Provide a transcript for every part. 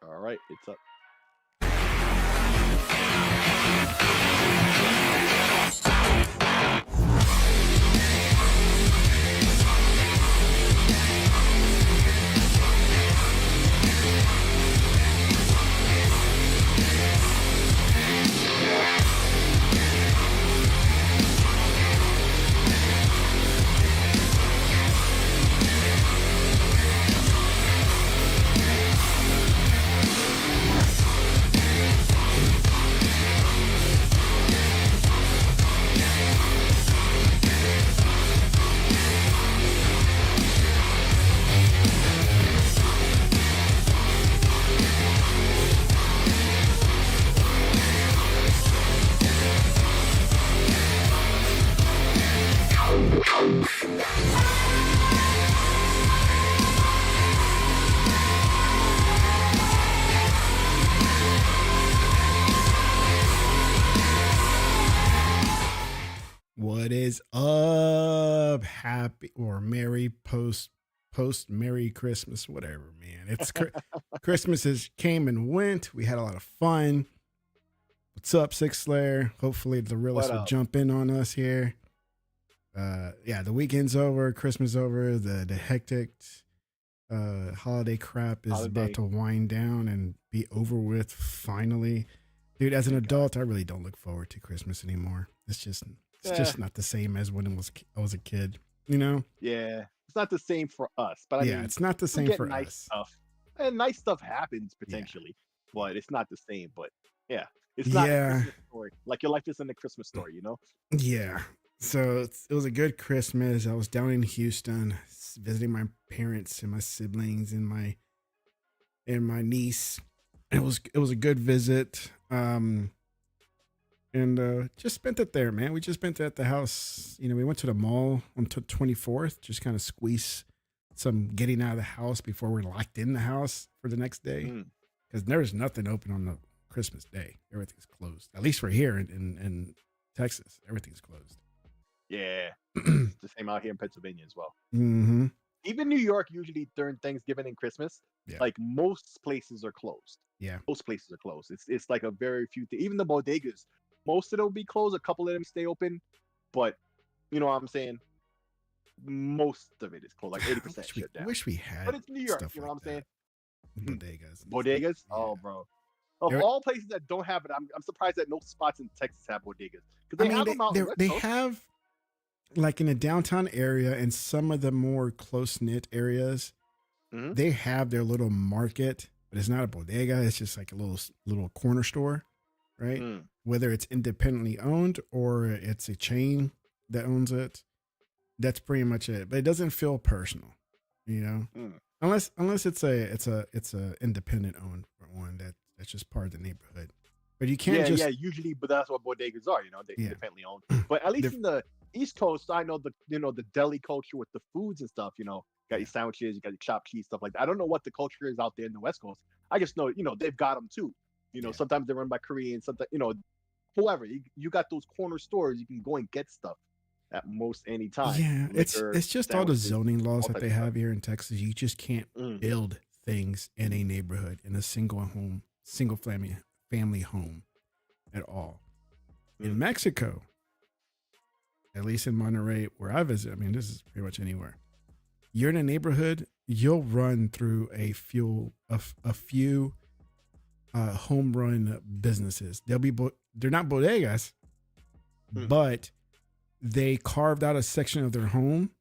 All right, it's up. What is up? Happy or Merry post Merry Christmas, whatever, man. It's Christmas has came and went. We had a lot of fun. What's up, SIKSLAYER? Hopefully the realist will jump in on us here. Yeah, the weekend's over, Christmas over, the hectic holiday crap is about to wind down and be over with finally. Dude, as an adult, I really don't look forward to Christmas anymore. It's just not the same as when I was a kid, you know? Yeah, it's not the same for us, but I mean, it's not the same for nice us. stuff, and nice stuff happens potentially, but it's not the same. But yeah, it's not a Christmas story. Like your life isn't a Christmas story, you know? Yeah. So it was a good Christmas. I was down in Houston visiting my parents and my siblings and my niece. It was a good visit. And just spent it there, man. We just spent it at the house. You know, we went to the mall on 24th, just kind of squeeze some getting out of the house before we're locked in the house for the next day. Because there's nothing open on the Christmas day. Everything's closed. At least we're here in Texas. Everything's closed. Yeah, it's the same out here in Pennsylvania as well. Mm-hmm. Even New York, usually during Thanksgiving and Christmas, like most places are closed. Yeah, most places are closed. It's like a very few things. Even the bodegas, most of them will be closed. A couple of them stay open, but you know what I'm saying. Most of it is closed, like 80% shut down. I wish we had, but it's New York. You know like what I'm saying? Bodegas. Bodegas. Yeah. Oh, bro. Of all places that don't have it, I'm surprised that no spots in Texas have bodegas because they have them out. They have. Like in a downtown area and some of the more close-knit areas, they have their little market, but it's not a bodega. It's just like a little corner store, right? Whether it's independently owned or it's a chain that owns it, that's pretty much it. But it doesn't feel personal, you know, unless it's a independent owned one that's just part of the neighborhood. But you can't usually, but that's what bodegas are, you know, they independently owned. But at least in the East Coast, I know the deli culture with the foods and stuff, you know, got your sandwiches, you got your chopped cheese, stuff like that. I don't know what the culture is out there in the West Coast. I just know, you know, they've got them too. You know, sometimes they're run by Koreans, sometimes, you know, whoever. You got those corner stores, you can go and get stuff at most any time. Yeah, it's just all the zoning laws that they have here in Texas. You just can't build things in a neighborhood, in a single family home at all. In Mexico, at least in Monterrey, where I visit, I mean, this is pretty much anywhere. You're in a neighborhood, you'll run through a few home run businesses. They're not bodegas, but they carved out a section of their home.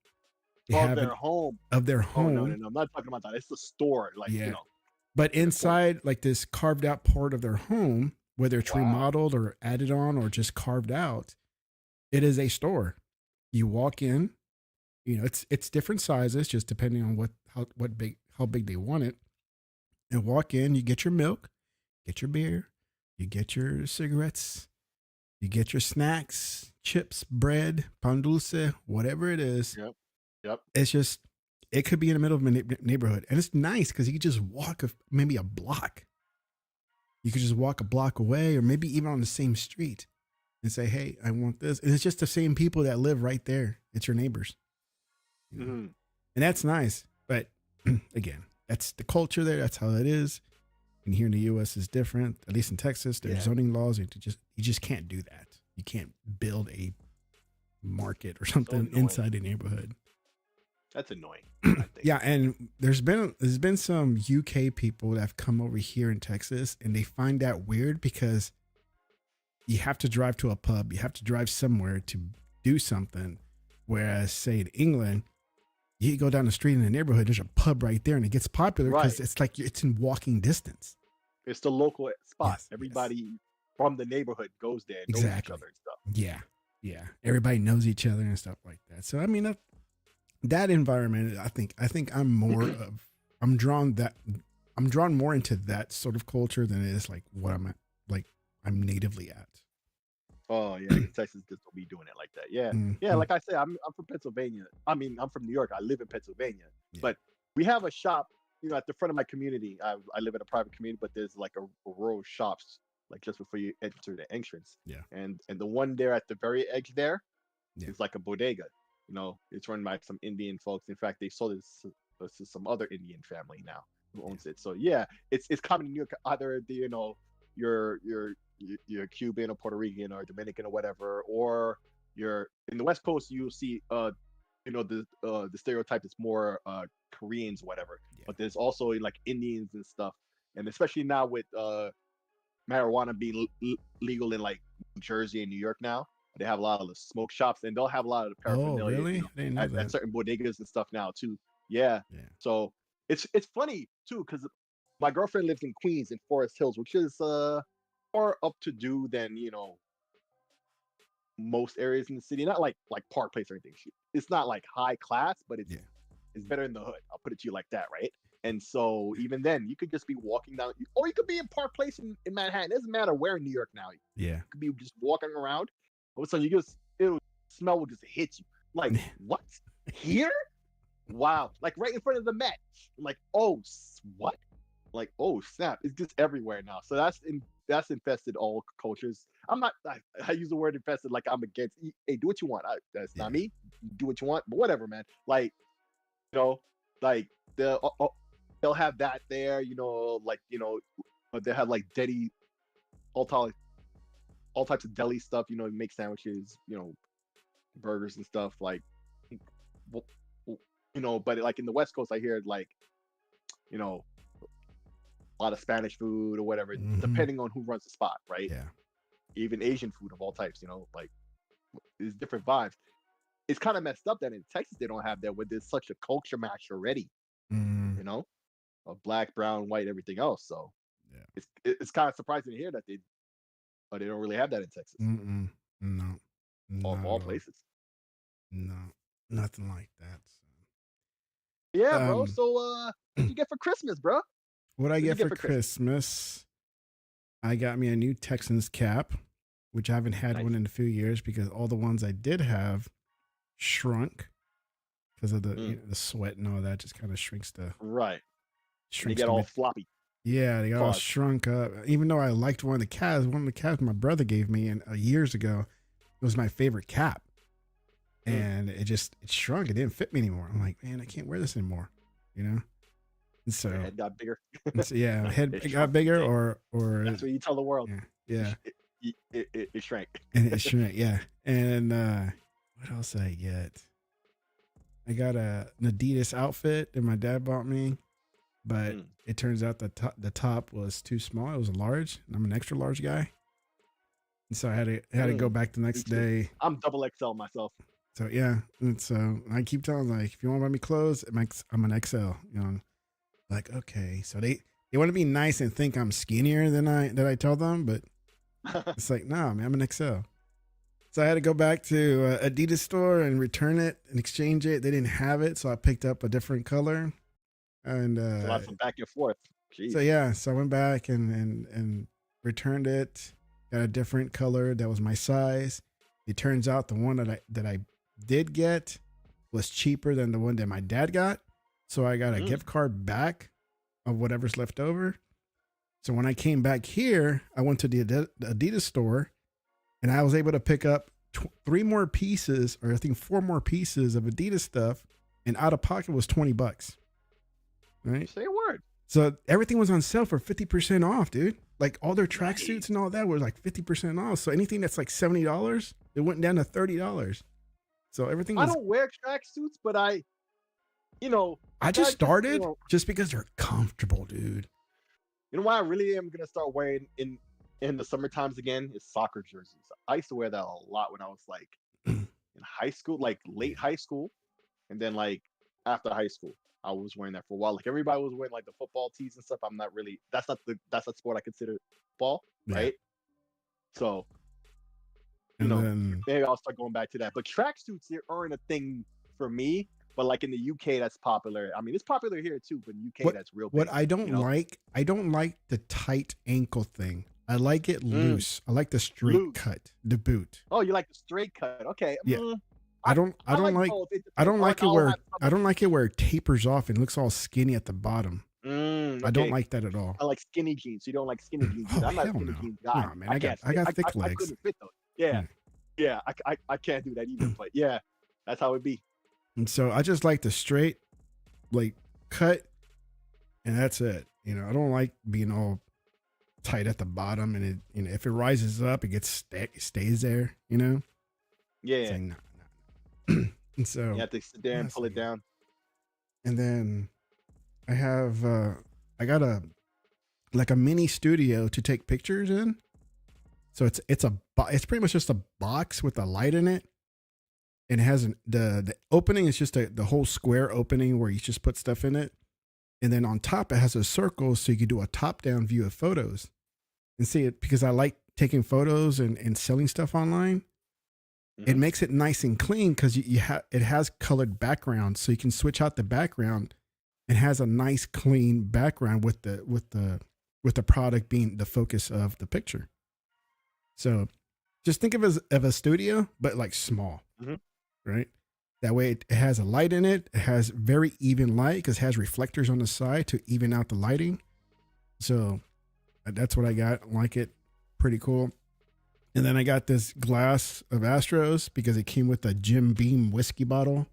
Of their home. Oh, no, I'm not talking about that. It's the store, like you know. But inside, like this carved out part of their home, whether it's remodeled or added on or just carved out, it is a store. You walk in, you know, it's different sizes, just depending on how big they want it. And walk in, you get your milk, get your beer, you get your cigarettes, you get your snacks, chips, bread, pan dulce, whatever it is. Yep. It's just, it could be in the middle of a neighborhood. And it's nice because you can just walk maybe a block. You could just walk a block away or maybe even on the same street and say, hey, I want this. And it's just the same people that live right there. It's your neighbors. You know? And that's nice. But again, that's the culture there. That's how it is. And here in the U.S. is different. At least in Texas, there's zoning laws. You just can't do that. You can't build a market or something inside a neighborhood. That's annoying. I think. Yeah, and there's been some UK people that have come over here in Texas, and they find that weird because you have to drive to a pub, you have to drive somewhere to do something. Whereas, say in England, you go down the street in the neighborhood, there's a pub right there, and it gets popular because it's like it's in walking distance. It's the local spot. Yes, everybody from the neighborhood goes there, knows each other and stuff. Yeah. Everybody knows each other and stuff like that. So I mean, that environment, I think I'm drawn more into that sort of culture than it is like what I'm natively at. Oh yeah, Texas just don't be doing it like that. Yeah, yeah. Like I said, I'm from Pennsylvania. I mean, I'm from New York. I live in Pennsylvania, but we have a shop, at the front of my community. I live in a private community, but there's like a row of shops, like just before you enter the entrance. Yeah. And the one there at the very edge there is like a bodega. It's run by some Indian folks. In fact, they sold it to some other Indian family now who owns it. So yeah, it's common in New York. Either you're Cuban or Puerto Rican or Dominican or whatever, or you're in the West Coast. You'll see the stereotype is more Koreans, whatever. Yeah. But there's also like Indians and stuff, and especially now with marijuana being legal in like New Jersey and New York now, they have a lot of the smoke shops, and they'll have a lot of the paraphernalia. Oh, really? At certain bodegas and stuff now too. Yeah. So it's funny too because my girlfriend lives in Queens in Forest Hills, which is more up to do than most areas in the city. Not like Park Place or anything. It's not like high class, but it's better in the hood. I'll put it to you like that, right? And so even then, you could just be walking down, or you could be in Park Place in Manhattan. It doesn't matter where in New York now. Yeah, you could be just walking around. All of a sudden, smell will just hit you. Like, what? Here? Wow! Like right in front of the Met. I'm like, oh, what? Like, oh snap! It's just everywhere now. So that's infested all cultures. I use the word infested like I'm against. Hey, do what you want. That's not me. Do what you want, but whatever, man. Like, like they'll have that there. They have like deli, all types of deli stuff. Make sandwiches. Burgers and stuff. Like, but like in the West Coast, I hear like, a lot of Spanish food or whatever, depending on who runs the spot, right? Yeah. Even Asian food of all types, like there's different vibes. It's kind of messed up that in Texas they don't have that, where there's such a culture match already, of black, brown, white, everything else. So it's kind of surprising to hear that they don't really have that in Texas. No. Of all places. No, nothing like that. So. Yeah, bro. So what did you get for Christmas, bro? What I get for Christmas, I got me a new Texans cap, which I haven't had one in a few years because all the ones I did have shrunk because of the sweat and all that. Just kind of shrinks the You get all floppy. Yeah, they got all shrunk up. Even though I liked one of the caps my brother gave me years ago, it was my favorite cap, and it shrunk. It didn't fit me anymore. I'm like, man, I can't wear this anymore. And so your head got bigger. Head got bigger, or that's what you tell the world. Yeah. It shrank. And it shrank. Yeah. And what else did I get? I got an Adidas outfit that my dad bought me, but it turns out the top was too small. It was a large, and I'm an extra large guy, and so I had to go back the next day. I'm double XL myself. So yeah, and so I keep telling them, like, if you want to buy me clothes, I'm an XL. Like, okay, so they want to be nice and think I'm skinnier than I tell them, but it's like, nah, man, I'm an XL. So I had to go back to Adidas store and return it and exchange it. They didn't have it, so I picked up a different color. And lots of back and forth. Jeez. So yeah, so I went back and returned it. Got a different color that was my size. It turns out the one that I did get was cheaper than the one that my dad got. So I got a gift card back of whatever's left over. So when I came back here, I went to the Adidas store, and I was able to pick up 3 more pieces, or I think 4 more pieces of Adidas stuff, and out of pocket was $20. Right? Say a word. So everything was on sale for 50% off, dude. Like all their tracksuits Nice. and all that were like 50% off. So anything that's like $70, it went down to $30. So everything I was. don't wear tracksuits, but I just that just, started just because they're comfortable, dude. you know what I really am gonna start wearing in the summer times again is soccer jerseys. I used to wear that a lot when I was like in high school, like late high school, and then like after high school. I was wearing that for a while. Like everybody was wearing like the football tees and stuff. I'm not really. That's not sport I consider football, Yeah. right? So And then maybe I'll start going back to that. But tracksuits aren't a thing for me. But like in the UK, that's popular. I mean, it's popular here too, but in UK, that's real big. What I don't like the tight ankle thing. I like it loose. I like the straight cut, the boot. Oh, you like the straight cut? Okay. Yeah. I don't like it where it tapers off and looks all skinny at the bottom. Okay. I don't like that at all. I like skinny jeans. You don't like skinny jeans. Oh, I'm not a skinny jeans guy. No, man, I got thick legs. I couldn't fit those. Yeah. I can't do that either. But yeah, that's how it be. And so I just like the straight, like cut, and that's it. I don't like being all tight at the bottom, and it, if it rises up, it stays there. Yeah. Like, no. And so you have to sit there and pull it down. And then I have I got a mini studio to take pictures in. So it's pretty much just a box with a light in it. And it has the opening is just the whole square opening where you just put stuff in it. And then on top it has a circle so you can do a top-down view of photos and see it, because I like taking photos and selling stuff online. It makes it nice and clean because it has colored background, so you can switch out the background. It has a nice clean background with the product being the focus of the picture. So just think of it as a studio, but like small, right? That way it has a light in it. It has very even light because it has reflectors on the side to even out the lighting. So that's what I got. I like it. Pretty cool. And then I got this glass of Astros because it came with a Jim Beam whiskey bottle.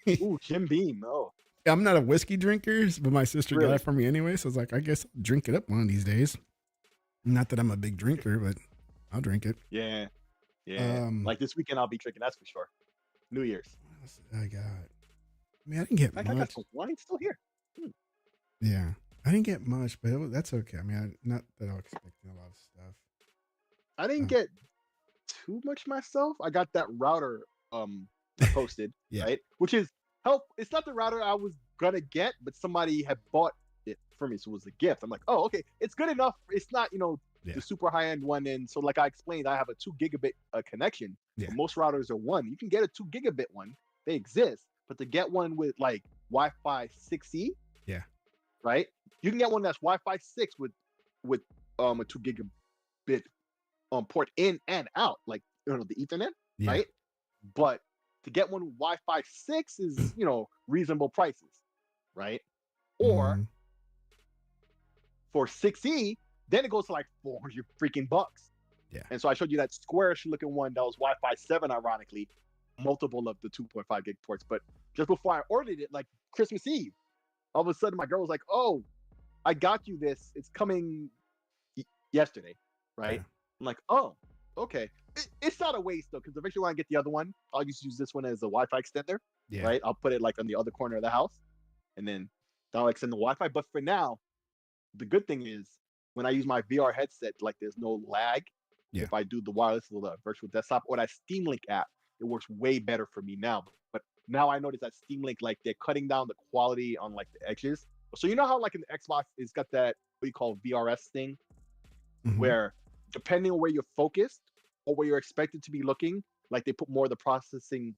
Ooh, Jim Beam. Oh. I'm not a whiskey drinker, but my sister got it for me anyway. So I was like, I guess I'll drink it up one of these days. Not that I'm a big drinker, but I'll drink it. Yeah. Like this weekend, I'll be drinking. That's for sure. New Year's. What else did I got? I mean, I didn't get much. I got some wine still here. Yeah. I didn't get much, but that's okay. I mean, not that I was expecting a lot of stuff. I didn't get too much myself. I got that router I posted, right? Which is help. It's not the router I was gonna get, but somebody had bought it for me, so it was a gift. I'm like, oh, okay, it's good enough. It's not, the super high end one. And so, like I explained, I have a 2 gigabit connection. Yeah. Most routers are 1. You can get a 2 gigabit one; they exist. But to get one with like Wi-Fi 6E, right? You can get one that's Wi-Fi 6 with a 2 gigabit port in and out, like the Ethernet, right? But to get one with Wi-Fi 6 is reasonable prices, right? Or for 6E, then it goes to like $400 freaking bucks. Yeah. And so I showed you that squarish looking one that was Wi-Fi 7, ironically, multiple of the 2.5 gig ports. But just before I ordered it, like Christmas Eve, all of a sudden my girl was like, "Oh, I got you this. It's coming yesterday," right? Yeah. I'm like, "Oh, okay." It's not a waste though, because eventually when I get the other one, I'll just use this one as a Wi-Fi extender, right? I'll put it like on the other corner of the house, and then I'll extend the Wi-Fi. But for now, the good thing is when I use my VR headset, like there's no lag. If I do the wireless or the virtual desktop or that Steam Link app, it works way better for me now. But now I notice that Steam Link, like they're cutting down the quality on like the edges. So you know how like in the Xbox, it's got that what you call VRS thing, where depending on where you're focused or where you're expected to be looking, like they put more of the processing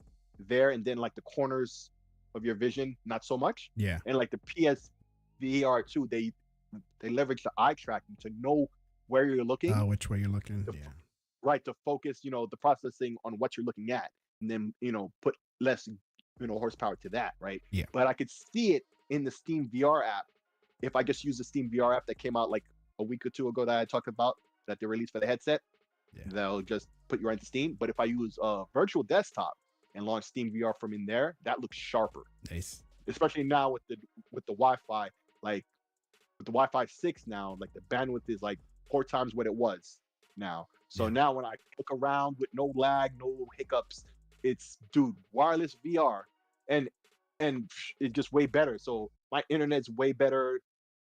there, and then like the corners of your vision, not so much. Yeah. And like the PSVR 2, they leverage the eye tracking to know where you're looking. Which way you're looking. Right, to focus, the processing on what you're looking at, and then, put less, horsepower to that, right? Yeah. But I could see it in the Steam VR app. If I just use the Steam VR app that came out like a week or two ago that I talked about, that they released for the headset, they'll just put you right into Steam. But if I use a virtual desktop and launch Steam VR from in there, that looks sharper. Nice. Especially now with the Wi-Fi, like the Wi-Fi 6 now, like the bandwidth is like 4 times what it was now. So now when I look around with no lag, no hiccups, it's dude, wireless VR, and it's just way better. So my internet's way better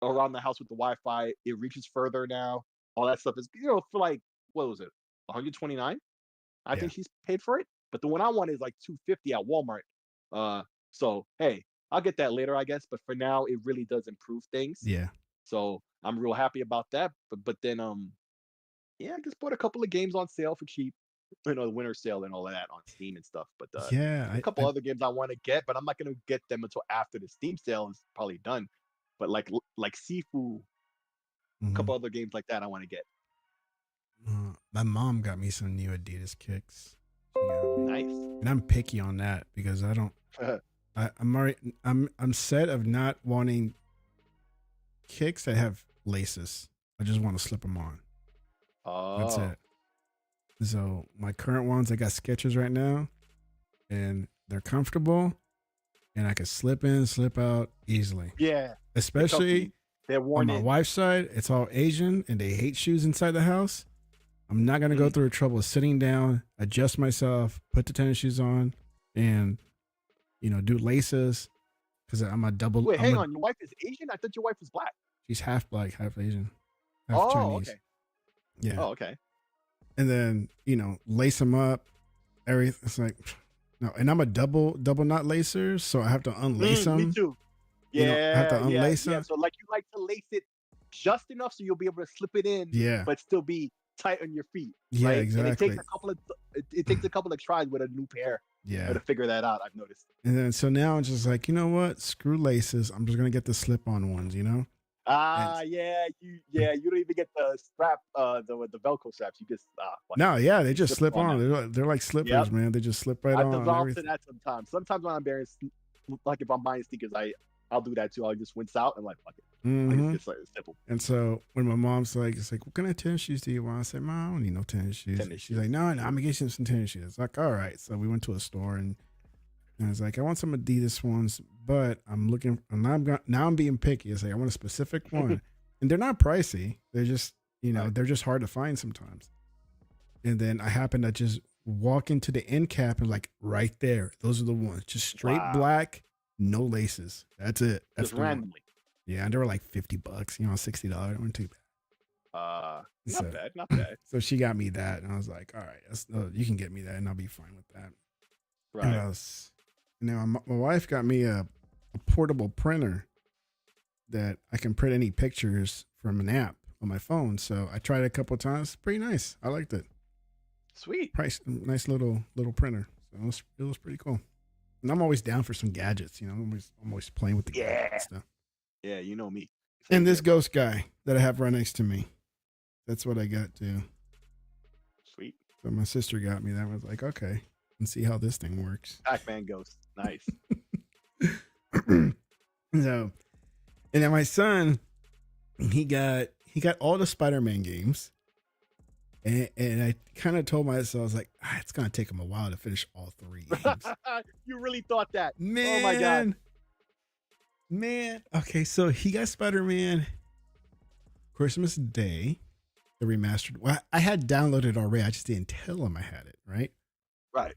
around the house with the Wi-Fi. It reaches further now. All that stuff is, for like, what was it, 129? I think she's paid for it, but the one I want is like 250 at Walmart. So hey, I'll get that later, I guess. But for now, it really does improve things. Yeah. So I'm real happy about that. But then yeah, I just bought a couple of games on sale for cheap. The winter sale and all of that on Steam and stuff. But a couple other games I want to get, but I'm not gonna get them until after the Steam sale is probably done. But like Sifu, a couple other games like that I want to get. My mom got me some new Adidas kicks. Nice. And I'm picky on that because I don't. I'm set of not wanting kicks that have laces. I just want to slip them on. Oh. That's it. So my current ones, I got Skechers right now, and they're comfortable, and I can slip in, slip out easily. Yeah. Especially they're worn on my wife's side, it's all Asian, and they hate shoes inside the house. I'm not gonna go through the trouble of sitting down, adjust myself, put the tennis shoes on, and do laces because I'm a double. Wait, hang on. Your wife is Asian? I thought your wife was black. She's half black, half Asian, half Chinese. Okay. Yeah. Oh, okay. And then lace them up. Everything. It's like no, and I'm a double knot lacer, so I have to unlace them. Me too. Yeah, I have to unlace them. Yeah. So like you like to lace it just enough so you'll be able to slip it in. Yeah. But still be tight on your feet. Yeah, right? exactly. And it takes a couple of tries with a new pair. Yeah. To figure that out, I've noticed. And then so now I'm just like, you know what? Screw laces. I'm just gonna get the slip-on ones. You don't even get the strap, the Velcro straps. You just they just slip on. They're like slippers, man. They just slip right on. I devolve to that sometimes. Sometimes when I'm buying, like if I'm buying sneakers, I'll do that too. I'll just rinse out and like fuck it. It's like simple. And so when my mom's like, it's like, what kind of tennis shoes do you want? I said, Mom, I don't need no tennis shoes. She's like, no, I'm gonna get you some tennis shoes. Like, all right. So we went to a store and I was like, I want some Adidas ones, but I'm looking. Now I'm being picky. It's like I want a specific one, and they're not pricey. They're just they're just hard to find sometimes. And then I happen to just walk into the end cap and like right there, those are the ones, just straight black, no laces. That's it. That's just randomly. One. Yeah, and they were like $50, $60. They weren't too bad. Not bad. So she got me that, and I was like, all right, you can get me that, and I'll be fine with that. Right. Now my wife got me a portable printer that I can print any pictures from an app on my phone. So I tried it a couple of times. Pretty nice. I liked it. Sweet. Nice little printer. So it was pretty cool. And I'm always down for some gadgets. I'm always playing with the gadgets stuff. Yeah, you know me. And this ghost guy that I have right next to me. That's what I got too. Sweet. So my sister got me that. I was like, okay, and see how this thing works. Pac-Man ghost. Nice. So, and then my son, he got all the Spider-Man games. And I kind of told myself, I was like, it's going to take him a while to finish all 3 games. You really thought that? Man. Oh, my God. Man. Okay, so he got Spider-Man Christmas Day, the remastered. Well, I had downloaded already. I just didn't tell him I had it, right? Right.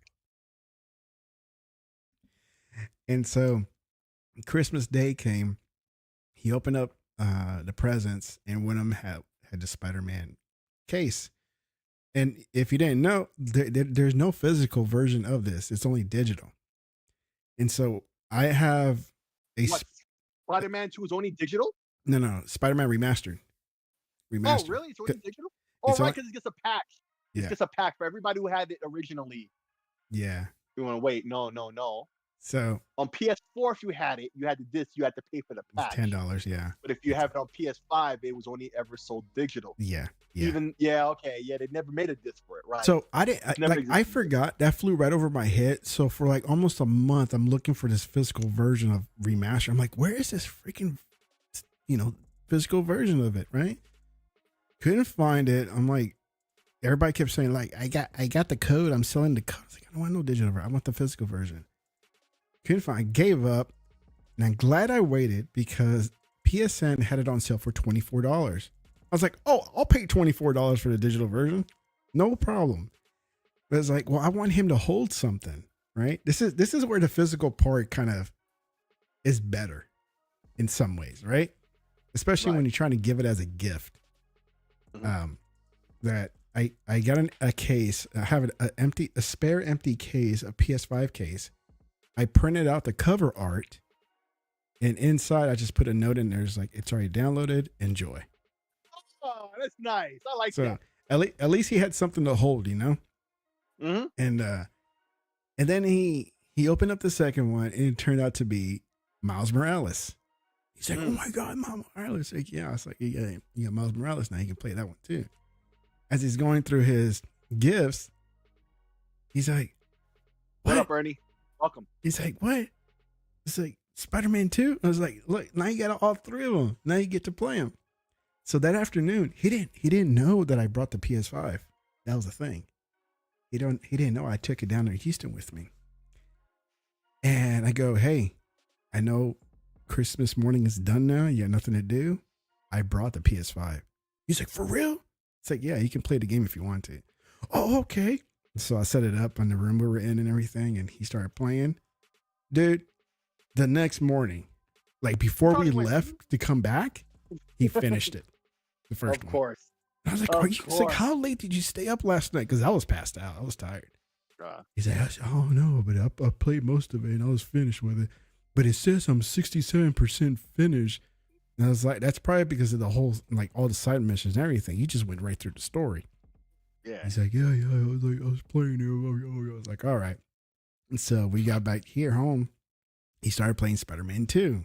And so Christmas Day came. He opened up the presents, and one of them had the Spider-Man case. And if you didn't know, there's no physical version of this. It's only digital. And so I have Spider-Man 2 is only digital? No. Spider-Man remastered. Oh, really? It's only digital? Oh, right, because it's just a pack. It's just a pack for everybody who had it originally. Yeah. You want to wait? No. So on PS4, if you had it, you had the disc. You had to pay for the pack. $10, yeah. But if you have it on PS5, it was only ever sold digital. Yeah. They never made a disc for it, right? So I forgot that flew right over my head. So for like almost a month, I'm looking for this physical version of remaster. I'm like, where is this freaking, physical version of it, right? Couldn't find it. I'm like, everybody kept saying like, I got the code. I'm selling the code. I was like, I don't want no digital version. I want the physical version. Couldn't find. I gave up, and I'm glad I waited because PSN had it on sale for $24. I was like, oh, I'll pay $24 for the digital version. No problem. But it's like, well, I want him to hold something, right? This is where the physical part kind of is better in some ways, right? Especially when you're trying to give it as a gift. That I got a case. I have a spare empty case, a PS5 case. I printed out the cover art, and inside I just put a note in there. It's like, it's already downloaded. Enjoy. Oh, that's nice. I like that. At least he had something to hold, you know. And then he opened up the second one, and it turned out to be Miles Morales. He's like, oh my God, Miles Morales. Like, yeah, I was like, you got Miles Morales now. You can play that one too. As he's going through his gifts, he's like, what up, Ernie? Welcome. He's like, what? It's like Spider-Man 2. I was like, look, now you got all three of them. Now you get to play them. So that afternoon, he didn't know that I brought the PS5. That was the thing. He didn't know I took it down to Houston with me. And I go, hey, I know Christmas morning is done now. You got nothing to do. I brought the PS5. He's like, for real? It's like, yeah, you can play the game if you want to. Oh, okay. So I set it up in the room we were in and everything, and he started playing. Dude, the next morning, like before we left to come back, he finished it. The first one. Of course. And I was like, it's like, how late did you stay up last night? Because I was passed out. I was tired. He's like, oh no, but I played most of it and I was finished with it. But it says I'm 67% finished. And I was like, that's probably because of the whole, like all the side missions and everything. You just went right through the story. Yeah. He's like, yeah. I was playing it. I was like, all right. And so we got back here home. He started playing Spider-Man 2.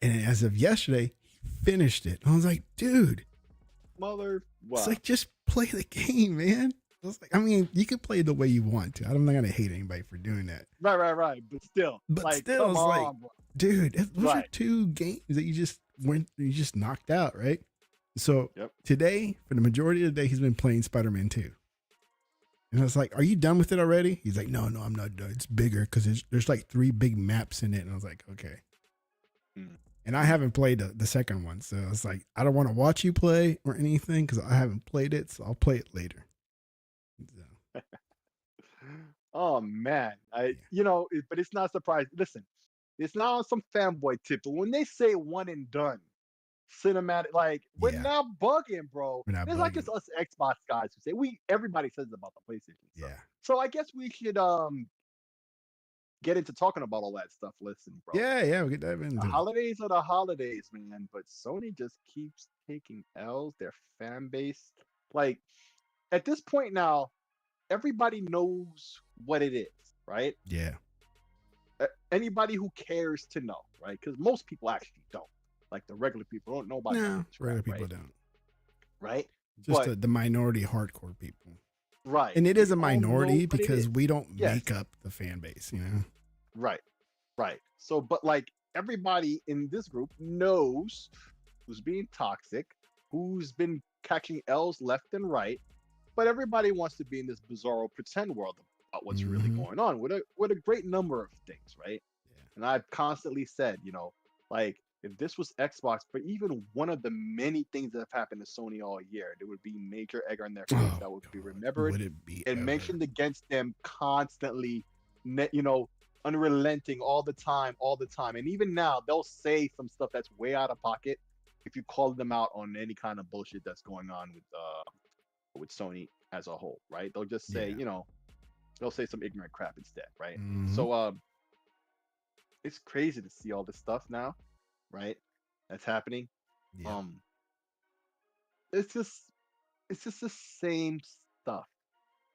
And as of yesterday, he finished it. I was like, dude. It's like, just play the game, man. I was like, I mean, you can play the way you want to. I'm not going to hate anybody for doing that. Right. But still, it's like, dude, those are two games that you just knocked out, right? So today, for the majority of the day, he's been playing Spider-Man 2. And I was like, are you done with it already? He's like, no, I'm not done. It's bigger because there's like 3 big maps in it. And I was like, okay. And I haven't played the second one. So it's like, I don't want to watch you play or anything because I haven't played it. So I'll play it later. So. Oh, man. But it's not surprising. Listen, it's not on some fanboy tip, but when they say one and done, cinematic, like, we're not bugging, bro. It's like just us Xbox guys who say everybody says about the PlayStation stuff. Yeah. So I guess we should get into talking about all that stuff. Listen, bro. Yeah, we could dive into the holidays are the holidays, man. But Sony just keeps taking L's. Their fan base, like, at this point now, everybody knows what it is, right? Yeah. Anybody who cares to know, right? Because most people actually don't. Like the regular people don't know about it. No, regular people don't. Right? Just the minority hardcore people. Right. And it is a minority because we don't make up the fan base, you know? Right. So, but like everybody in this group knows who's being toxic, who's been catching L's left and right, but everybody wants to be in this bizarro pretend world about what's really going on with a great number of things, right? Yeah. And I've constantly said, like, if this was Xbox, but even one of the many things that have happened to Sony all year, there would be major egg on their face that would be remembered and mentioned against them constantly, unrelenting all the time. And even now, they'll say some stuff that's way out of pocket if you call them out on any kind of bullshit that's going on with Sony as a whole, right? They'll just say, they'll say some ignorant crap instead, right? So it's crazy to see all this stuff now, right? That's happening. Yeah. It's just the same stuff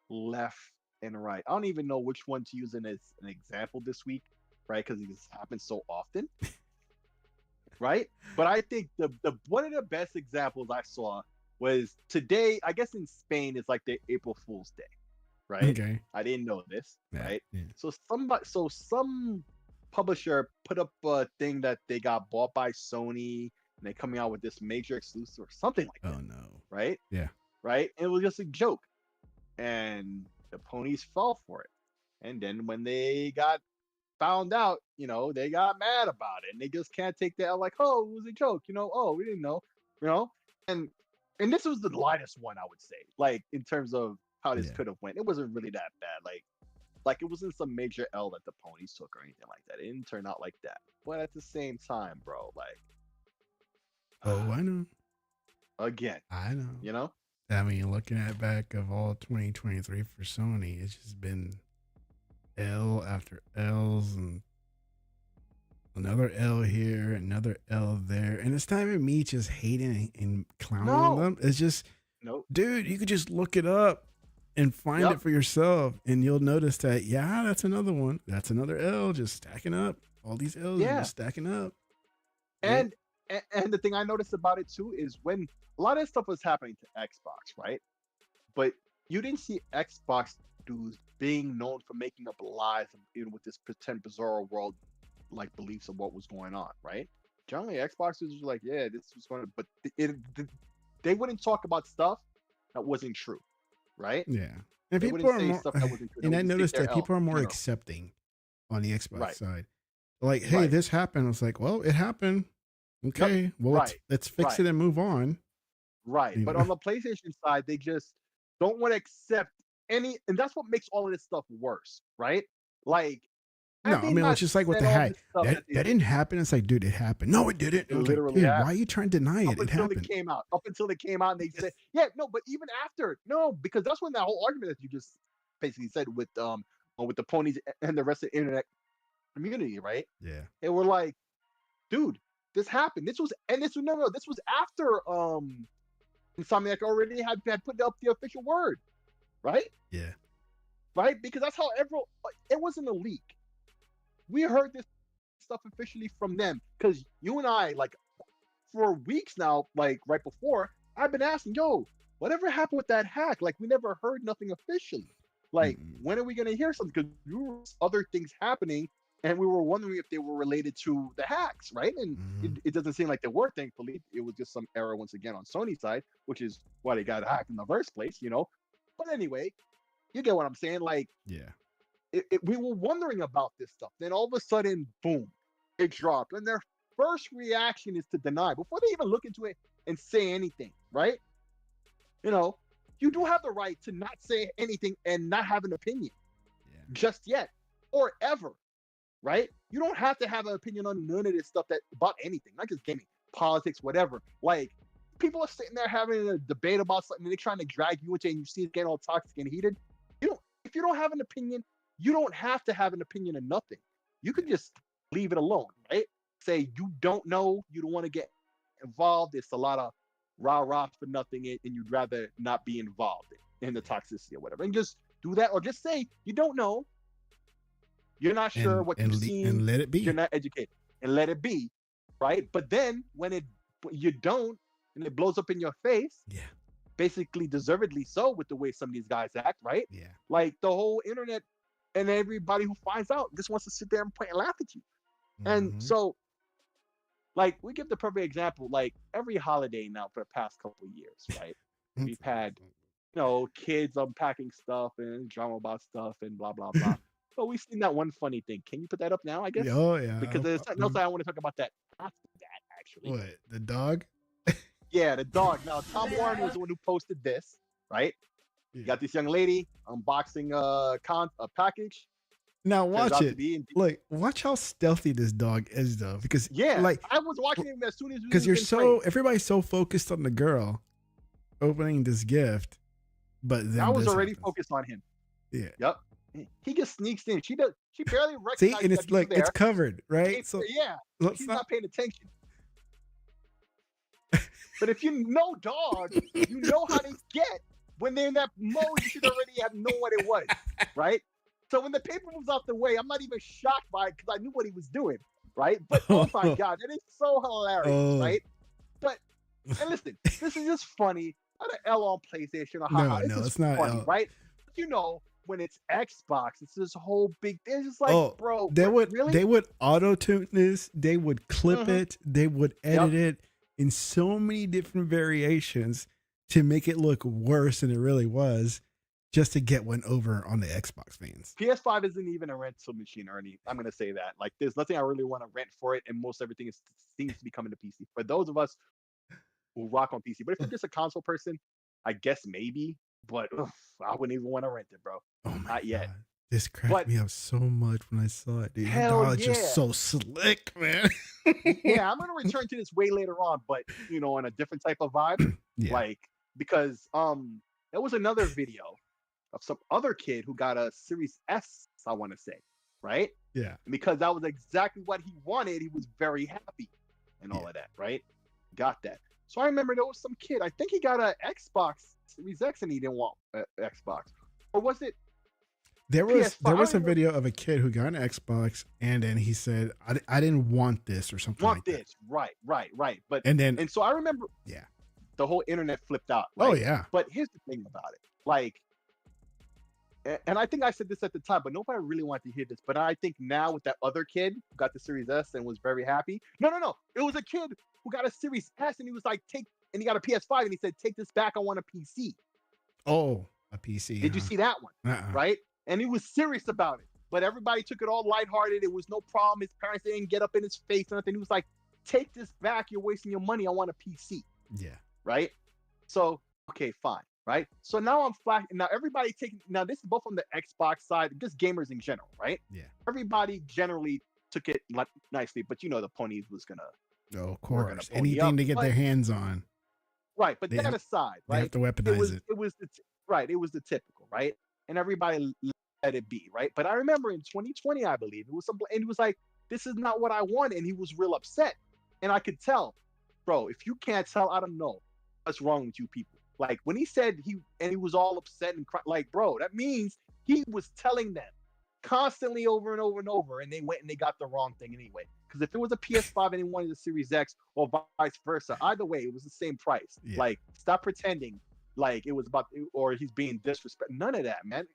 left and right. I don't even know which one to use as an example this week, right? Because this happens so often. Right? But I think the one of the best examples I saw was today. I guess in Spain it's like the April Fool's Day, right? Okay. I didn't know this, right? Yeah. So some publisher put up a thing that they got bought by Sony and they're coming out with this major exclusive or something like that. Oh no. Right? Yeah. Right? And it was just a joke. And the ponies fell for it. And then when they got found out, they got mad about it, and they just can't take the L. Like, oh, it was a joke, oh, we didn't know, you know, and this was the lightest one, I would say, like in terms of how this could have went. It wasn't really that bad, like it wasn't some major L that the ponies took or anything like that. It didn't turn out like that. But at the same time, bro, like, I know. Again, I know. I mean, looking at back of all 2023 for Sony, it's just been L after L's and another L here, another L there. And it's not even me just hating and clowning on them. It's just, dude, you could just look it up and find it for yourself. And you'll notice that, that's another one. That's another L just stacking up. All these L's are just stacking up. And the thing I noticed about it too is when a lot of stuff was happening to Xbox, right? But you didn't see Xbox dudes being known for making up lies with this pretend bizarre world like beliefs of what was going on, right? Generally, Xboxers were like, yeah, this was going to, but they wouldn't talk about stuff that wasn't true, right? Yeah. And people are more, stuff that wasn't true. And I noticed that people are more accepting on the Xbox side. Like, hey, this happened. I was like, well, it happened. Okay, well, let's fix it and move on. Right. But on the PlayStation side, they just don't want to accept any, and that's what makes all of this stuff worse, right? Like, no, I mean, it's just like with the hack. That didn't happen. It's like, dude, it happened. No, it didn't. It literally, like, why are you trying to deny it? It happened. Up until it came out, and they said, but even after, no, because that's when that whole argument that you just basically said with the ponies and the rest of the internet community, right? Yeah. They were like, dude, this happened. This was after Insomniac already had put up the official word, right? Yeah. Right? Because that's how everyone, it wasn't a leak. We heard this stuff officially from them because you and I, like, for weeks now, like right before, I've been asking, yo, whatever happened with that hack? Like, we never heard nothing officially. Like, when are we going to hear something? Because there were other things happening, and we were wondering if they were related to the hacks, right? And it doesn't seem like they were, thankfully. It was just some error, once again, on Sony's side, which is why they got hacked in the first place, But anyway, you get what I'm saying? Like, we were wondering about this stuff. Then all of a sudden, boom, it dropped. And their first reaction is to deny before they even look into it and say anything, right? You do have the right to not say anything and not have an opinion just yet or ever, right? You don't have to have an opinion on none of this stuff about anything, not just gaming, politics, whatever. Like, people are sitting there having a debate about something and they're trying to drag you into it, and you see it getting all toxic and heated. If you don't have an opinion, you don't have to have an opinion on nothing. You can just leave it alone, right? Say you don't know, you don't want to get involved. It's a lot of rah-rah for nothing, and you'd rather not be involved in the toxicity or whatever. And just do that, or just say you don't know. You're not sure what you've seen. And let it be. You're not educated. And let it be, right? But then when you don't, and it blows up in your face, basically deservedly so with the way some of these guys act, right? Yeah. Like, the whole internet and everybody who finds out just wants to sit there and point and laugh at you. And so, like, we give the perfect example, like, every holiday now for the past couple of years, right? We've had, kids unpacking stuff and drama about stuff and blah, blah, blah. So we've seen that one funny thing. Can you put that up now, I guess? Oh, yeah. Because there's something else I want to talk about that after that, actually. What, the dog? Yeah, the dog. Now, Tom Warren was the one who posted this, right? You got this young lady unboxing a package. Now watch it. Like, watch how stealthy this dog is, though. Because like, I was watching him as soon as because everybody's so focused on the girl opening this gift, but then I was already focused on him. Yeah. Yep. He just sneaks in. She barely recognizes. See, and it's like it's covered, right? So she's not paying attention. But if you know dogs, you know how they get. When they're in that mode, you should already have known what it was, right? So when the paper moves out the way, I'm not even shocked by it because I knew what he was doing, right? But oh my God, that is so hilarious, right? But, and listen, this is just funny. Not an L on PlayStation. No, it's not funny, L. right? When it's Xbox, it's this whole big thing. It's just like, bro, they would auto-tune this. They would clip it. They would edit it in so many different variations to make it look worse than it really was. just to get one over on the Xbox fans. PS5 isn't even a rental machine, Ernie. I'm gonna say that. Like, there's nothing I really want to rent for it, and most everything seems to be coming to PC. For those of us who rock on PC, but if you're just a console person, I guess maybe. But I wouldn't even want to rent it, bro. Oh my Not yet. God. This cracked me up so much when I saw it, dude. That dog is just so slick, man. Yeah, I'm gonna return to this way later on, but on a different type of vibe. Yeah. Like, because there was another video of some other kid who got a Series S, I want to say, right? Yeah. And because that was exactly what he wanted, he was very happy and all of that, right? Got that. So I remember there was some kid, I think he got a Xbox Series X and he didn't want Xbox. Or was it There was PS5? a video of a kid who got an Xbox and then he said, I didn't want this or something like that. Right. But And so I remember the whole internet flipped out. Right? Oh yeah. But here's the thing about it. Like, and I think I said this at the time, but nobody really wanted to hear this. But I think now with that other kid who got the Series S and was very happy. No. It was a kid who got a Series S and he was like, and he got a PS5 and he said, take this back. I want a PC. Oh, a PC. Did you see that one? Right? And he was serious about it. But everybody took it all lighthearted. It was no problem. His parents didn't get up in his face or nothing. He was like, take this back. You're wasting your money. I want a PC. Yeah. Right? So, okay, fine. Right? So now I'm flashing. Now everybody now this is both on the Xbox side, just gamers in general, right? Yeah. Everybody generally took it nicely, but the ponies was gonna. Oh, of course. Anything to get their hands on. Right, but that aside, right? They have to weaponize it. It was the typical, right? And everybody let it be, right? But I remember in 2020, I believe it was and he was like, "This is not what I want," and he was real upset, and I could tell, bro. If you can't tell, I don't know what's wrong with you people. Like when he said he was all upset and like, bro, that means he was telling them constantly over and over and over, and they went and they got the wrong thing anyway. Because if it was a PS5 and he wanted a Series X or vice versa, either way, it was the same price. Yeah. Like, stop pretending like it was about, or he's being disrespectful. None of that, man.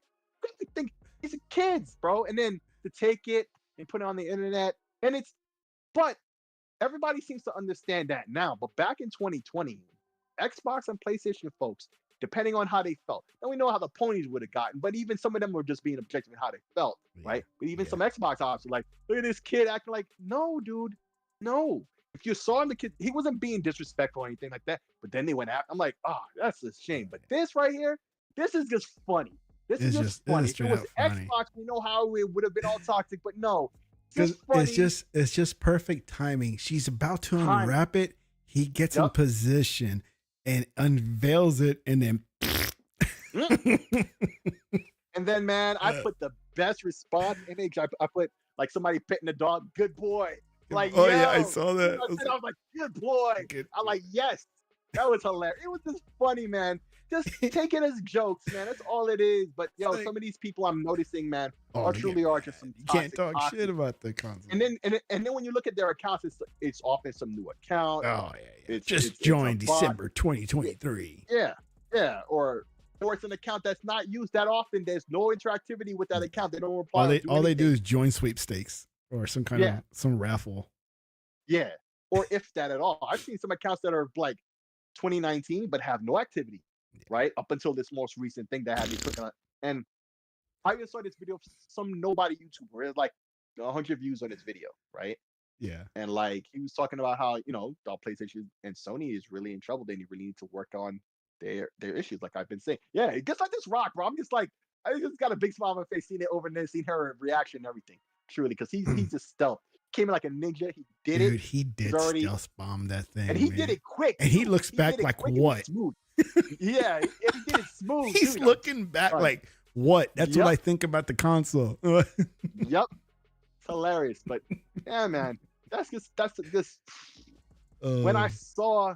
I think these are kids, bro. And then to take it and put it on the internet, but everybody seems to understand that now. But back in 2020, Xbox and PlayStation folks, depending on how they felt, and we know how the ponies would have gotten, but even some of them were just being objective in how they felt, right? But even some Xbox ops were like, look at this kid acting like, no, dude, no. If you saw the kid, he wasn't being disrespectful or anything like that, but then they went after. I'm like, oh, that's a shame. But this right here, this is just funny. This is just funny. If it was Xbox, we know how it would have been all toxic, but no. Because it's just perfect timing. She's about to unwrap it. He gets in position and unveils it, and then and then, man, I put the best response image. I put like somebody petting the dog. Good boy. Like, yeah, I saw that. I was like, good boy. I'm like, yes. That was hilarious. It was just funny, man. Just take it as jokes, man. That's all it is. But some of these people I'm noticing, man, are just some. You can't talk shit about the console. And then when you look at their accounts, it's often some new account. Oh yeah. It's just joined December 2023. Yeah. Or it's an account that's not used that often. There's no interactivity with that account. They don't reply. All they do is join sweepstakes or some kind of some raffle. Yeah. Or if that at all. I've seen some accounts that are like 2019 but have no activity. Right up until this most recent thing that had me clicking on, and I just saw this video of some nobody YouTuber. It had like 100 views on this video, right? Yeah, and like he was talking about how the PlayStation and Sony is really in trouble. They really need to work on their issues. Like I've been saying, it gets like this rock, bro. I'm just like I just got a big smile on my face seeing it over and then seeing her reaction and everything. Truly, because he's just stealth. Came in like a ninja. He did it. Dude, he did stealth bomb that thing, and he did it quick. And he looks back like what? Yeah, he did it smooth. He's looking back like what? That's what I think about the console. Yep, it's hilarious. But yeah, man, that's just when I saw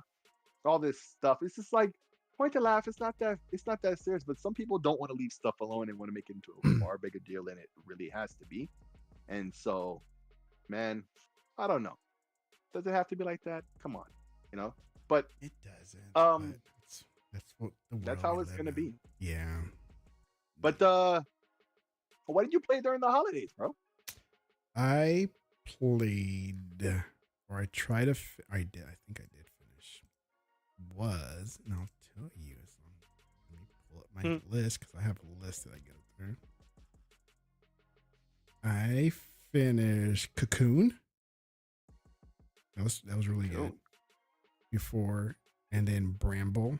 all this stuff, it's just like point to laugh. It's not that serious. But some people don't want to leave stuff alone and want to make it into a far bigger deal than it really has to be. And so, man, I don't know. Does it have to be like that? Come on, But it doesn't. That's how it's gonna be. Yeah. But what did you play during the holidays, bro? I played, or I tried to. I did. I think I did finish. And I'll tell you. Let me pull up find the list because I have a list that I get there. I finished Cocoon. That was really good. Before, and then Bramble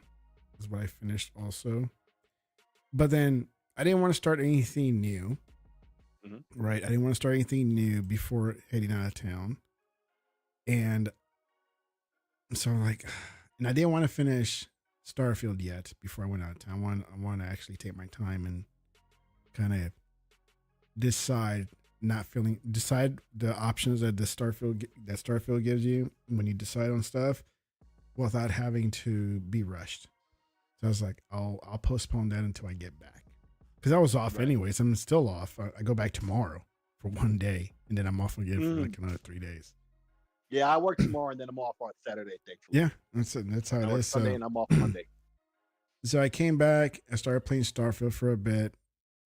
is what I finished also. But then I didn't want to start anything new. Right? I didn't want to start anything new before heading out of town. And so and I didn't want to finish Starfield yet before I went out of town. I want to actually take my time and kind of decide the options that Starfield gives you when you decide on stuff without having to be rushed. So I was like, I'll postpone that until I get back. Because I was off anyways. I'm still off. I go back tomorrow for 1 day, and then I'm off again for like another 3 days. Yeah, I work tomorrow, and then I'm off on Saturday, thankfully. Yeah, that's how it is. Sunday, and I'm off Monday. So I came back. I started playing Starfield for a bit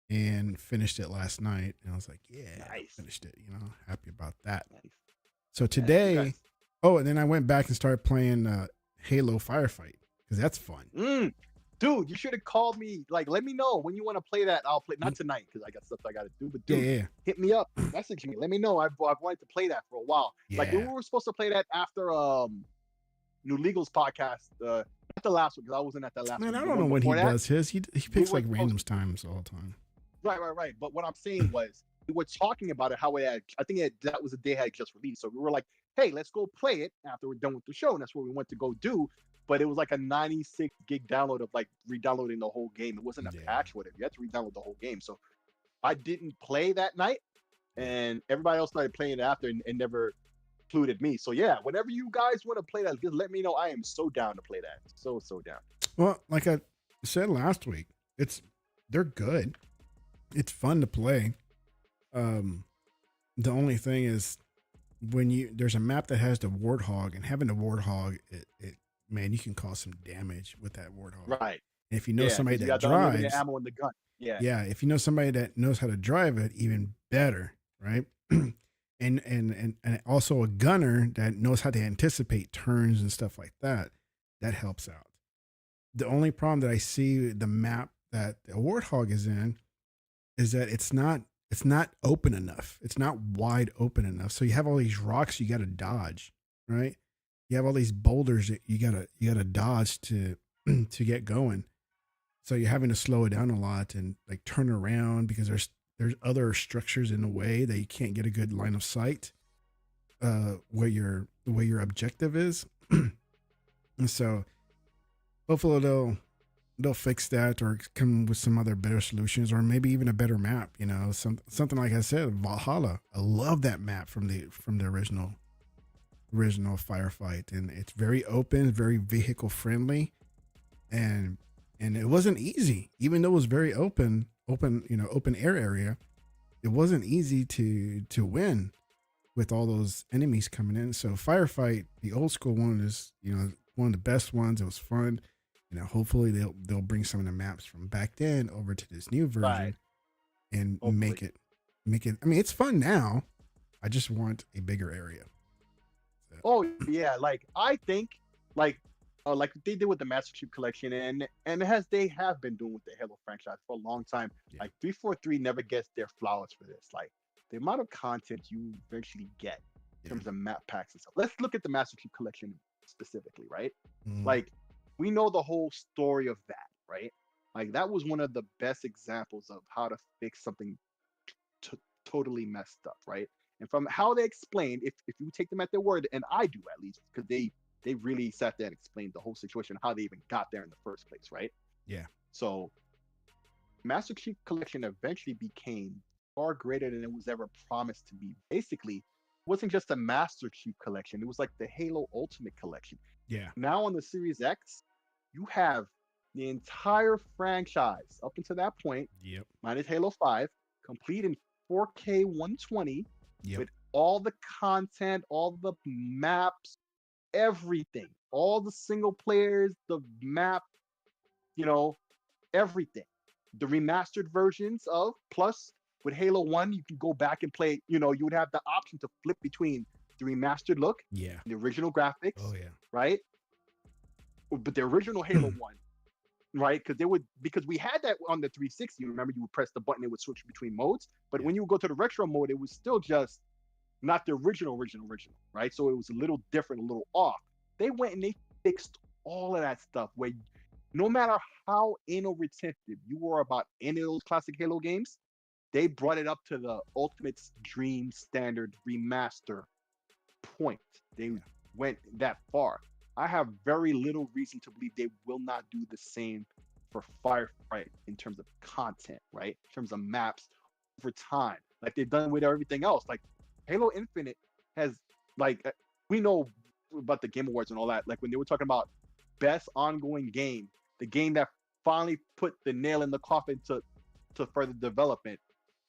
and finished it last night. And I was like, yeah, nice. I finished it. Happy about that. Nice. So today, and then I went back and started playing Halo Firefight because that's fun. Dude, you should have called me. Like, let me know when you want to play that. I'll play. Not tonight because I got stuff I got to do. But dude, hit me up, message me. Let me know. I've wanted to play that for a while. Yeah. Like we were supposed to play that after New Legal's podcast. Not the last one because I wasn't at that last one. Man, I don't know when he does his. He picks like random times all the time. Right. But what I'm saying was we were talking about it. How it had. I think that was the day it had just released. So we were like, hey, let's go play it after we're done with the show, and that's what we went to go do. But it was like a 96 gig download of like re-downloading the whole game. It wasn't a patch with it. You had to re-download the whole game. So I didn't play that night, and everybody else started playing it after and never included me. So yeah, whenever you guys want to play that, just let me know. I am so down to play that. So down. Well, like I said last week, they're good. It's fun to play. The only thing is when there's a map that has the Warthog, and having the Warthog, it man, you can cause some damage with that Warthog. Right. And if you know somebody that drives, the ammo in the gun. Yeah. If you know somebody that knows how to drive it, even better, right? and also a gunner that knows how to anticipate turns and stuff like that. That helps out. The only problem that I see the map that the Warthog is in is that it's not open enough. It's not wide open enough. So you have all these rocks you got to dodge, right? You have all these boulders that you gotta dodge to get going. So you're having to slow it down a lot and like turn around because there's other structures in the way that you can't get a good line of sight where your objective is. And so hopefully they'll fix that or come with some other better solutions or maybe even a better map. Something like I said, Valhalla. I love that map from the original Firefight, and it's very open, very vehicle friendly, and it wasn't easy, even though it was very open air area. It wasn't easy to win with all those enemies coming in. So Firefight, the old school one, is one of the best ones. It was fun. Hopefully they'll bring some of the maps from back then over to this new version and make it. I mean, it's fun now. I just want a bigger area. Oh yeah, like I think like they did with the Master Chief Collection and they have been doing with the Halo franchise for a long time. Yeah. Like 343 never gets their flowers for this. Like the amount of content you eventually get in terms of map packs and stuff. Let's look at the Master Chief Collection specifically, right? Like we know the whole story of that, right? Like that was one of the best examples of how to fix something totally messed up, right? And from how they explained, if you take them at their word, and I do at least, because they really sat there and explained the whole situation, how they even got there in the first place, right? Yeah. So Master Chief Collection eventually became far greater than it was ever promised to be. Basically, it wasn't just a Master Chief Collection. It was like the Halo Ultimate Collection. Yeah. Now on the Series X, you have the entire franchise up until that point, minus Halo 5, complete in 4K 120, with all the content, all the maps, everything, all the single players, the map, everything. The remastered versions of, plus with Halo 1, you can go back and play, you would have the option to flip between the remastered look, the original graphics, right? But the original Halo 1 right? Because we had that on the 360. Remember, you would press the button, it would switch between modes. But when you would go to the retro mode, it was still just not the original, right? So it was a little different, a little off. They went and they fixed all of that stuff where no matter how anal retentive you were about any of those classic Halo games, they brought it up to the ultimate dream standard remaster point. They went that far. I have very little reason to believe they will not do the same for Firefight in terms of content, right? In terms of maps over time, like they've done with everything else. Like Halo Infinite has, like, we know about the Game Awards and all that. Like when they were talking about best ongoing game, the game that finally put the nail in the coffin to further development,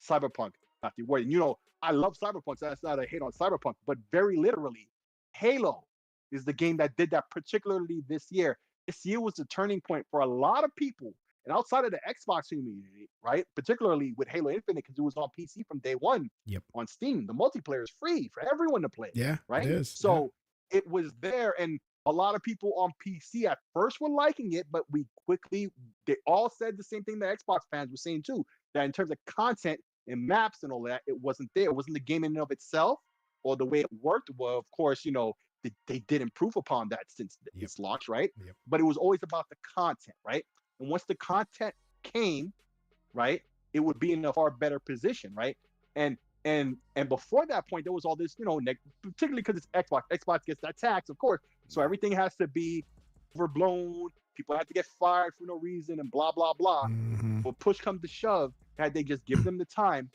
Cyberpunk, not the word. And I love Cyberpunk, so that's not a hate on Cyberpunk, but very literally, Halo is the game that did that, particularly this year. This year was the turning point for a lot of people, and outside of the Xbox community, right? Particularly with Halo Infinite, because it was on PC from day one. Yep. On Steam, the multiplayer is free for everyone to play. Yeah, right. It is. So it was there, and a lot of people on PC at first were liking it, but they all said the same thing the Xbox fans were saying too, that in terms of content and maps and all that, it wasn't there. It wasn't the game in and of itself or the way it worked. Well, of course, they did improve upon that since its launch, right? Yep. But it was always about the content, right? And once the content came, right, it would be in a far better position, right? And before that point, there was all this, particularly because it's Xbox. Xbox gets that tax, of course. So everything has to be overblown. People have to get fired for no reason and blah, blah, blah. Mm-hmm. But push comes to shove, had they just give them the time,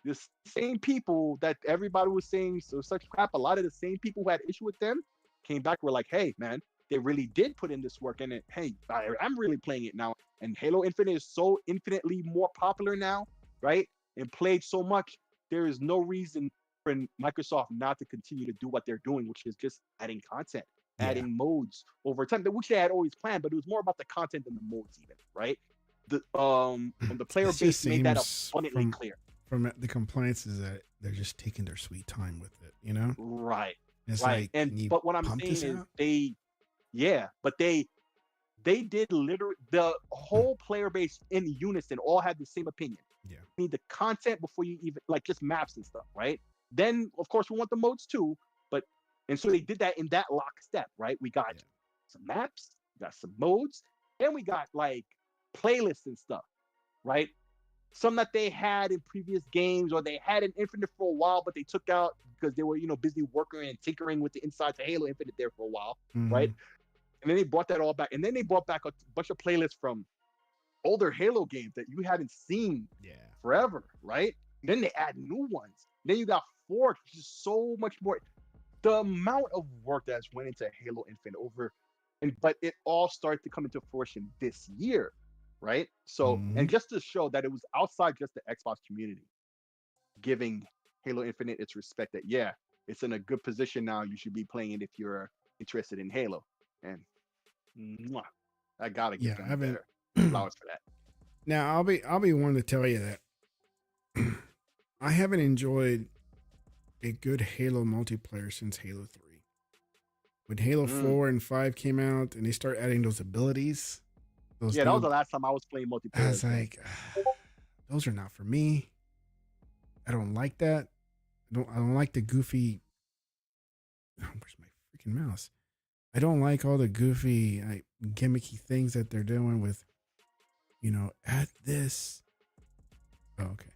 the same people that everybody was saying so such crap, a lot of the same people who had issue with them came back, were like, hey, man, they really did put in this work in it. Hey, I'm really playing it now. And Halo Infinite is so infinitely more popular now, right? And played so much. There is no reason for Microsoft not to continue to do what they're doing, which is just adding content, adding modes over time, which they had always planned, but it was more about the content than the modes even, right? The player base made that abundantly clear. From the complaints is that they're just taking their sweet time with it, Right. It's right. But what I'm saying is they did literally, the whole player base in unison all had the same opinion. Yeah. You need the content before you even, like, just maps and stuff, right? Then of course we want the modes too, and so they did that in that lockstep, right? We got some maps, we got some modes, and we got like playlists and stuff, right? Some that they had in previous games, or they had in Infinite for a while, but they took out because they were, busy working and tinkering with the insides of Halo Infinite there for a while, right? And then they brought that all back, and then they brought back a bunch of playlists from older Halo games that you hadn't seen forever, right? And then they add new ones. Then you got Forge, which is so much more. The amount of work that's went into Halo Infinite but it all started to come into fruition this year, right? So, and just to show that it was outside just the Xbox community, giving Halo Infinite its respect, that it's in a good position now. You should be playing it if you're interested in Halo. And I gotta give them better flowers for that. Now I'll be one to tell you that I haven't enjoyed a good Halo multiplayer since Halo 3. When Halo 4 and 5 came out and they start adding those abilities. That was the last time I was playing multiplayer. I was like, those are not for me. I don't like that. I don't like the goofy. Where's my freaking mouse? I don't like all the goofy, gimmicky things that they're doing with, add this. Oh, okay.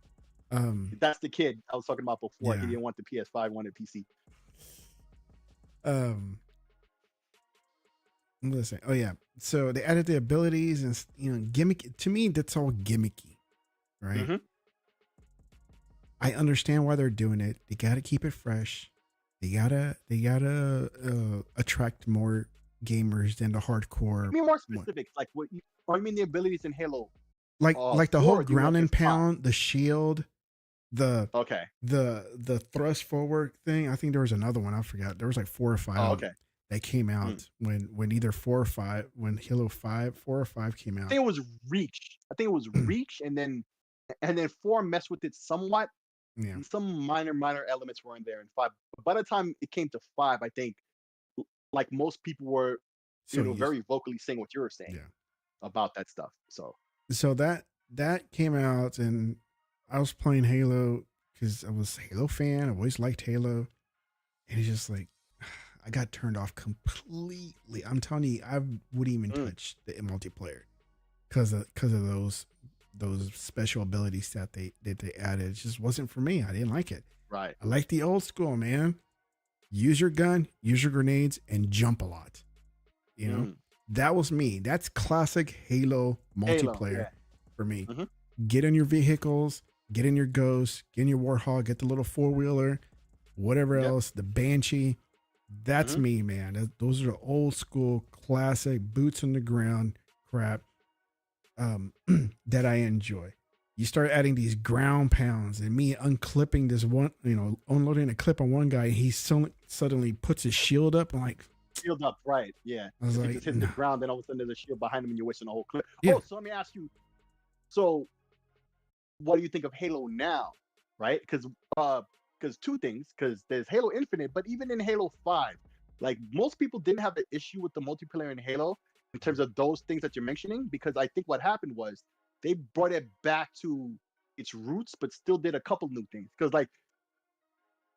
That's the kid I was talking about before. He didn't want the PS5, wanted PC. Listen. Oh yeah. So they added the abilities and gimmick. To me, that's all gimmicky, right? Mm-hmm. I understand why they're doing it. They got to keep it fresh. They gotta attract more gamers than the hardcore. Be more specific, like what? I mean the abilities in Halo. Like the whole ground and pound, the shield, the thrust forward thing. I think there was another one. I forgot. There was like 4 or 5. That came out when either 4 or 5, when Halo 4 or 5 came out. I think it was Reach. And then 4 messed with it somewhat. Yeah. And some minor elements were in there in 5. But by the time it came to 5, I think, like most people were, very vocally saying what you were saying. Yeah. about that stuff. So that came out, and I was playing Halo because I was a Halo fan. I always liked Halo, and it's just like I got turned off completely. I'm telling you, I wouldn't even touch the multiplayer because of those special abilities that they added. It just wasn't for me. I didn't like it. Right. I like the old school, man. Use your gun, use your grenades, and jump a lot. You know, that was me. That's classic Halo multiplayer for me. Get in your vehicles, get in your Ghost, get in your Warthog, get the little 4-wheeler, whatever else, the Banshee. That's me, man. Those are the old school, classic, boots on the ground crap that I enjoy. You start adding these ground pounds, and me unclipping this one, unloading a clip on one guy, and he suddenly puts his shield up. I'm like, shield up, right? Yeah. I was like, just hitting the ground, then all of a sudden there's a shield behind him, and you're wasting the whole clip. Yeah. Oh, so let me ask you. So, what do you think of Halo now, right? Because two things. Because there's Halo Infinite, but even in Halo 5, like most people didn't have an issue with the multiplayer in Halo in terms of those things that you're mentioning. Because I think what happened was they brought it back to its roots, but still did a couple new things. Because like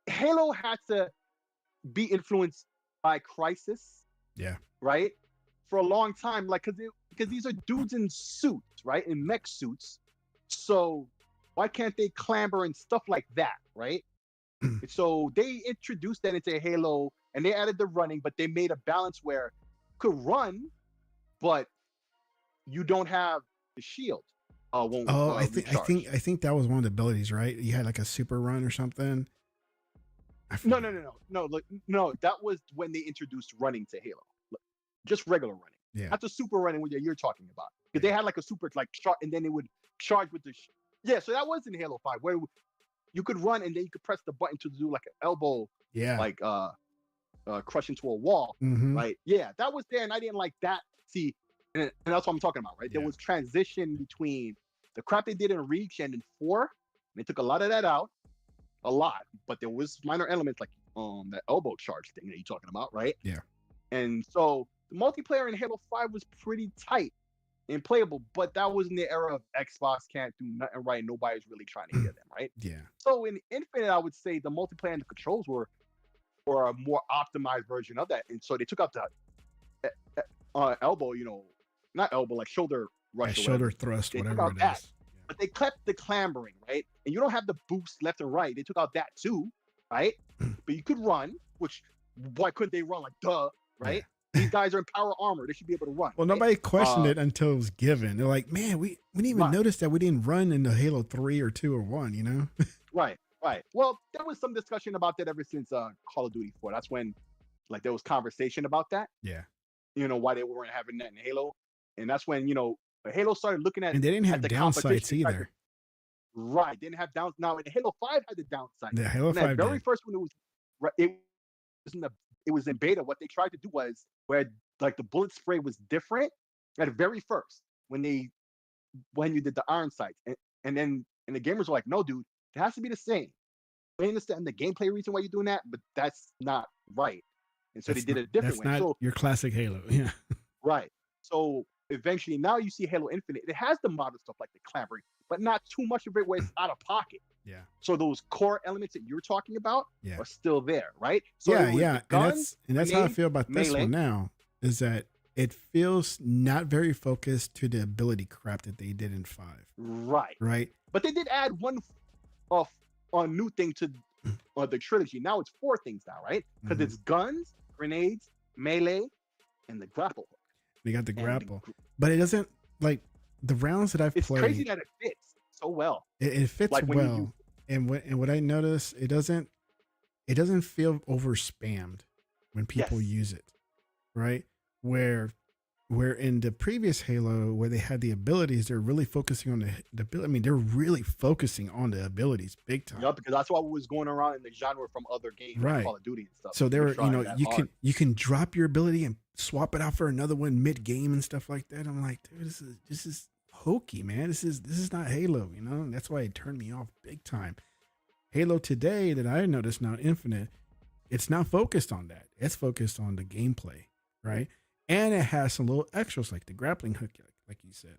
Halo had to be influenced by Crisis, right, for a long time, like because these are dudes in suits, right, in mech suits. So why can't they clamber and stuff like that, right? So they introduced that into Halo, and they added the running, but they made a balance where you could run, but you don't have the shield. I think that was one of the abilities, right? You had like a super run or something. No. That was when they introduced running to Halo, just regular running. Yeah, not the super running what you're talking about. Because they had like a super like shot, and then they would charge with the. So that was in Halo 5 where you could run, and then you could press the button to do like an elbow, like crush into a wall, right? Yeah, that was there, and I didn't like that. See, and that's what I'm talking about, right? There was transition between the crap they did in Reach and in 4. And they took a lot of that out. A lot, but there was minor elements like that elbow charge thing that you're talking about, right? Yeah. And so the multiplayer in Halo 5 was pretty tight and playable, but that was in the era of Xbox can't do nothing right. Nobody's really trying to hear them, right? Yeah. So in Infinite, I would say the multiplayer and the controls were a more optimized version of that. And so they took out the elbow, not elbow, like shoulder rush. Shoulder thrust, whatever it is. But they kept the clambering, right? And you don't have the boost left and right. They took out that too, right? But you could run, which why couldn't they run? Like, duh, right? These guys are in power armor. They should be able to run. Well, nobody questioned it until it was given. They're like, man, we didn't even notice that we didn't run into Halo 3 or 2 or 1, Right. Well, there was some discussion about that ever since Call of Duty 4. That's when like there was conversation about that. Yeah. Why they weren't having that in Halo. And that's when, Halo started looking at, and they didn't have downsides either. Right, didn't have down. Now, Halo 5 had the downside. The Halo 5 very first one, it was in beta. What they tried to do was where like the bullet spray was different at the very first when you did the iron sights, and then the gamers were like, no, dude, it has to be the same. I understand the gameplay reason why you're doing that, but that's not right. And so they did a different way. That's not your classic Halo. Yeah. Right. So eventually now you see Halo Infinite. It has the modern stuff like the clambering, but not too much of it where it's out of pocket. Yeah. So those core elements that you're talking about are still there, right? So guns, and that's how I feel about this one now, is that it feels not very focused to the ability crap that they did in 5. Right. Right. But they did add one new thing to the trilogy. Now it's 4 things now, right? Because it's guns, grenades, melee, and the grapple hook. They got the grapple, but it doesn't like the rounds that I've played. It's crazy that it fits so well. It fits like well, and what I notice, it doesn't feel over spammed when people use it, right? Where in the previous Halo, where they had the abilities, they're really focusing on the ability. I mean, they're really focusing on the abilities big time. Yeah, because that's what was going around in the genre from other games, right? Like Call of Duty and stuff. So they were, you can drop your ability and swap it out for another one mid game and stuff like that. I'm like, dude, this is hokey, man. This is not Halo, And that's why it turned me off big time. Halo today that I noticed now, Infinite, it's not focused on that. It's focused on the gameplay, right? And it has some little extras like the grappling hook, like you said,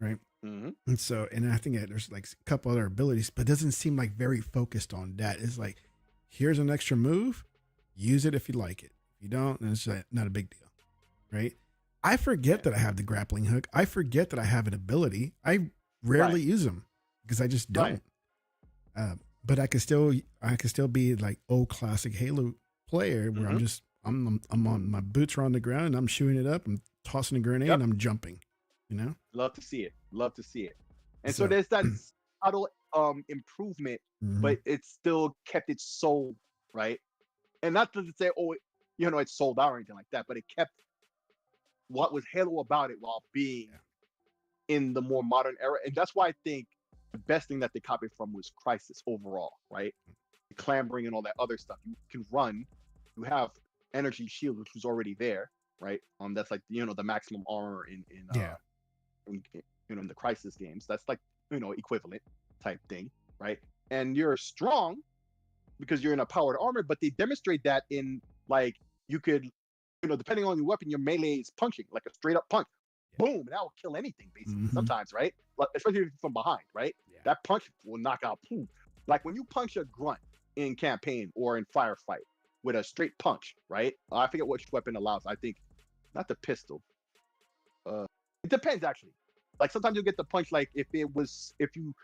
right? Mm-hmm. And I think that there's like a couple other abilities, but it doesn't seem like very focused on that. It's like, here's an extra move, use it if you like it. If you don't, then it's not a big deal, right? I forget that I have the grappling hook. I forget that I have an ability. I rarely use them because I just don't. But I could still be like old classic Halo player where I'm on my boots are on the ground and I'm shooting it up, I'm tossing a grenade and I'm jumping, you know? Love to see it. And so there's that subtle improvement, but it still kept its soul, right? And not to say, oh, it's sold out or anything like that, but it kept what was Halo about it while being in the more modern era. And that's why I think the best thing that they copied from was Crisis overall, right? The clambering and all that other stuff. You can run, you have energy shield, which was already there, right? That's like the maximum armor in the Crisis games. That's like equivalent type thing, right? And you're strong because you're in a powered armor, but they demonstrate that in like you could, depending on your weapon, your melee is punching, like a straight up punch. Boom, that will kill anything basically. Sometimes, right? Especially from behind, right? That punch will knock out. Boom. Like when you punch a grunt in campaign or in firefight with a straight punch, right? I forget which weapon allows. I think not the pistol. It depends actually. Like sometimes you'll get the punch. Like if you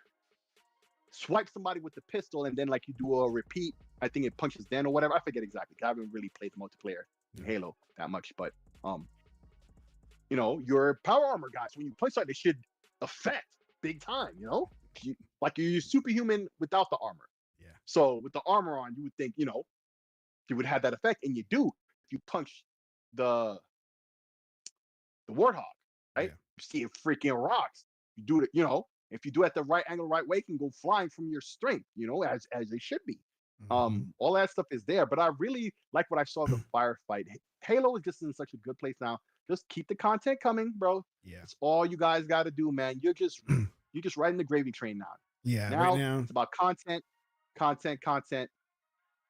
swipe somebody with the pistol and then like you do a repeat, I think it punches then or whatever. I forget exactly. I haven't really played the multiplayer in Halo that much, but your power armor guys, when you punch something, they should affect big time. Like you're superhuman without the armor. Yeah. So with the armor on, you would think you would have that effect, and you do. If you punch the warthog, right? Yeah. You see it freaking rocks. You do it, if you do it at the right angle, right way, it can go flying from your strength, as they should be. All that stuff is there, but I really like what I saw the firefight. Halo is just in such a good place now. Just keep the content coming, bro. Yeah, it's all you guys got to do, man. You're just riding the gravy train now. Yeah, now, right now it's about content,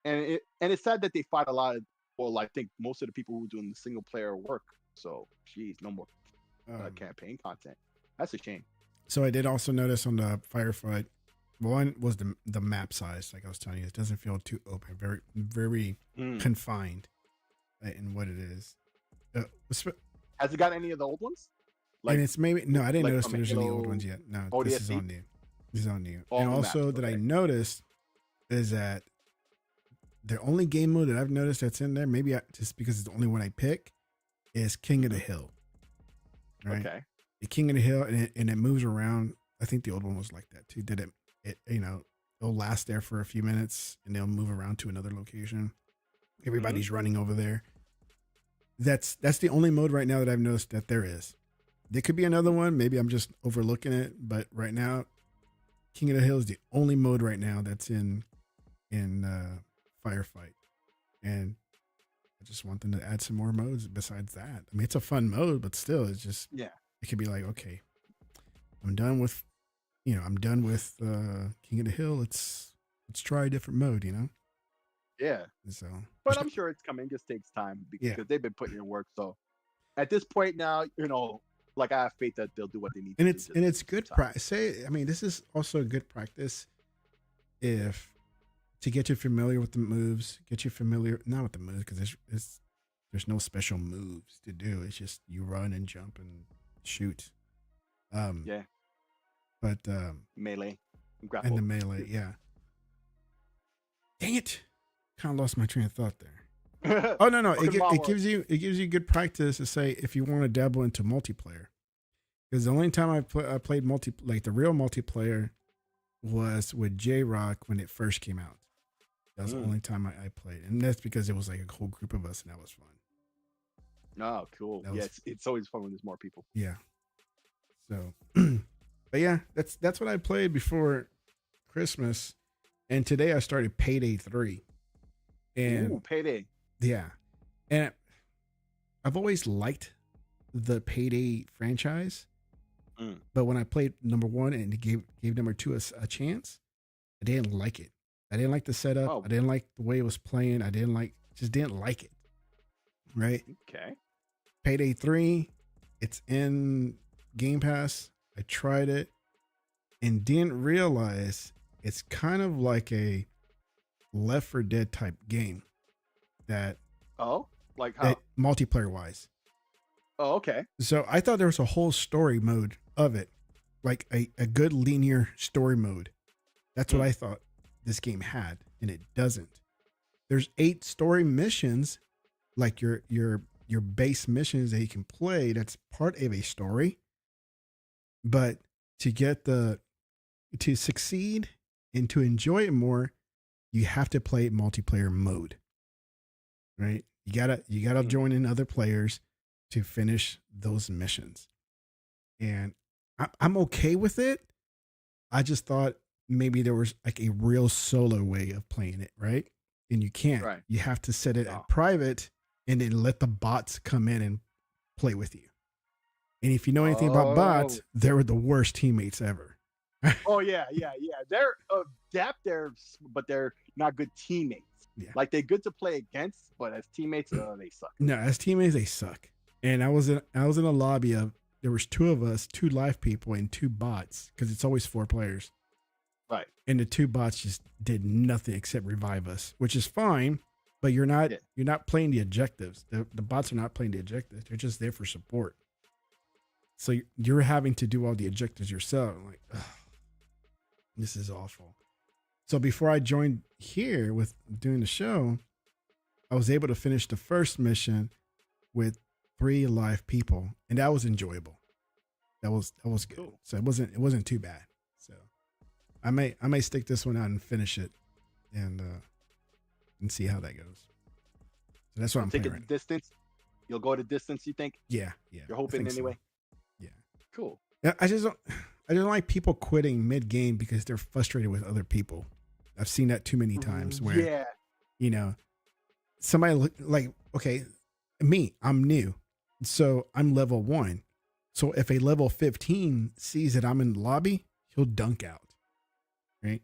and it's sad that they fight a lot of. Well, I think most of the people who are doing the single player work. So, geez, no more campaign content. That's a shame. So I did also notice on the firefight, one was the map size. Like I was telling you, it doesn't feel too open, very very confined in what it is. Has it got any of the old ones? And it's maybe no, I didn't notice there's any old ones yet. No, this is on new. This is on new. And also that I noticed is that the only game mode that I've noticed that's in there, maybe just because it's the only one I pick, is King of the Hill. Right? Okay. The King of the Hill, and it moves around. I think the old one was like that too. Did it it'll last there for a few minutes and they'll move around to another location. Everybody's running over there. That's the only mode right now that I've noticed that there is. There could be another one. Maybe I'm just overlooking it, but right now, King of the Hill is the only mode right now that's in firefight, and I just want them to add some more modes besides that. I mean, it's a fun mode, but still, it's just it could be like, okay, I'm done with King of the Hill. Let's try a different mode, Yeah. So, but I'm sure it's coming. It just takes time because they've been putting in work. So at this point now, like I have faith that they'll do what they need to do. And it's good practice. This is also a good practice to get you familiar with the moves, get you familiar, not with the moves, because there's no special moves to do. It's just you run and jump and shoot. But melee. And the melee, yeah. Dang it. Kind of lost my train of thought there. Oh no! It gives you good practice to say if you want to dabble into multiplayer. Because the only time I played the real multiplayer was with J-Rock when it first came out. That was the only time I played, and that's because it was like a whole group of us, and that was fun. Oh, cool! It's always fun when there's more people. Yeah. So, but yeah, that's what I played before Christmas, and today I started Payday 3. And Payday. Yeah. And I've always liked the Payday franchise. But when I played number 1 and gave number 2 a chance, I didn't like it. I didn't like the setup. Oh. I didn't like the way it was playing. I didn't like it. Right? Okay. Payday 3, it's in Game Pass. I tried it and didn't realize it's kind of like a Left 4 Dead type game that like how? that multiplayer wise. Oh, okay. So I thought there was a whole story mode of it, like a good linear story mode. That's what I thought this game had, and it doesn't. There's 8 story missions, like your base missions that you can play. That's part of a story. But to succeed and to enjoy it more, you have to play multiplayer mode. Right? You gotta join in other players to finish those missions. And I'm okay with it. I just thought maybe there was like a real solo way of playing it, right? And you can't. Right. You have to set it at private and then let the bots come in and play with you. And if you know anything about bots, they were the worst teammates ever. Oh yeah. They're adept there, but they're not good teammates. Yeah. Like they're good to play against, but as teammates, they suck. No, as teammates, they suck. And I was in a lobby of, there was 2 of us, 2 live people and 2 bots, because it's always 4 players. Right. And the 2 bots just did nothing except revive us, which is fine, but you're not playing the objectives. The bots are not playing the objectives. They're just there for support. So you're having to do all the objectives yourself. I'm like, ugh, this is awful. So before I joined here with doing the show, I was able to finish the first mission with 3 live people, and that was enjoyable. That was good. Cool. So it wasn't too bad. So I may stick this one out and finish it, and see how that goes. So that's what I'm playing. Take it distance. You'll go to distance. You think? Yeah. You're hoping anyway. So. Yeah. Cool. Yeah, I don't like people quitting mid game because they're frustrated with other people. I've seen that too many times where, somebody like, okay, I'm new. So I'm level 1. So if a level 15 sees that I'm in the lobby, he'll dunk out. Right?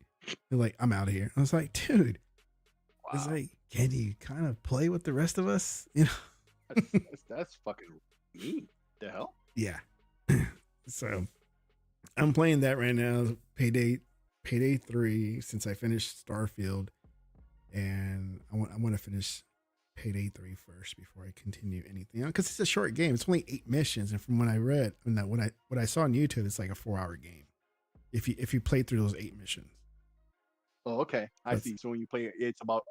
They're like, I'm out of here. I was like, dude, it's like, can you kind of play with the rest of us? You know, that's fucking mean. The hell? Yeah. So I'm playing that right now. Payday 3, since I finished Starfield, and I want to finish Payday 3 first before I continue anything, because it's a short game. It's only 8 missions, and from what I read, what I saw on YouTube, it's like a 4-hour game if you play through those 8 missions. Oh, okay, I see. So when you play it, it's about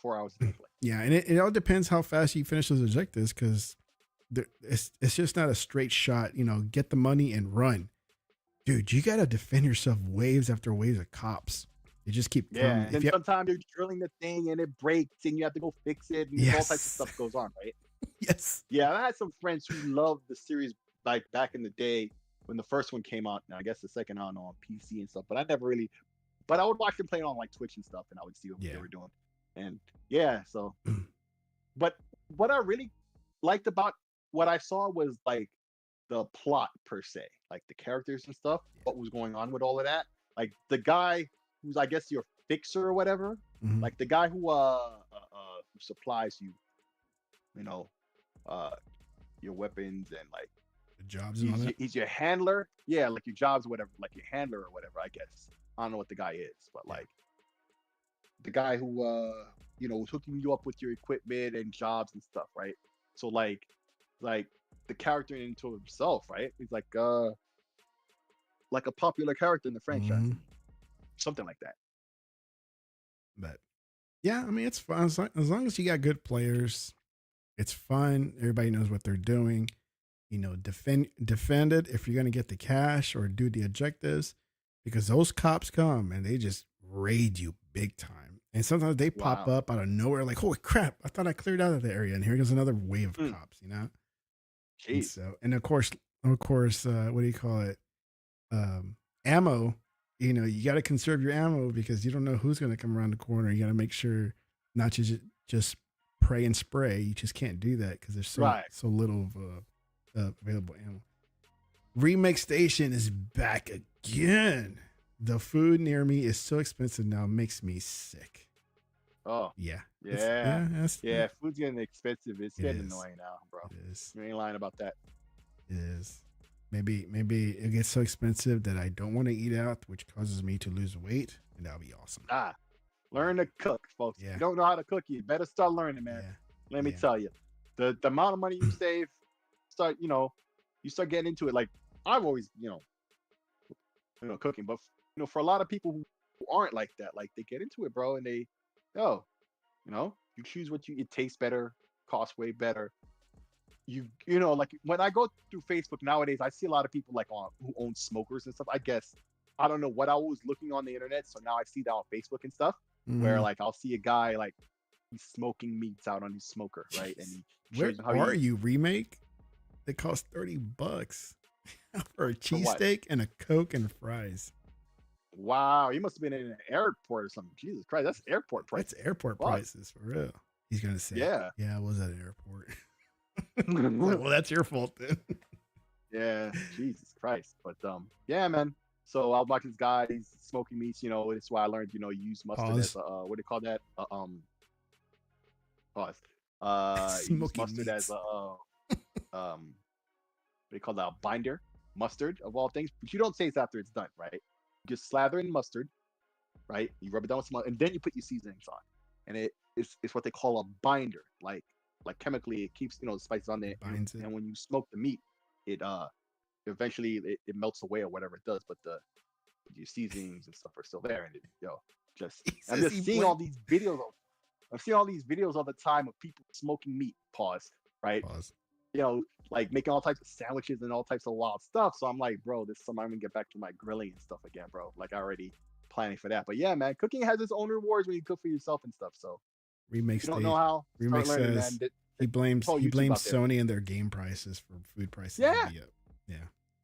4 hours of gameplay. Yeah, and it all depends how fast you finish those objectives, because it's just not a straight shot. Get the money and run. Dude, you gotta defend yourself waves after waves of cops. You just keep coming. And sometimes you're drilling the thing and it breaks and you have to go fix it, and all types of stuff goes on, right? Yes. Yeah, I had some friends who loved the series like back in the day when the first one came out. Now I guess the second on PC and stuff, but I never really. But I would watch them play on like Twitch and stuff, and I would see what they were doing. And so. But what I really liked about what I saw was like the plot per se, like the characters and stuff, what was going on with all of that. Like the guy who's, I guess, your fixer or whatever, like the guy who supplies you, your weapons and like the jobs and all that. He's your handler. Yeah, like your jobs or whatever, like your handler or whatever, I guess. I don't know what the guy is, but like the guy who was hooking you up with your equipment and jobs and stuff, right? So like the character into himself, right? He's like a popular character in the franchise, something like that. But yeah, I mean, it's fun as long as you got good players. It's fun. Everybody knows what they're doing. Defend it if you're gonna get the cash or do the objectives, because those cops come and they just raid you big time. And sometimes they pop up out of nowhere, like, holy crap! I thought I cleared out of the area, and here goes another wave of cops. Jeez. And of course, what do you call it? Ammo. You got to conserve your ammo because you don't know who's going to come around the corner. You got to make sure not to just pray and spray. You just can't do that because there's so little of available ammo. Remake Station is back again. The food near me is so expensive now, it makes me sick. Oh yeah. Food's getting expensive. It's getting annoying now, bro. It is. You ain't lying about that. It is. Maybe it gets so expensive that I don't want to eat out, which causes me to lose weight, and that'll be awesome. Learn to cook, folks. Yeah. If you don't know how to cook, you better start learning, man. Yeah. Let me tell you, the amount of money you save, you start getting into it. Like I've always, cooking, but for a lot of people who aren't like that, like they get into it, bro, and they, oh, you choose it tastes better, costs way better. Like when I go through Facebook nowadays, I see a lot of people like who own smokers and stuff. I guess I don't know what I was looking on the internet, so now I see that on Facebook and stuff, where like I'll see a guy like he's smoking meats out on his smoker, right? And where are you remake? It costs $30 for a cheesesteak and a Coke and fries. Wow, you must have been in an airport or something. Jesus Christ, that's airport prices. That's airport prices for real. He's gonna say, yeah, I was at an airport. Like, well, that's your fault then. Yeah, Jesus Christ. But yeah, man. So I'll watch this guy. He's smoking meats. It's why I learned. Use mustard as what do you call that? Pause. Use mustard meats. As what do you call that? A binder, mustard of all things. But you don't say it's after it's done, right? You just slather in mustard, right? You rub it down with some, and then you put your seasonings on, and it's what they call a binder, like chemically it keeps the spices on there, and when you smoke the meat, it eventually it melts away or whatever it does, but your seasonings and stuff are still there, and I'm just seeing all these videos. I'm seeing all these videos all the time of people smoking meat. Right? Pause. Like making all types of sandwiches and all types of wild stuff. So I'm like, bro, this summer I'm gonna get back to my grilling and stuff again, bro. Like I already planning for that. But yeah, man, cooking has its own rewards when you cook for yourself and stuff. So Remake don't know how. Remake says he blames Sony and their game prices for food prices.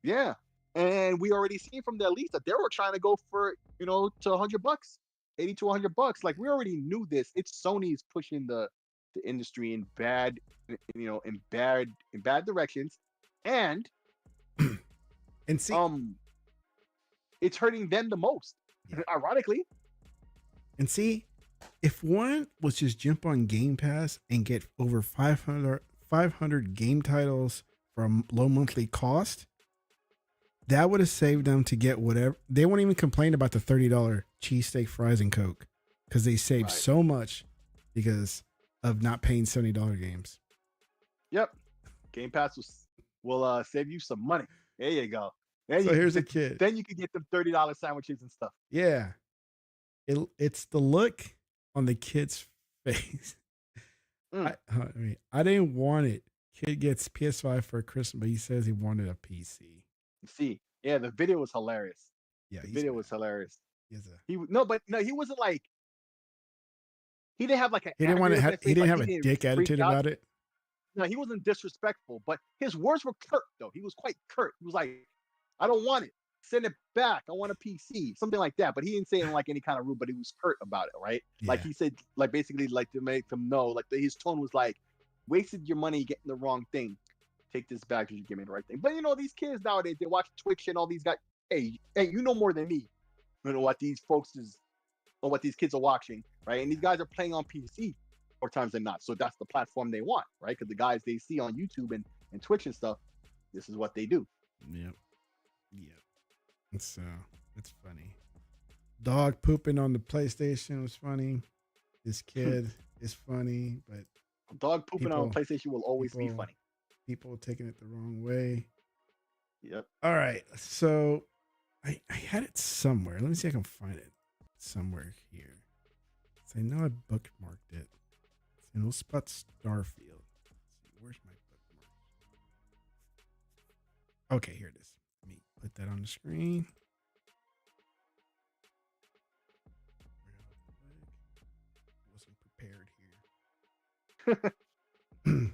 Yeah. And we already seen from the leaks that they were trying to go for to $100, $80 to $100. Like we already knew this. It's Sony's pushing the industry in bad directions, and see, it's hurting them the most. Ironically. And see, if one was just jump on Game Pass and get over 500 game titles for a low monthly cost, that would have saved them to get whatever. They won't even complain about the $30 cheesesteak, fries, and Coke because they saved so much because of not paying $70 games. Yep. Game Pass will save you some money. There you go. Here's a kid. Then you can get them $30 sandwiches and stuff. Yeah. It's the look on the kid's face. I didn't want it. Kid gets PS5 for Christmas, but he says he wanted a PC. See, yeah, the video was hilarious. Yeah, the video was hilarious. He wasn't like. He didn't have like he didn't have a dick attitude about it. No, he wasn't disrespectful, but his words were curt though. He was quite curt. He was like, "I don't want it. Send it back. I want a PC," something like that. But he didn't say it in like any kind of rude. But he was curt about it, right? Yeah. Like he said, like basically, like to make them know, like his tone was like, "Wasted your money getting the wrong thing. Take this back because you give me the right thing." But these kids nowadays, they watch Twitch and all these guys. Hey, you know more than me. You know what these folks is, or what these kids are watching, right? And these guys are playing on PC more times than not. So that's the platform they want, right? Because the guys they see on YouTube and Twitch and stuff, this is what they do. Yep. So it's funny. Dog pooping on the PlayStation was funny. This kid is funny, but dog pooping on PlayStation will always be funny. People taking it the wrong way. Yep. All right. So I had it somewhere. Let me see if I can find it somewhere here. So I know I bookmarked it. So we'll spot Starfield. Let's see, where's my bookmark? Okay, here it is. Let me put that on the screen. Wasn't prepared here.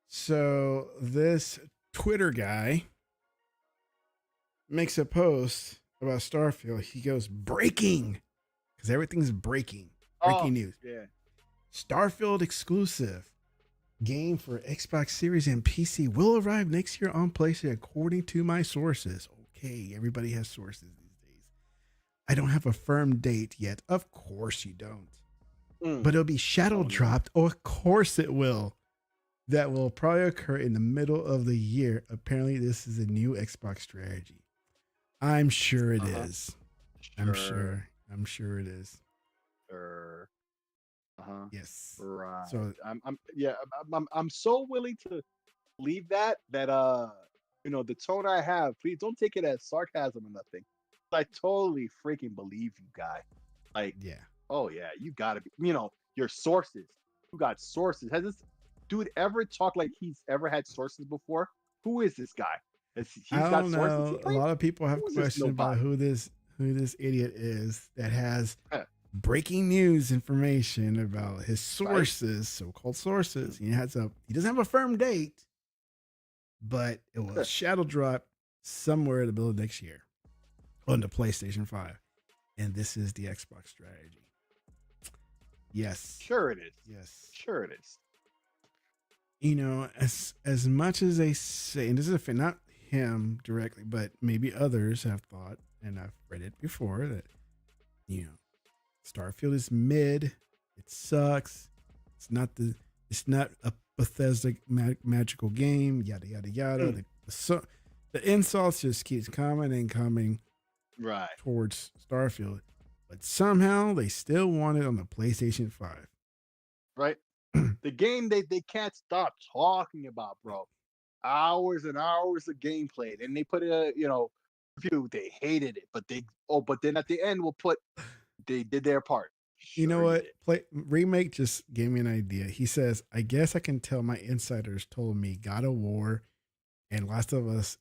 So this Twitter guy makes a post about Starfield. He goes, breaking, because everything's breaking. Breaking news. Yeah. Starfield exclusive game for Xbox Series and PC will arrive next year on PlayStation, according to my sources. Okay, everybody has sources these days. I don't have a firm date yet. Of course you don't. But it'll be shadow dropped. Oh, of course it will. that will probably occur in the middle of the year. Apparently, this is a new Xbox strategy. I'm sure it is. I'm sure it is. Sure. Yes. Right. So I'm so willing to believe that the tone I have, please don't take it as sarcasm or nothing. I totally freaking believe you, guy. Like, yeah. oh yeah, you gotta be, your sources. You got sources. Has this dude ever talked like he's ever had sources before? Who is this guy? I He's got don't sources. know. A lot of people have questions about nobody? who this idiot is that has Huh, breaking news information about his right? sources, so-called sources. Mm. He doesn't have a firm date, but it will shadow drop somewhere in the middle of next year on the PlayStation 5. And this is the Xbox strategy. Yes. Sure it is. Yes. Sure it is. As much as they say, and this is not him directly, but maybe others have thought, and I've read it before, that Starfield is mid. It sucks. It's not a Bethesda magical game. Yada yada yada. The insults just keeps coming and coming. Right. Towards Starfield, but somehow they still want it on the PlayStation 5. Right. The game they can't stop talking about, bro. Hours and hours of gameplay, and they put a review. They hated it, but then at the end we'll put they did their part. You know what? Remake just gave me an idea. He says, I guess I can tell my insiders told me God of War and Last of Us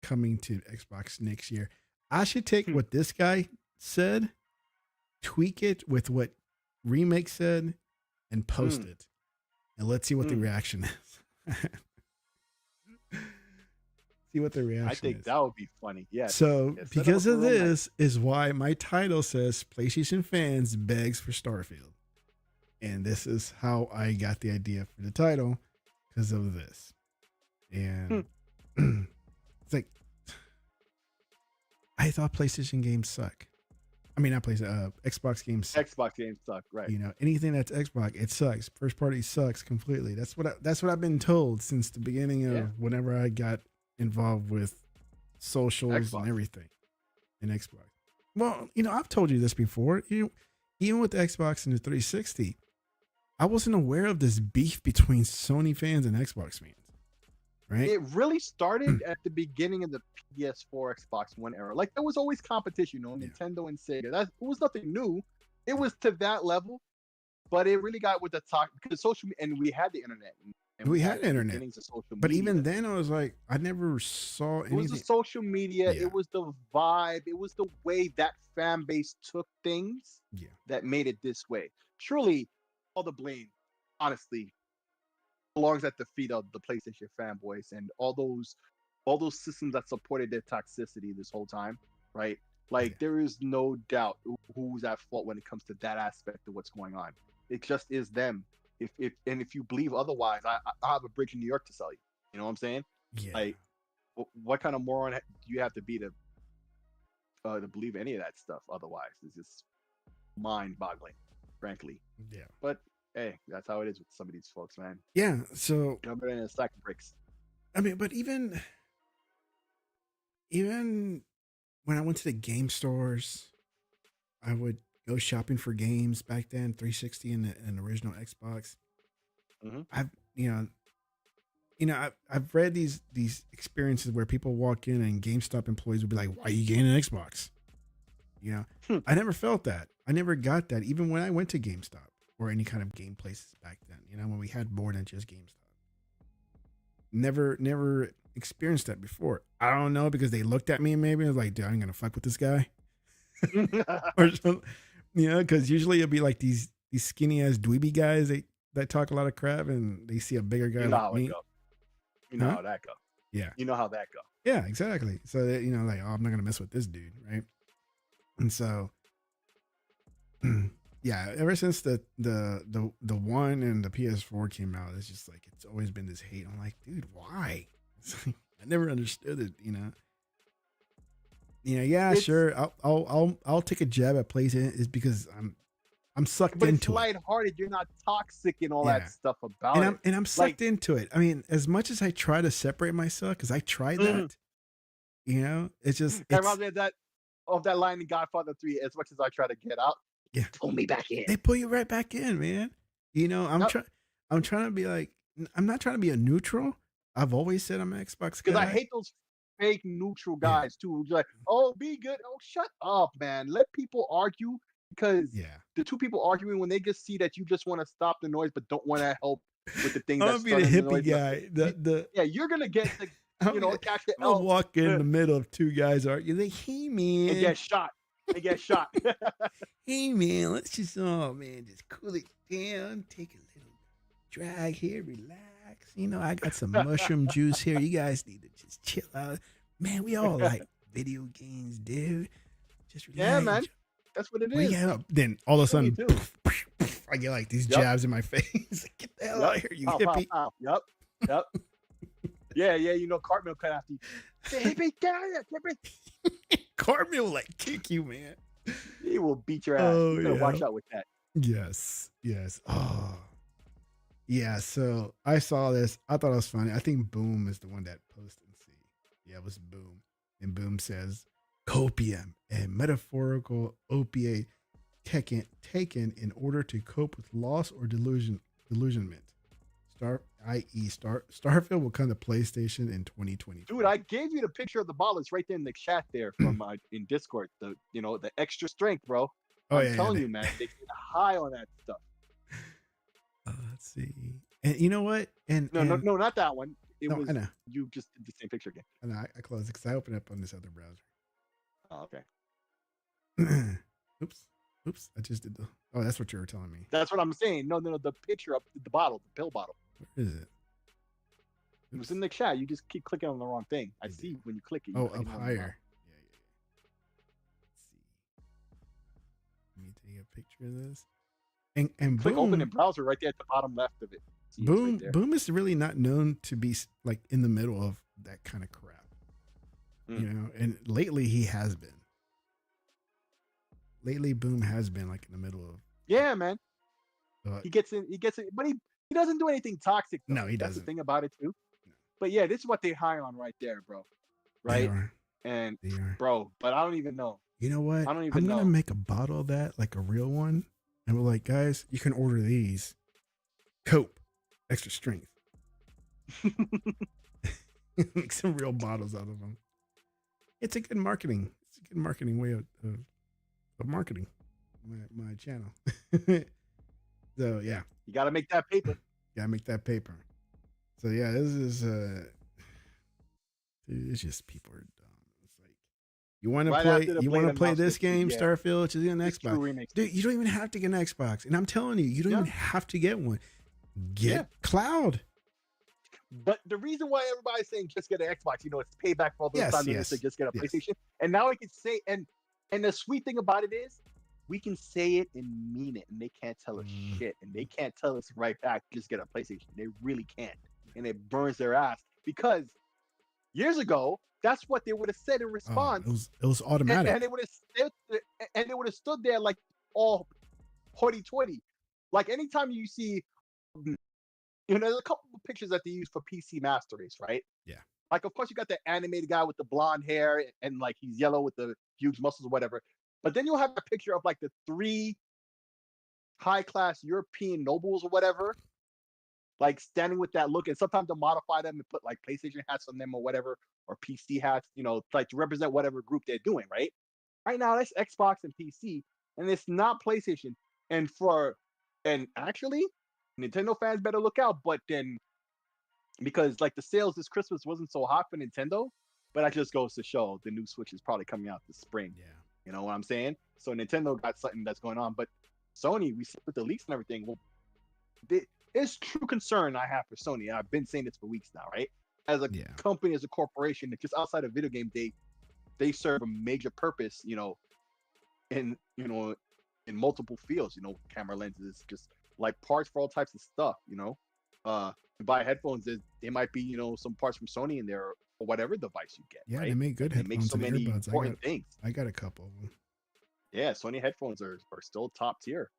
coming to Xbox next year. I should take what this guy said, tweak it with what Remake said, and post it. And let's see what the reaction is. See what the reaction is. I think that would be funny. Yeah. So because of this is why my title says PlayStation fans begs for Starfield. And this is how I got the idea for the title, because of this. And it's like, I thought PlayStation games suck. I mean, not PlayStation, Xbox games suck. Xbox games suck, right? Anything that's Xbox, it sucks. First party sucks completely. That's what I've been told since the beginning of whenever I got involved with socials and everything in Xbox. Well, I've told you this before. Even with the Xbox and the 360, I wasn't aware of this beef between Sony fans and Xbox fans. Right? It really started at the beginning of the PS4, Xbox One era. Like, there was always competition, Nintendo and Sega. It was nothing new. It was to that level, but it really got with the talk because social media, and we had the internet. And we had internet. But even then, I was like, I never saw anything. It was the social media. Yeah. It was the vibe. It was the way that fan base took things that made it this way. Truly, all the blame, honestly, belongs at the feet of the PlayStation fanboys and all those systems that supported their toxicity this whole time, right? Like, there is no doubt who's at fault when it comes to that aspect of what's going on. It just is them. If you believe otherwise, I have a bridge in New York to sell you. You know what I'm saying? Yeah. Like, what kind of moron do you have to be to believe any of that stuff? Otherwise, it's just mind-boggling, frankly. Yeah. But hey, that's how it is with some of these folks, man. Yeah. So jumping in a stack of bricks. I mean, but even when I went to the game stores, I would go shopping for games back then, 360 and the original Xbox. I've read these experiences where people walk in and GameStop employees would be like, "Why are you getting an Xbox?" I never felt that. I never got that, even when I went to GameStop or any kind of game places back then. When we had more than just GameStop. Never experienced that before. I don't know, because they looked at me and maybe I was like, "Dude, I'm gonna fuck with this guy," or something. Because usually it'll be like these skinny ass dweeby guys that talk a lot of crap, and they see a bigger guy like me. You know how that go. Yeah. You know how that go. Yeah, exactly. So that, like, oh, I'm not gonna mess with this dude, right? And so, yeah, ever since the one and the PS4 came out, it's just like it's always been this hate. I'm like, dude, why? It's like, I never understood it. Yeah, sure. I'll take a jab at PlayStation is because I'm sucked but it's into it. lighthearted. You're not toxic and all that stuff about it. And I'm sucked into it. I mean, as much as I try to separate myself, because I tried that, you know, it's just That reminds me of that line in Godfather 3. As much as I try to get out, pull me back in. They pull you right back in, man. You know, I'm trying to be like, I'm not trying to be a neutral. I've always said I'm an Xbox guy. Because I hate those fake neutral guys too. Like, oh, be good. Oh, shut up, man. Let people argue, because the two people arguing, when they just see that you just want to stop the noise but don't want to help with the thing that's I'm gonna be the hippie guy. You're gonna get the catch the I'll walk in the middle of two guys arguing. Like, hey man, and get shot. They get shot. Hey man, let's just just cool it down, take a little drag here, relax. You know, I got some mushroom juice here. You guys need to just chill out. Man, we all like video games, dude. Just relax. Yeah, man. That's what it is. Then all of a sudden, I get like these jabs in my face. Get the hell out of here, you hippie. Yep. Yeah, you know, Cartman will cut after you. Say, hippie, get out of here. Cartman will like kick you, man. He will beat your ass. You gotta watch out with that. Yes. Oh. Yeah, so I saw this. I thought it was funny. I think Boom is the one that posted. Yeah, it was Boom. And Boom says, copium, a metaphorical opiate taken in order to cope with loss or delusionment. Starfield will come to PlayStation in 2020. Dude, I gave you the picture of the bottle. It's right there in the chat there from in Discord. The extra strength, bro. I'm telling you, man, they get high on that stuff. Let's see. And you know what? No, not that one. It was, I know. You just did the same picture again. And I closed it because I opened it up on this other browser. Oh, okay. Oops. I just did that's what you were telling me. That's what I'm saying. No, the picture of the bottle, the pill bottle. Where is it? It was in the chat. You just keep clicking on the wrong thing. I see when you click it. Up higher. Let's see. Let me take a picture of this. And click Boom, open in browser right there at the bottom left of it. See, Boom, right Boom is really not known to be like in the middle of that kind of crap. You know, and lately he has been. Lately, Boom has been like in the middle of. Yeah, man. He gets in, but he doesn't do anything toxic. Though. No, he doesn't. That's the thing about it too. No. But yeah, this is what they high on right there, bro. Right? And bro, but I don't even know. You know what? I don't even know. I'm gonna make a bottle of that, like a real one, and we're like, guys, you can order these. Cope, extra strength. Make some real bottles out of them. It's a good marketing. It's a good marketing way of marketing my channel. So yeah, you gotta make that paper. So yeah, this is it's just people are dumb. It's like you want to play this game, Starfield, which is an Xbox. Dude, you don't even have to get an Xbox, and I'm telling you don't even have to get one. Get Cloud. But the reason why everybody's saying just get an Xbox, you know, it's payback for all those times they said just get a PlayStation. And now we can say, and the sweet thing about it is, we can say it and mean it, and they can't tell us shit, and they can't tell us right back, just get a PlayStation. They really can't, and it burns their ass, because years ago, that's what they would have said in response. It was automatic, and they would have stood there like all hoity-toity. Like anytime you see, you know, there's a couple of pictures that they use for PC Master Race, right? Yeah. Like, of course, you got the animated guy with the blonde hair and like he's yellow with the huge muscles or whatever. But then you'll have a picture of like the 3 high-class European nobles or whatever, like standing with that look. And sometimes they'll modify them and put like PlayStation hats on them or whatever, or PC hats, you know, like to represent whatever group they're doing, right? Right now, that's Xbox and PC, and it's not PlayStation. And actually, Nintendo fans better look out. But then, because like the sales this Christmas wasn't so hot for Nintendo, but that just goes to show the new Switch is probably coming out this spring. Yeah. You know what I'm saying? So Nintendo got something that's going on, but Sony, we see with the leaks and everything. Well, it's true concern I have for Sony. I've been saying this for weeks now, right? As a company, as a corporation, just outside of video game, they serve a major purpose, you know, in multiple fields. You know, camera lenses, just like parts for all types of stuff. You know, to buy headphones, there might be, you know, some parts from Sony in there or whatever device you get. Yeah, right? they make good headphones. They make so many earbuds. important things. I got a couple of them. Yeah, Sony headphones are still top tier.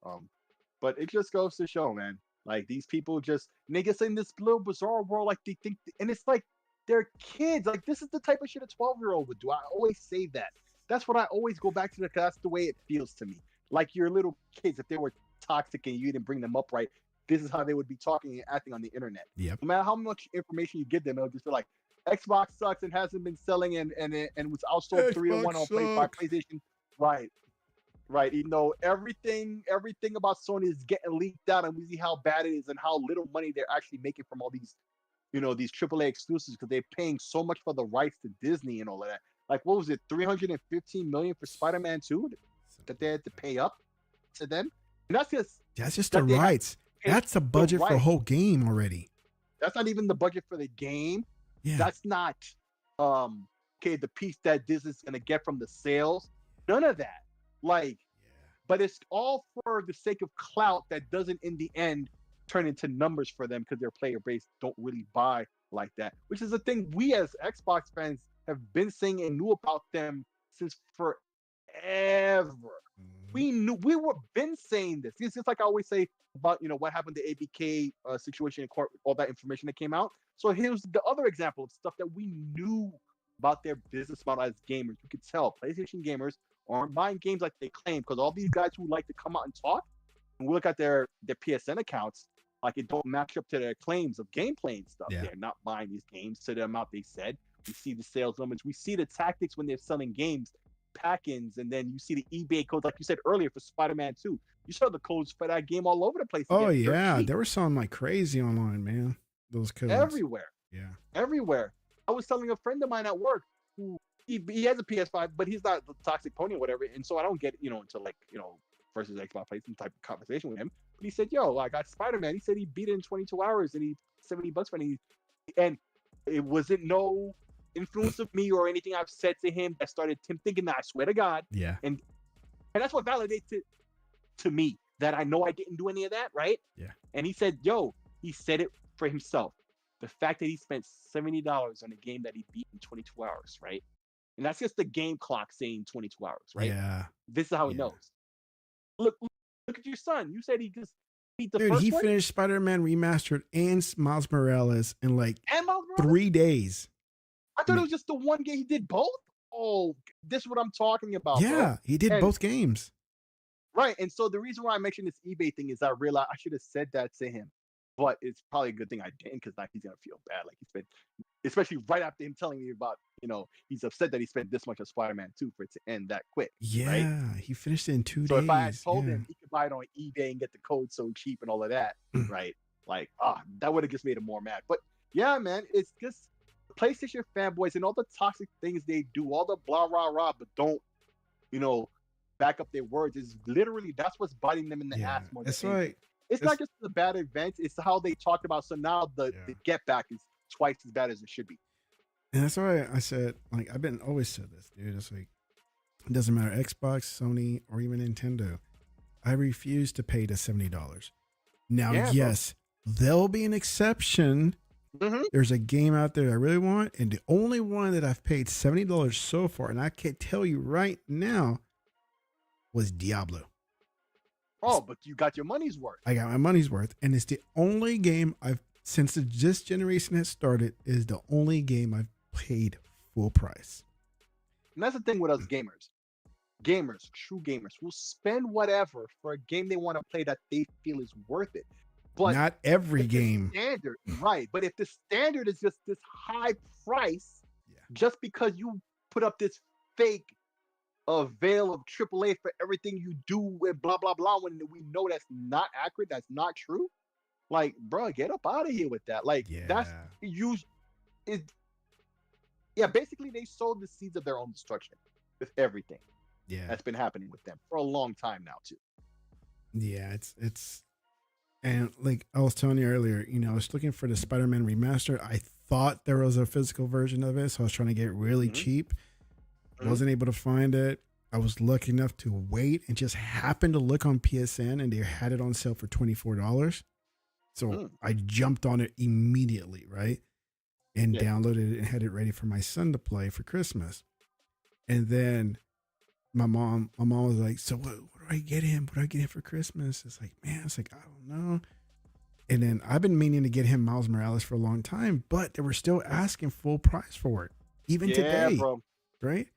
But it just goes to show, man. Like these people just niggas in this little bizarre world, like they think, and it's like they're kids. Like this is the type of shit a 12-year-old would do. I always say that. That's what I always go back to. Because that's the way it feels to me. Like your little kids, if they were toxic and you didn't bring them up right, this is how they would be talking and acting on the internet. Yep. No matter how much information you give them, they'll just be like, Xbox sucks and hasn't been selling and was outsold 3-1 on by PlayStation. Right. Right. Even though everything about Sony is getting leaked out and we see how bad it is and how little money they're actually making from all these, these AAA exclusives because they're paying so much for the rights to Disney and all of that. Like, what was it, 315 million for Spider-Man 2 that they had to pay up to them? And that's just the rights. That's a budget for a whole game already. That's not even the budget for the game. Yeah. That's not the piece that Disney's gonna get from the sales. None of that. Like, but it's all for the sake of clout that doesn't in the end turn into numbers for them because their player base don't really buy like that, which is a thing we as Xbox fans have been saying and knew about them since forever. We were been saying this. It's just like I always say about what happened to ABK situation in court, all that information that came out. So here's the other example of stuff that we knew about their business model as gamers. You could tell PlayStation gamers aren't buying games like they claim because all these guys who like to come out and talk and we look at their PSN accounts, like it don't match up to their claims of gameplay and stuff. Yeah. They're not buying these games to the amount they said. We see the sales numbers. We see the tactics when they're selling games, pack-ins, and then you see the eBay codes, like you said earlier for Spider-Man 2. You saw the codes for that game all over the place. Oh yeah, they were selling like crazy online, man. Those codes everywhere. Yeah, everywhere. I was telling a friend of mine at work who he has a PS5, but he's not the toxic pony or whatever, and so I don't get into like versus Xbox PlayStation type of conversation with him. But he said, "Yo, I got Spider-Man." He said he beat it in 22 hours and he $70 for it. And it wasn't no influence of me or anything I've said to him that started him thinking that. I swear to God. Yeah. And that's what validates it to me that I know I didn't do any of that, right? Yeah. And he said, "Yo," he said it for himself. The fact that he spent $70 on a game that he beat in 22 hours, right? And that's just the game clock saying 22 hours, right? Yeah. This is how he knows. Look at your son. You said he just beat the first one? He finished Spider-Man Remastered and Miles Morales in like 3 days. I thought it was just the one game. He did both? Oh, this is what I'm talking about. Yeah, bro. He did both games. Right. And so the reason why I mentioned this eBay thing is I realized I should have said that to him. But it's probably a good thing I didn't because now he's going to feel bad. Like he spent, especially right after him telling me about, he's upset that he spent this much on Spider-Man 2 for it to end that quick. Yeah, right? He finished it in 2 days. So if I had told him he could buy it on eBay and get the code so cheap and all of that, right? Like, that would have just made him more mad. But yeah, man, it's just PlayStation fanboys and all the toxic things they do, all the blah, rah, rah, but don't, back up their words is literally, that's what's biting them in the ass more than anything. Right. It's not just the bad events, it's how they talked about. So now the get back is twice as bad as it should be. And that's why I said, like, I've been always said this, dude. It's like, it doesn't matter, Xbox, Sony, or even Nintendo. I refuse to pay the $70. Now, yes, there'll be an exception. Mm-hmm. There's a game out there I really want, and the only one that I've paid $70 so far, and I can tell you right now, was Diablo. Oh, but you got your money's worth. I got my money's worth, and it's the only game since this generation has started, is the only game I've paid full price. And that's the thing with us gamers. Gamers, true gamers, will spend whatever for a game they want to play that they feel is worth it. But not every game. Standard, right? But if the standard is just this high price, just because you put up this fake veil of AAA for everything you do and blah blah blah, when we know that's not accurate, that's not true. Like, bro, get up out of here with that. Like, that's basically they sowed the seeds of their own destruction with everything. Yeah, that's been happening with them for a long time now too. Yeah, it's and like I was telling you earlier, I was looking for the Spider-Man remaster. I thought there was a physical version of it, so I was trying to get it really cheap. Wasn't able to find it. I was lucky enough to wait and just happened to look on PSN and they had it on sale for $24. So I jumped on it immediately, right? And downloaded it and had it ready for my son to play for Christmas. And then my mom was like, so what do I get him? What do I get him for Christmas? It's like, man, it's like, I don't know. And then I've been meaning to get him Miles Morales for a long time, but they were still asking full price for it, even today, bro. right?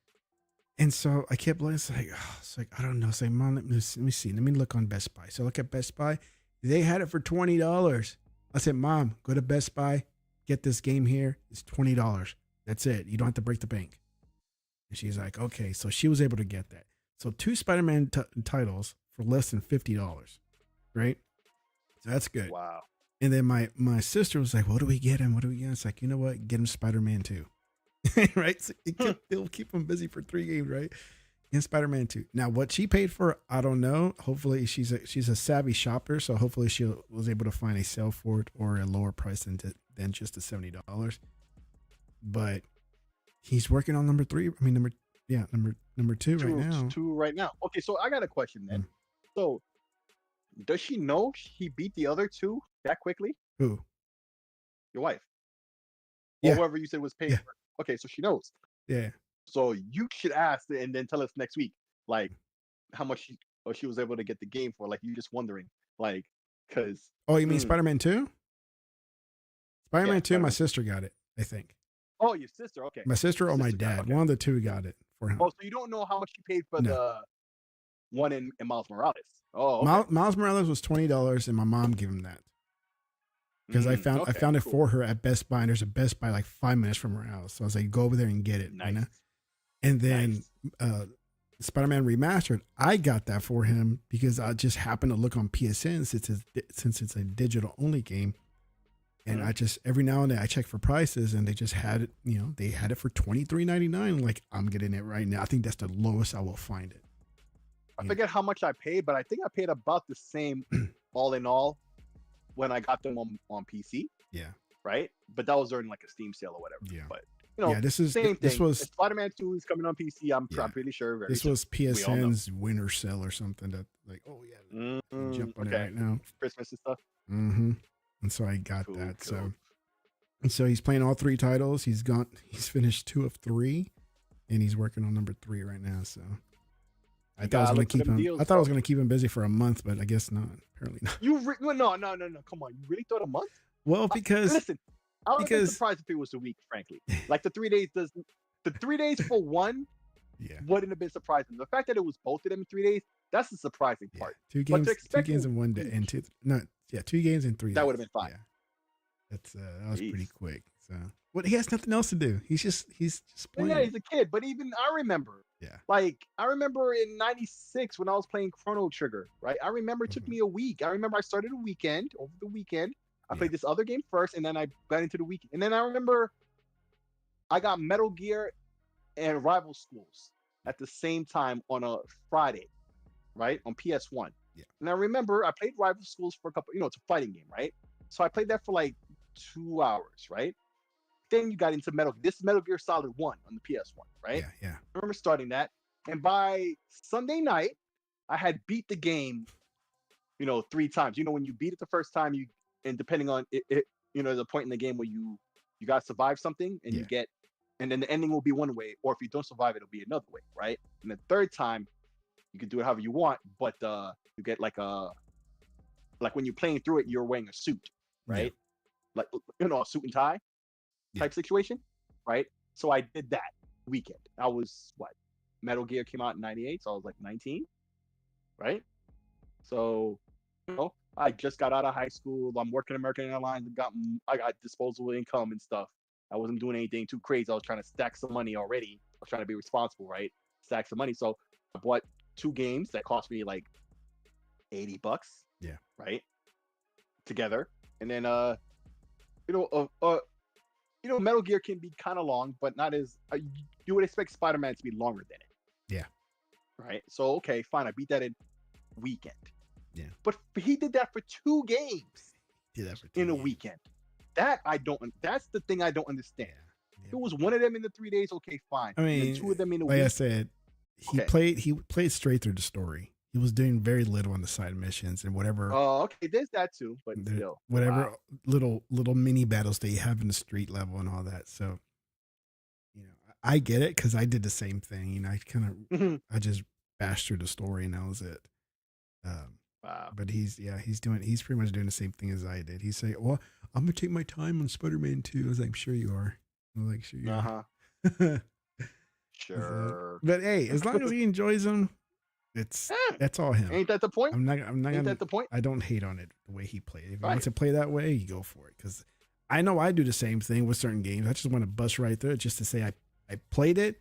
And so I kept looking. It's like I don't know. Say, Mom, let me see. Let me look on Best Buy. So I look at Best Buy. They had it for $20. I said, Mom, go to Best Buy, get this game here. It's $20. That's it. You don't have to break the bank. And she's like, okay. So she was able to get that. So 2 Spider-Man titles for less than $50, right? So that's good. Wow. And then my sister was like, what do we get him? What do we get him? It's like, you know what? Get him Spider-Man 2. Right? So it'll keep him busy for 3 games, right? And Spider-Man 2. Now, what she paid for, I don't know. Hopefully, she's a savvy shopper, so hopefully she was able to find a sale for it or a lower price than just the $70. But he's working on number 2 right now. 2 right now. Okay, so I got a question then. So, does she know he beat the other 2 that quickly? Who? Your wife. Yeah. Or whoever you said was paying for it. Okay, so she knows. Yeah. So you should ask and then tell us next week, like, how much she was able to get the game for. Like, you just wondering, like, because. Oh, you mean Spider-Man 2? Spider-Man 2, Spider-Man. my sister got it, I think. Oh, your sister. Okay. My sister or my dad. Okay. One of the 2 got it for him. Oh, so you don't know how much she paid for the one in Miles Morales. Oh, okay. Miles Morales was $20, and my mom gave him that. Because I found it for her at Best Buy, and there's a Best Buy like 5 minutes from her house. So I was like, go over there and get it. Nice. You know? And then Spider-Man Remastered, I got that for him because I just happened to look on PSN since it's a digital only game. And I just, every now and then I check for prices and they just had it, they had it for $23.99. Like, I'm getting it right now. I think that's the lowest I will find it. I forget how much I paid, but I think I paid about the same all in all when I got them on PC. Yeah. Right? But that was during like a Steam sale or whatever. Yeah. But this was Spider-Man 2 is coming on PC. I'm pretty sure. This was PSN's winter sale or something that like, oh yeah, jump on it right now. Christmas and stuff. Mm-hmm. And so I got that. Cool. So he's playing all 3 titles. He's finished 2 of 3, and he's working on number 3 right now. So I thought I was going to keep him. I thought I was going to keep him busy for a month, but I guess not. Apparently not. No. Come on, you really thought a month? Well, because listen, I would be surprised if it was a week. Frankly, like the 3 days the 3 days for one. Yeah. Wouldn't have been surprising. The fact that it was both of them in 3 days, that's the surprising part. 2 games in 1 day, and 2 games in 3 days. That would have been fine. Yeah. That was pretty quick. So, but he has nothing else to do. He's just playing. Yeah, he's a kid. But even I remember. Yeah. Like I remember in '96 when I was playing Chrono Trigger. Right. I remember it took me a week. I remember I started over the weekend. I played this other game first, and then I got into the weekend. And then I remember I got Metal Gear and Rival Schools at the same time on a Friday, right? On PS1. Yeah. And I remember I played Rival Schools for a couple, it's a fighting game, right? So I played that for like 2 hours, right? Then you got into Metal Gear Solid 1 on the PS1, right? Yeah. I remember starting that. And by Sunday night, I had beat the game, 3 times. When you beat it the first time, and depending on it, there's a point in the game where you got to survive something and you get, and then the ending will be one way, or if you don't survive, it'll be another way, right? And the third time, you can do it however you want, but you get like when you're playing through it, you're wearing a suit, right? Like a suit and tie type situation, right? So I did that weekend. I was Metal Gear came out in '98, so I was like 19, right? So I just got out of high school. I'm working American Airlines. I got disposable income and stuff. I wasn't doing anything too crazy. I was trying to stack some money already. I was trying to be responsible, right? Stack some money. So I bought 2 games that cost me like $80. Yeah. Right. Together. And then Metal Gear can be kind of long, but not as you would expect Spider-Man to be longer than it. Yeah. Right. So okay, fine. I beat that in weekend. Yeah. But he did that for 2 games. In a weekend. That's the thing I don't understand. Yeah. If it was one of them in the 3 days, okay, fine. I mean, 2 of them in a week. Like I said, he played straight through the story. He was doing very little on the side missions and whatever. Oh, okay, there's that too, but still. Whatever little mini battles that you have in the street level and all that. So, I get it because I did the same thing. You know, Mhm. I just bashed through the story and that was it. Wow. But he's pretty much doing the same thing as I did. He's saying, "Well, I'm gonna take my time on Spider-Man 2." I was like, "I'm sure you are." I'm like, "Sure you Uh-huh. are." So, Sure. but hey, as long as he enjoys them, Eh, that's all him. ain't that the point? I'm not Ain't gonna. that the point? I don't hate on it the way he played. If he Right. wants to play that way, you go for it. Because I know I do the same thing with certain games. I just want to bust right through it just to say I played it.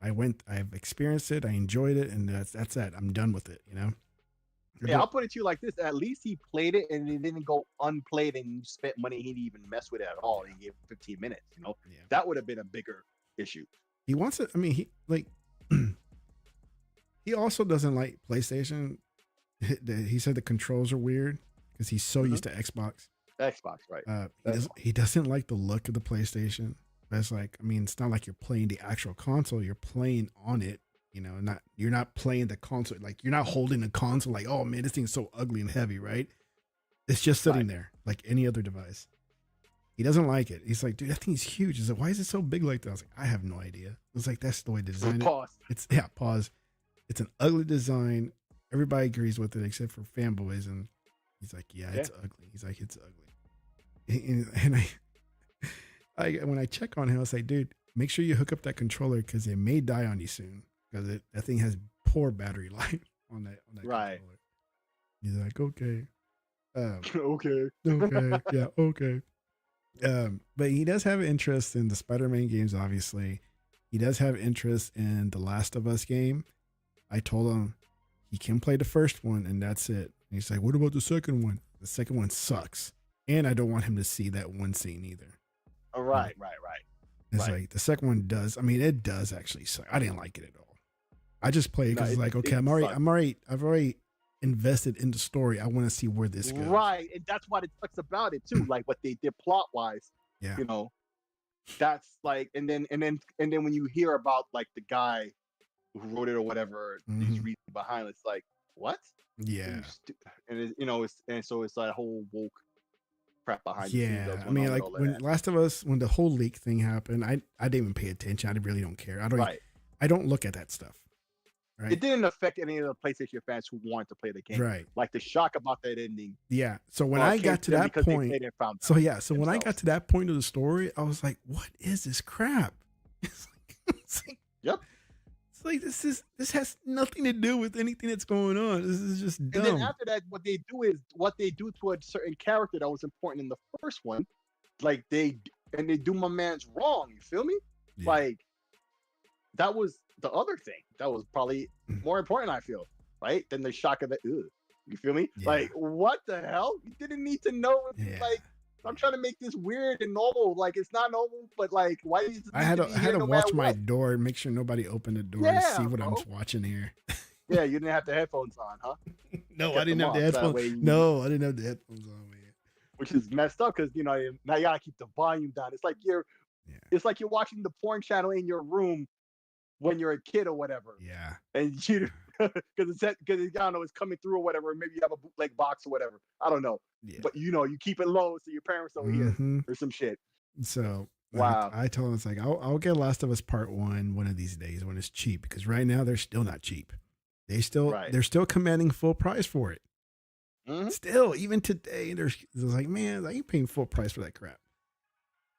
I've experienced it. I enjoyed it, and that's it. I'm done with it. You know. Yeah, I'll put it to you like this. At least he played it and it didn't go unplayed and you spent money he didn't even mess with it at all. He gave 15 minutes, you know? Yeah. That would have been a bigger issue. He wants it. I mean, he like he also doesn't like PlayStation. He said the controls are weird because he's so used to Xbox. Xbox, right? He doesn't like the look of the PlayStation. But it's like, I mean, it's not like you're playing the actual console. You're playing on it. You know, you're not playing the console. Like you're not holding the console. Like, oh man, this thing's so ugly and heavy, right? It's just sitting there like any other device. He doesn't like it. He's like, dude, that thing's huge. He's like, why is it so big like that? I was like, I have no idea. It was like, that's the way to design it. Pause. Pause. It's an ugly design. Everybody agrees with it except for fanboys. And he's like, yeah, it's ugly. He's like, it's ugly. And I when I check on him, I was like, dude, make sure you hook up that controller because it may die on you soon because that thing has poor battery life on that right. controller. He's like, okay. Okay. Okay. Yeah. Okay. But he does have interest in the Spider-Man games, obviously. He does have interest in the Last of Us game. I told him he can play the first one and that's it. And he's like, what about the second one? The second one sucks. And I don't want him to see that one scene either. Right. It's like the second one does. I mean, it does actually suck. I didn't like it at all. I just played it because it's like, okay, I've already invested in the story. I want to see where this goes. Right. And that's what it sucks about it too. Like what they did plot wise. Yeah. You know, that's like, and then when you hear about like the guy who wrote it or whatever, these reasons behind it, it's like, what? Yeah. And so it's like a whole woke crap behind it. Yeah. I mean, like when Last of Us, when the whole leak thing happened, I didn't even pay attention. I really don't care. I don't look at that stuff. Right. It didn't affect any of the PlayStation fans who wanted to play the game. Right. Like the shock about that ending. Yeah. So when I got to that point, when I got to that point of the story, I was like, what is this crap? Yep. It's like this has nothing to do with anything that's going on. This is just dumb. And then after that, what they do to a certain character that was important in the first one, like they do my man's wrong. You feel me? Yeah. Like that was the other thing that was probably more important, I feel, right? Than the shock of it. You feel me? Yeah. Like, what the hell? You didn't need to know. Yeah. Like, I'm trying to make this weird and normal. Like, it's not normal, but like, why? I had to watch my door and make sure nobody opened the door to see what I'm watching here. Yeah, you didn't have the headphones on, huh? No, I didn't have the headphones. No, I didn't have the headphones on, man. Which is messed up because now you gotta keep the volume down. It's like it's like you're watching the porn channel in your room when you're a kid or whatever. Yeah. And you because I don't know, it's coming through or whatever. Maybe you have a bootleg box or whatever. I don't know. Yeah. But you keep it low so your parents don't hear or some shit. So wow. I told him, it's like I'll get Last of Us Part 1 one of these days when it's cheap, because right now they're still not cheap. They're still commanding full price for it. Mm-hmm. Still, even today, it's like, man, I ain't paying full price for that crap.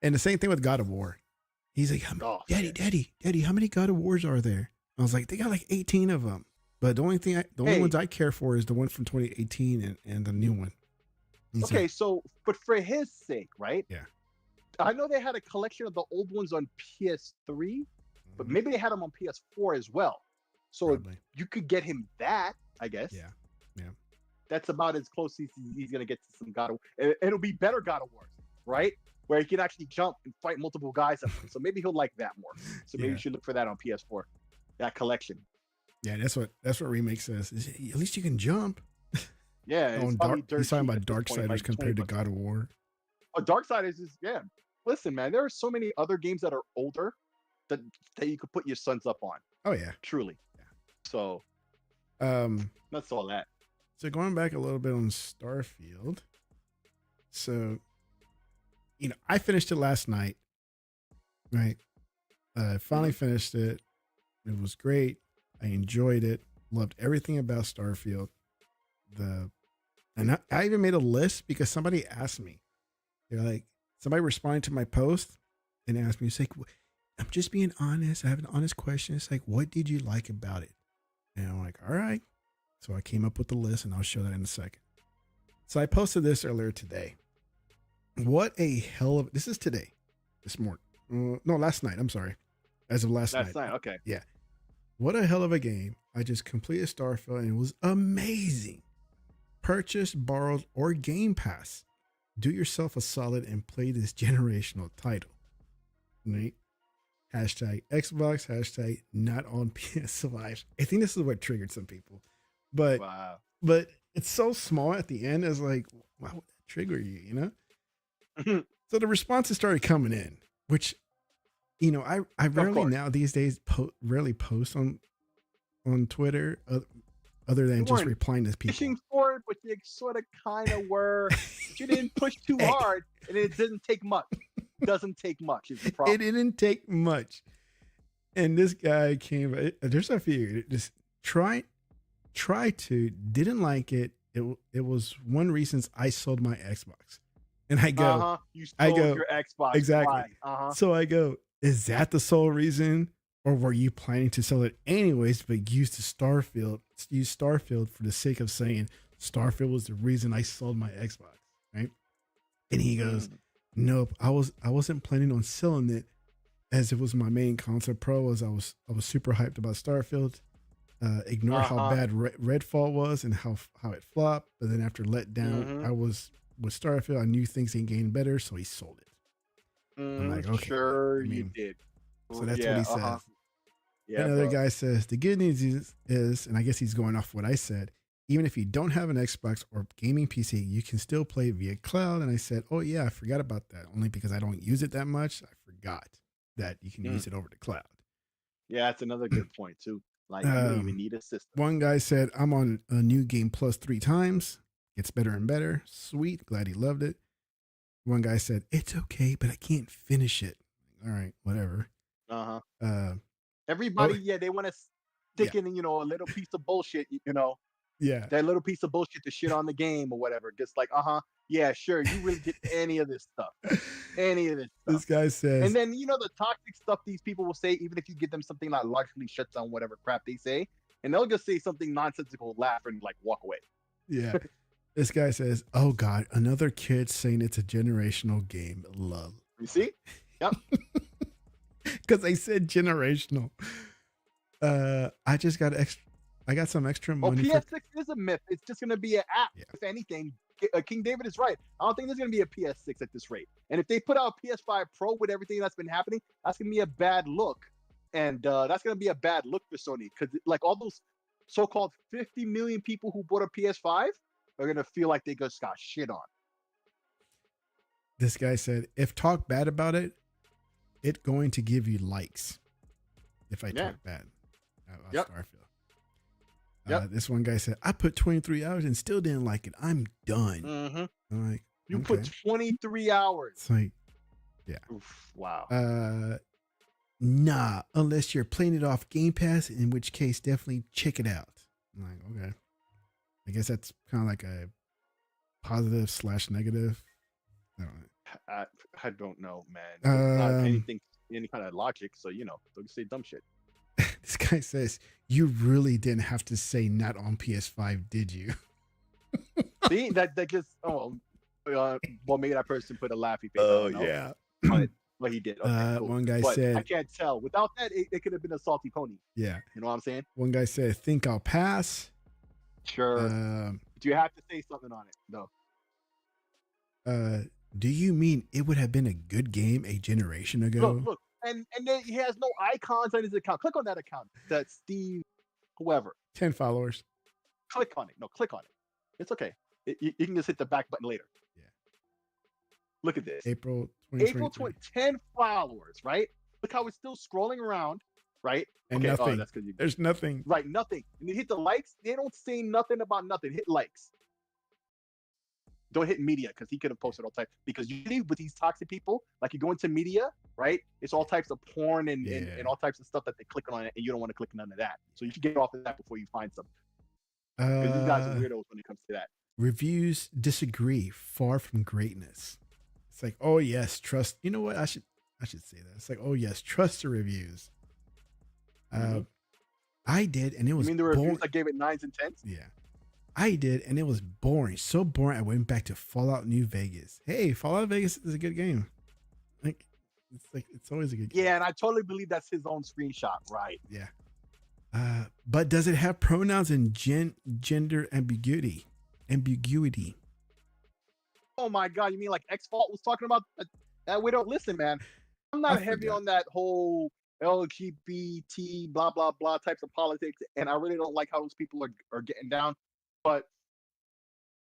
And the same thing with God of War. He's like, Daddy, how many God of Wars are there? I was like, they got like 18 of them. But the only ones I care for is the one from 2018 and the new one. Okay, so, but for his sake, right? Yeah. I know they had a collection of the old ones on PS3, but maybe they had them on PS4 as well. So probably. You could get him that, I guess. Yeah. That's about as close as he's going to get to some God of War. It'll be better God of Wars, right? Where he can actually jump and fight multiple guys up. So maybe he'll like that more. So maybe you should look for that on PS4. That collection. Yeah, that's what Remake says. At least you can jump. Yeah. He's talking about Darksiders compared to God of War. Oh, Darksiders is, listen, man, there are so many other games that are older that you could put your sons up on. Oh yeah. Truly. Yeah. So that's all that. So going back a little bit on Starfield. So I finished it last night, right? I finally finished it. It was great. I enjoyed it. Loved everything about Starfield. I even made a list because somebody asked me. They're like, somebody responded to my post and asked me, it's like, I'm just being honest. I have an honest question. It's like, what did you like about it? And I'm like, all right. So I came up with the list and I'll show that in a second. So I posted this earlier today. What a hell of, this is today, this morning. No, last night. I'm sorry. As of last night. Okay. Yeah. What a hell of a game. I just completed Starfield and it was amazing. Purchase, borrowed, or Game Pass. Do yourself a solid and play this generational title. Right? Hashtag Xbox, hashtag not on PS5. I think this is what triggered some people. But wow. But it's so small at the end. It's like, why would that trigger you, you know? So the responses started coming in, which, you know, I rarely now these days rarely post on Twitter other than just replying to people. Pushing forward, but you sort of kind of were. But you didn't push too hard, and it didn't take much. Doesn't take much is the problem. It didn't take much. And this guy came, there's a few, just try to, didn't like it. It was one reason I sold my Xbox. And I go, you sold your Xbox. Exactly. So I go, is that the sole reason? Or were you planning to sell it anyways, but use Starfield for the sake of saying Starfield was the reason I sold my Xbox, right? And he goes, nope, I wasn't planning on selling it as it was my main console pro. As I was super hyped about Starfield. Ignore how bad Redfall was and how it flopped. But then after let down, I was with Starfield. I knew things ain't getting better, so he sold it. I'm like, okay, sure, you did. So that's what he says. Yeah, another guy says the good news is, and I guess he's going off what I said. Even if you don't have an Xbox or gaming PC, you can still play via cloud. And I said, oh yeah, I forgot about that. Only because I don't use it that much. I forgot that you can use it over the cloud. Yeah, that's another good point too. Like you don't even need a system. One guy said, I'm on a new game plus 3 times. Gets better and better. Sweet. Glad he loved it. One guy said, it's okay, but I can't finish it. All right, whatever. Everybody, they want to stick in, a little piece of bullshit, Yeah. That little piece of bullshit to shit on the game or whatever. Just like, yeah, sure. You really did any of this stuff. Any of this stuff. This guy says. And then, the toxic stuff these people will say, even if you give them something that logically shuts down whatever crap they say, and they'll just say something nonsensical, laugh, and like walk away. Yeah. This guy says, oh God, another kid saying it's a generational game. Love. You see? Yep. Because they said generational. I just got I got some extra money. PS6 is a myth. It's just going to be an app. Yeah. If anything, King David is right. I don't think there's going to be a PS6 at this rate. And if they put out a PS5 Pro with everything that's been happening, that's going to be a bad look. And that's going to be a bad look for Sony. Because like all those so-called 50 million people who bought a PS5 are going to feel like they just got shit on. This guy said, if talk bad about it, it's going to give you likes. If I talk bad about Starfield. This one guy said, I put 23 hours and still didn't like it. I'm done. I'm like, you put 23 hours. It's like, yeah. Oof, wow. Nah, unless you're playing it off Game Pass, in which case definitely check it out. I'm like, okay. I guess that's kind of like a positive / negative. I don't know. I don't know, man. Not anything, any kind of logic. So, don't say dumb shit. This guy says, you really didn't have to say not on PS5, did you? See, that just, well, maybe that person put a laughy face. Oh, yeah. But he did. Okay, cool. One guy said, I can't tell. Without that, it could have been a salty pony. Yeah. You know what I'm saying? One guy said, think I'll pass. Sure. Do you have to say something on it? No. Do you mean it would have been a good game a generation ago? Look. And then he has no icons on his account. Click on that account. That Steve, whoever. 10 followers. Click on it. No, click on it. It's okay. You can just hit the back button later. Yeah. Look at this. April 10 followers, right? Look how it's still scrolling around, right? And nothing. That's there's nothing. Right, nothing. And you hit the likes. They don't say nothing about nothing. Hit likes. don't hit media because he could have posted all types. Because usually with these toxic people, like you go into media, right? It's all types of porn and all types of stuff that they click on it, and you don't want to click none of that. So you should get off of that before you find something. Because these guys are weirdos when it comes to that. Reviews disagree. Far from greatness. It's like, oh yes, trust. You know what? I should say that. It's like, oh yes, trust the reviews. I did, and it was. You mean the reviews that gave it 9s and 10s? Yeah, I did, and it was boring. So boring. I went back to Fallout New Vegas. Hey, Fallout Vegas is a good game. It's always a good game. Yeah, and I totally believe that's his own screenshot, right? Yeah. But does it have pronouns and gender ambiguity? Oh my God! You mean like X-Fault was talking about that? We don't listen, man. I'm not heavy on that whole LGBT blah blah blah types of politics, and I really don't like how those people are getting down. But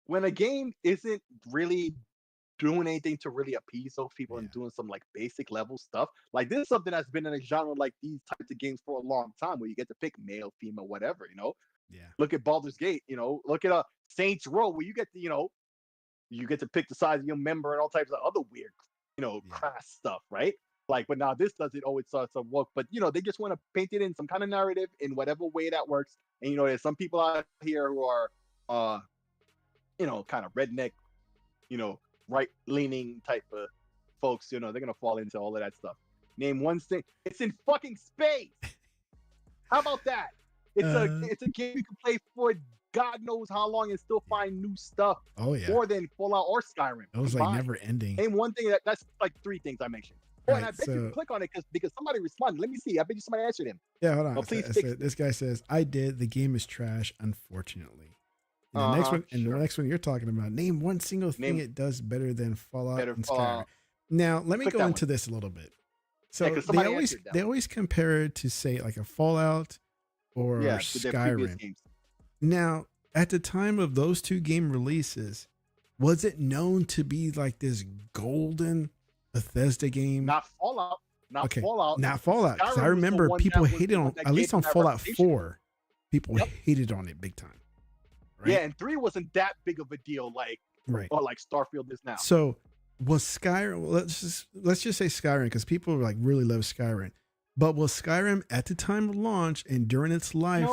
when a game isn't really doing anything to really appease those people and doing some like basic level stuff, like this is something that's been in a genre like these types of games for a long time, where you get to pick male, female, whatever. Look at Baldur's Gate. Look at Saints Row, where you get to you get to pick the size of your member and all types of other weird crass stuff, right? Like, but now this does it. Oh, it's some work, but they just want to paint it in some kind of narrative in whatever way that works. And there's some people out here who are, kind of redneck, right-leaning type of folks. They're gonna fall into all of that stuff. Name one thing. It's in fucking space. How about that? It's a game you can play for God knows how long and still find new stuff. Oh yeah. More than Fallout or Skyrim. It was like never ending. Name one thing that's like 3 things I mentioned. Oh, and I bet you click on it because somebody responded. Let me see. I bet you somebody answered him. Yeah, hold on. Oh, please this guy says, I did. The game is trash, unfortunately. And the next one you're talking about, name one single thing it does better than Fallout and Skyrim. Now, let me go into this a little bit. So they always compare it to, say, like a Fallout or Skyrim. Now, at the time of those 2 game releases, was it known to be like this golden Bethesda game? Not Fallout. Fallout. Not Fallout. Because I remember people hated on, at least on Fallout 4, people hated on it big time. Right? Yeah, and 3 wasn't that big of a deal, like Starfield is now. So was Skyrim? Let's just say Skyrim, because people like really love Skyrim. But was Skyrim at the time of launch and during its life,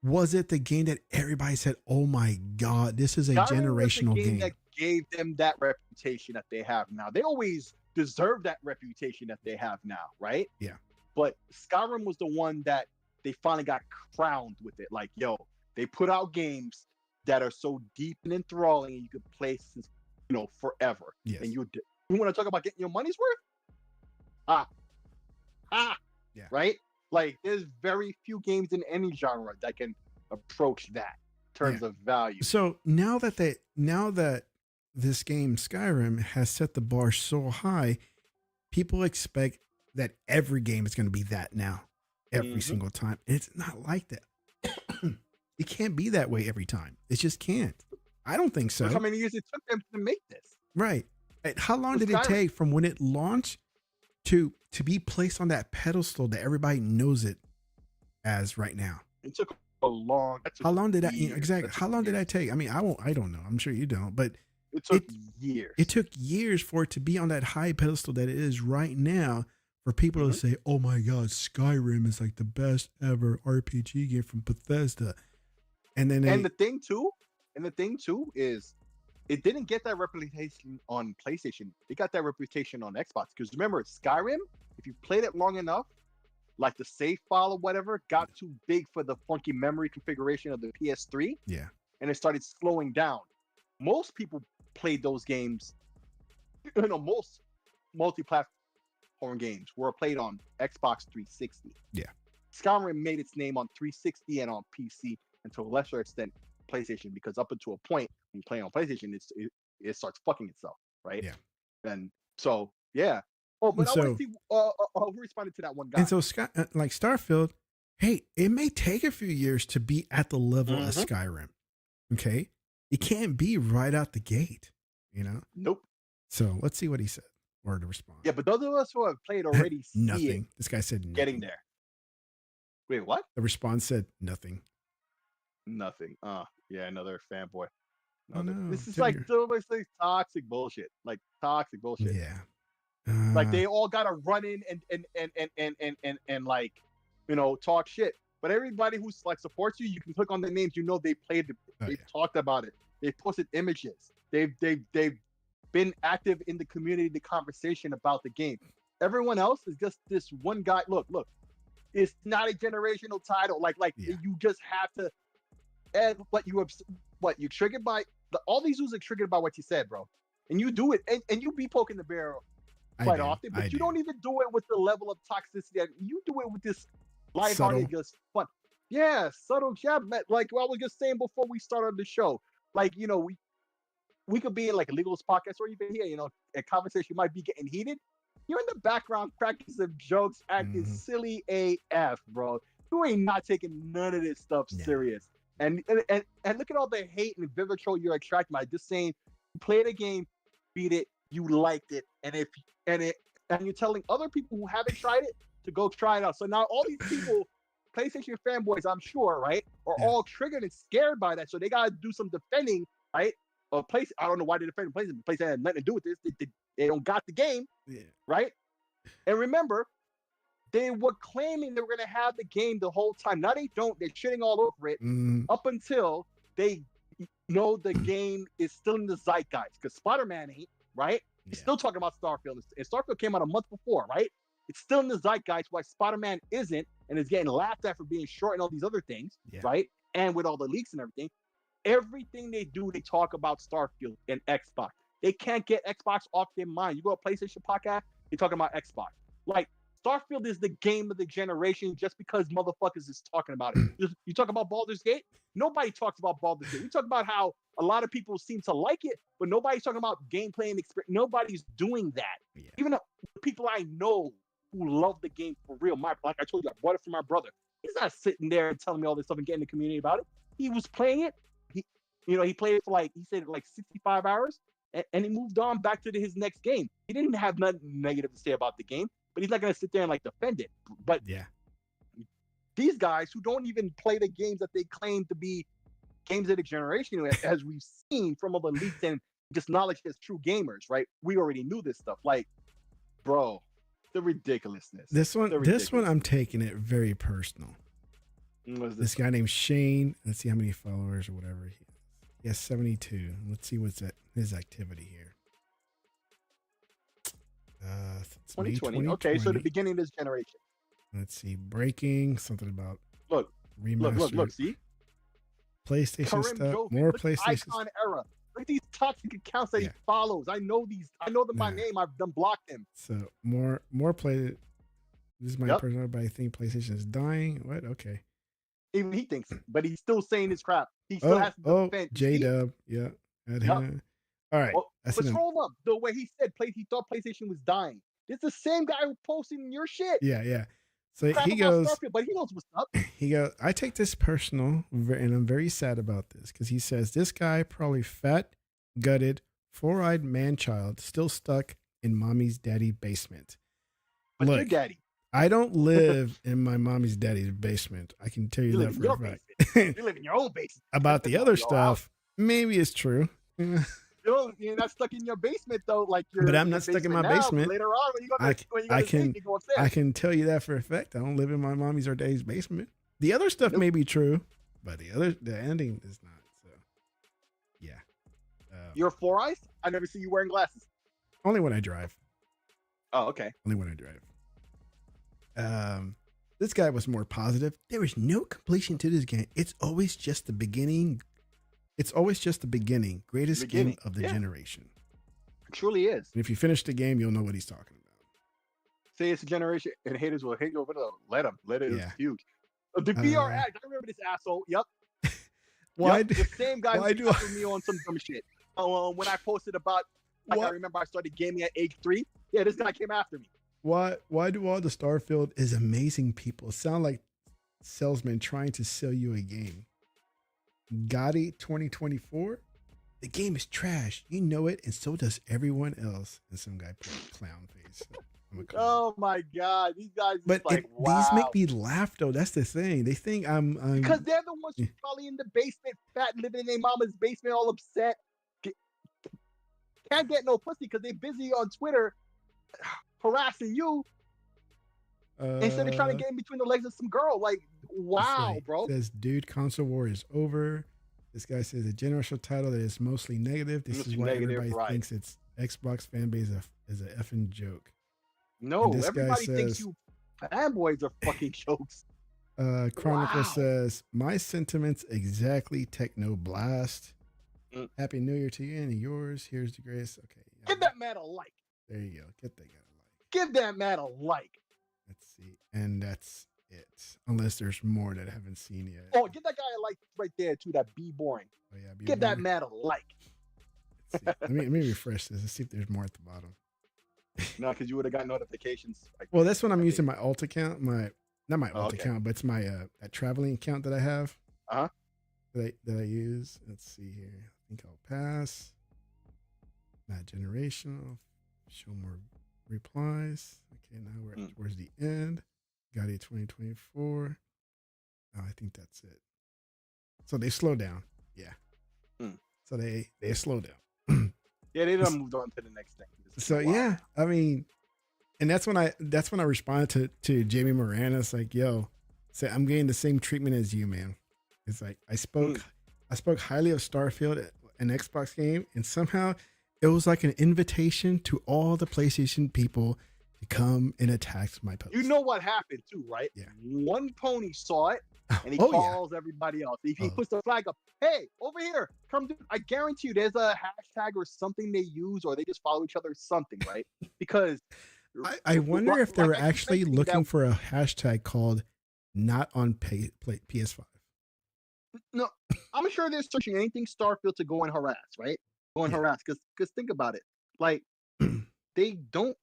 was it the game that everybody said, "Oh my God, this is a generational game"? That gave them that reputation that they have now. They always deserve that reputation that they have now, right? Yeah. But Skyrim was the one that they finally got crowned with it. Like, they put out games that are so deep and enthralling, and you could play since forever. Yes. And you want to talk about getting your money's worth? Right? Like, there's very few games in any genre that can approach that in terms of value. So now that this game Skyrim has set the bar so high, people expect that every game is going to be that now, every single time. It's not like that. It can't be that way every time. It just can't. I don't think so. How many years it took them to make this? Right. How long did it take from when it launched to be placed on that pedestal that everybody knows it as right now? It took a long. How long did that exactly? How long did that take? I mean, I don't know. I'm sure you don't, but it took years. It took years for it to be on that high pedestal that it is right now. For people to say, "Oh my God, Skyrim is like the best ever RPG game from Bethesda," and then the thing too is, it didn't get that reputation on PlayStation. It got that reputation on Xbox. Because remember, Skyrim, if you played it long enough, like the save file or whatever, got too big for the funky memory configuration of the PS3. Yeah. And it started slowing down. Most people played those games, most multi-platform games were played on Xbox 360. Yeah. Skyrim made its name on 360 and on PC, and to a lesser extent PlayStation, because up until a point when you play on PlayStation, it starts fucking itself, right? Yeah. And so I want to see who responded to that one guy. And so like Starfield, hey, it may take a few years to be at the level of Skyrim. Okay, it can't be right out the gate, Nope. So let's see what he said or to respond. Yeah, but those of us who have played already see nothing. This guy said nothing. Getting there. Wait, what? The response said nothing. Nothing. Yeah, another fanboy. Oh no, this is like so much like toxic bullshit. Like toxic bullshit. Yeah. Like they all gotta run in and like, you know, talk shit. But everybody who's like supports you, you can click on the names. You know they played. They've talked about it. They posted images. They've been active in the community, the conversation about the game. Everyone else is just this one guy. Look, it's not a generational title. You just have to. And what you triggered by all these news are triggered by what you said, bro. And you do it, and you be poking the bear quite often, but you don't even do it with the level of toxicity that you do it with this lighthearted, just fun. Yeah, subtle jab. Like I was just saying before we started the show, like, you know, we could be in like a legal podcast or even here, you know, a conversation might be getting heated. You're in the background cracking some jokes, acting silly AF, bro. You ain't not taking none of this stuff serious. And look at all the hate and vitriol you're extracting by just saying you played a game, beat it, you liked it, and you're telling other people who haven't tried it to go try it out. So now all these people, PlayStation fanboys, I'm sure, right, are all triggered and scared by that. So they gotta do some defending, right? Or I don't know why they defend PlayStation. PlayStation had nothing to do with this. They don't got the game, right? And remember, they were claiming they were gonna have the game the whole time. Now they don't. They're shitting all over it up until they know the game is still in the zeitgeist. Because Spider-Man ain't, right? He's still talking about Starfield. And Starfield came out a month before, right? It's still in the zeitgeist, why Spider-Man isn't, and is getting laughed at for being short and all these other things, right? And with all the leaks and everything. Everything they do, they talk about Starfield and Xbox. They can't get Xbox off their mind. You go to PlayStation podcast, they're talking about Xbox. Like, Starfield is the game of the generation just because motherfuckers is talking about it. You talk about Baldur's Gate? Nobody talks about Baldur's Gate. We talk about how a lot of people seem to like it, but nobody's talking about gameplay and experience. Nobody's doing that. Yeah. Even the people I know who love the game for real, like I told you, I bought it from my brother. He's not sitting there and telling me all this stuff and getting in the community about it. He was playing it. He played it for he said 65 hours, and he moved on back to his next game. He didn't have nothing negative to say about the game, but he's not going to sit there and defend it. But these guys who don't even play the games that they claim to be games of the generation, as we've seen from all the leaks and just knowledge as true gamers, right? We already knew this stuff. Like, bro, the ridiculousness. This one, I'm taking it very personal. This guy named Shane. Let's see how many followers or whatever he has. He has 72. Let's see what's his activity here. 2020. Okay, so the beginning of this generation. Let's see. Breaking, something about remastered. Look, see? PlayStation Karim stuff. Jovi, More PlayStation Icon era. Look at these toxic accounts that he follows. I know them by name. I've done blocked them. So more play. This is my personal, but I think PlayStation is dying. What? Okay. Even he thinks it, but he's still saying his crap. He still has to defend. J-Dub, all right. Well, but scroll up. The way he said he thought PlayStation was dying. It's the same guy who posted your shit. Yeah. So he goes, Starfield, but he knows what's up. He goes, I take this personal, and I'm very sad about this because he says this guy probably fat, gutted, four-eyed man-child still stuck in mommy's daddy basement. But your daddy. I don't live in my mommy's daddy's basement. I can tell you that for a fact. You live in your own basement. About the other stuff, maybe it's true. You're not stuck in your basement though, but I'm not stuck in my basement. Later on, when you go upstairs. I can tell you that for a fact. I don't live in my mommy's or daddy's basement. The other stuff may be true, but the ending is not. So, yeah. You're 4 eyes? I never see you wearing glasses. Only when I drive. Oh, okay. Only when I drive. This guy was more positive. There is no completion to this game. It's always just the beginning. Greatest game of the generation. It truly is. And if you finish the game, you'll know what he's talking about. Say it's a generation, and haters will hate over the let him. Let it. It's huge. The VR act. I remember this asshole. Yep. The same guy who after me on some dumb shit. When I posted about, I remember I started gaming at age 3. Yeah, this guy came after me. Why do all the Starfield is amazing people sound like salesmen trying to sell you a game? Gotti 2024? The game is trash. You know it, and so does everyone else. And some guy put a clown face. Oh my god, these guys But like these wow. make me laugh though. That's the thing. They think I'm Because they're the ones who probably in the basement, fat, living in their mama's basement, all upset. Can't get no pussy because they're busy on Twitter harassing you instead of trying to get in between the legs of some girl. Like, wow, bro. Says, dude, console war is over. This guy says a generational title that is mostly negative. This is why everybody thinks it's Xbox fan base is a effing joke. No, everybody thinks you fanboys are fucking jokes. Chronicle says, my sentiments exactly, TEKNOBLAST. Happy New Year to you and yours. Here's the grace. Okay. Give that man a like. There you go. Get that guy a like. Give that man a like. Let's see. And that's it. Unless there's more that I haven't seen yet. Oh, give that guy a like right there too. That be boring. Oh yeah. Give that man a like. Let's see. let me refresh this. Let's see if there's more at the bottom. No, because you would have got notifications. Like, well, that's when I'm using my alt account. Not my alt account, but it's my that traveling account that I have. That I use. Let's see here. I think I'll pass. Not generational. Show more replies. Okay, now we're towards the end. Got it 2024. Oh, I think that's it. So they slow down. Yeah. So they slow down. Yeah, they done moved on to the next thing. So yeah, I mean, and that's when I responded to Jamie Moran. It's like, yo, say I'm getting the same treatment as you, man. It's like I spoke highly of Starfield, an Xbox game, and somehow it was like an invitation to all the PlayStation people to come and attack my post. You know what happened too, right? Yeah. One pony saw it and he calls everybody else. If he puts the flag up, hey, over here, come do. I guarantee you, there's a hashtag or something they use, or they just follow each other, or something, right? Because I wonder if they were actually looking for a hashtag called "not on PS5." No, I'm sure they're searching anything Starfield to go and harass, right? Go and harass, because think about it, like they don't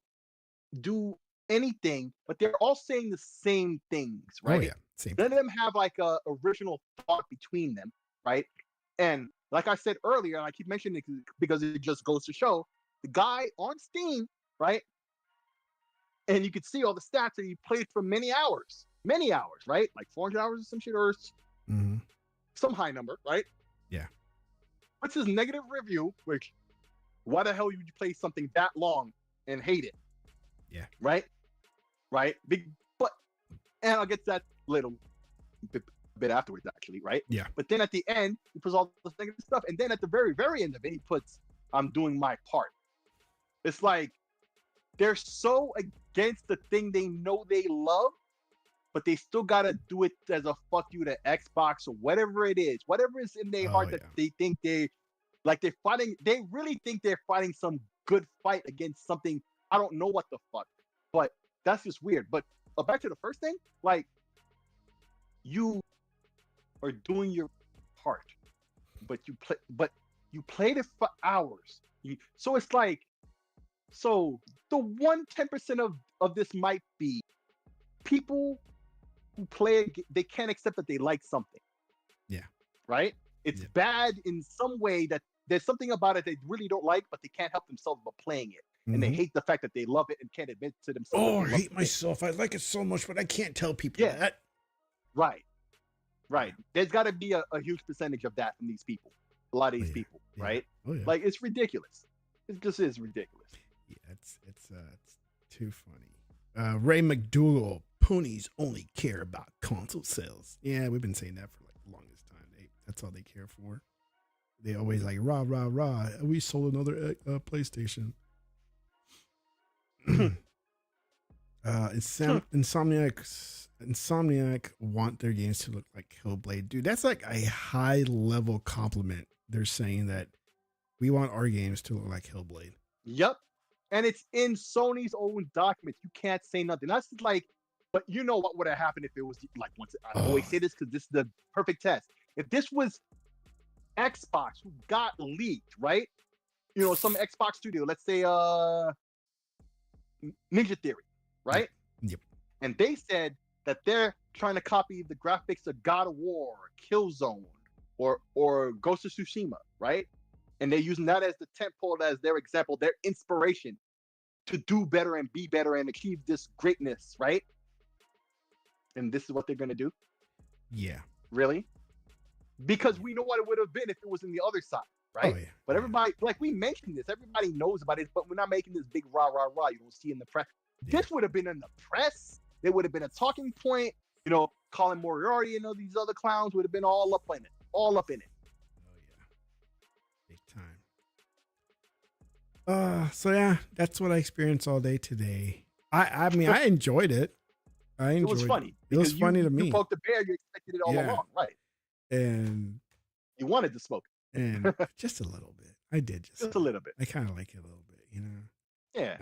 do anything, but they're all saying the same things, right? Oh yeah, same. None of them have like a original thought between them, right? And like I said earlier, and I keep mentioning it because it just goes to show the guy on Steam, right? And you could see all the stats that he played for many hours, right? Like 400 hours or some shit, or some high number, right? Yeah. What's his negative review? Which, why the hell would you play something that long and hate it? Yeah. Right. But, and I'll get to that little bit afterwards, actually, right? Yeah. But then at the end, he puts all this negative stuff, and then at the very, very end of it, he puts, "I'm doing my part." It's like they're so against the thing they know they love, but they still gotta do it as a fuck you to Xbox or whatever it is, whatever is in their heart that they think they're fighting. They really think they're fighting some good fight against something. I don't know what the fuck, but that's just weird. But back to the first thing, like, you are doing your part, but you played it for hours. So it's like, so the 10% of this might be people who play it, they can't accept that they like something. Yeah. Right? It's bad in some way, that there's something about it they really don't like, but they can't help themselves but playing it. And they hate the fact that they love it and can't admit to themselves. Oh, I hate myself. I like it so much, but I can't tell people that. Right. There's got to be a huge percentage of that from these people. A lot of these people, right? Oh, yeah. Like, it's ridiculous. It just is ridiculous. Yeah, it's too funny. Ray McDougal, ponies only care about console sales. Yeah, we've been saying that for like the longest time. That's all they care for. They always like rah rah rah. We sold another PlayStation. Insomniac want their games to look like Hellblade. Dude, that's like a high level compliment. They're saying that we want our games to look like Hellblade. Yep. And it's in Sony's own documents. You can't say nothing. That's like, but you know what would have happened if it was like, I always say this because this is the perfect test. If this was Xbox who got leaked, right? You know, some Xbox studio, let's say Ninja Theory, right? Yep. And they said that they're trying to copy the graphics of God of War, or Killzone, or Ghost of Tsushima, right? And they're using that as the tentpole, as their example, their inspiration. to do better and be better and achieve this greatness, right? And this is what they're gonna do. Yeah. Really? Because we know what it would have been if it was in the other side, right? Oh, yeah. But everybody, like we mentioned this, everybody knows about it, but we're not making this big rah rah rah. You don't see in the press. Yeah. This would have been in the press. There would have been a talking point. You know, Colin Moriarty and all these other clowns would have been all up in it. All up in it. Oh yeah. Big time. So yeah, that's what I experienced all day today. I mean, I enjoyed it. It was funny. It was funny to me. You poked the bear, you expected it all along, right? And you wanted to smoke. And just a little bit. I did just a little bit. I kind of like it a little bit, you know. Yeah.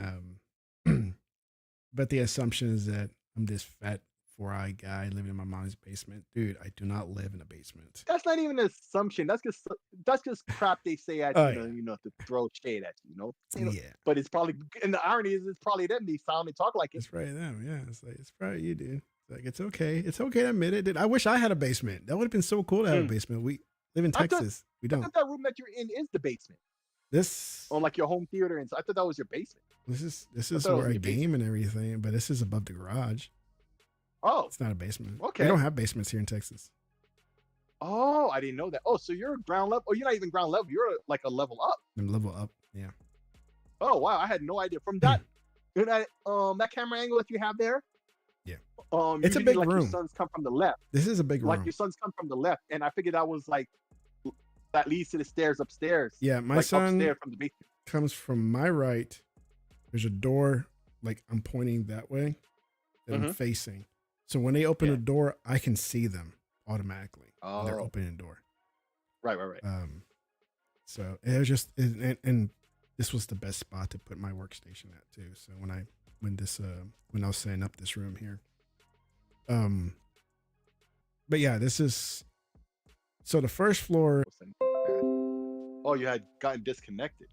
But the assumption is that I'm this fat 4-eyed guy living in my mom's basement. Dude, I do not live in a basement. That's not even an assumption. That's just crap they say at you know, to throw shade at you, you know? Yeah. But it's probably, and the irony is it's probably them. They sound and talk like it. It's probably them, yeah. It's like it's probably you, dude. Like it's okay. It's okay to admit it. Dude, I wish I had a basement. That would have been so cool to have a basement. We live in Texas. We don't. I thought that room that you're in is the basement. This or like your home theater, and I thought that was your basement. This is where I game and everything, but this is above the garage. Oh, it's not a basement. Okay, we don't have basements here in Texas. Oh, I didn't know that. Oh, so you're ground level? Oh, you're not even ground level. You're like a level up. I'm level up. Yeah. Oh wow, I had no idea. From that, that camera angle that you have there. Yeah. It's a big room. Your sons come from the left. This is a big room. Like your sons come from the left, and I figured that was like that leads to the stairs upstairs. Yeah, my son upstairs from the basement. Comes from my right. There's a door, like I'm pointing that way, that I'm facing. So when they open the door, I can see them automatically when they're opening the door. Right. So it was just, and this was the best spot to put my workstation at too. So when I was setting up this room here, but yeah, this is, so the first floor. Oh, you had gotten disconnected.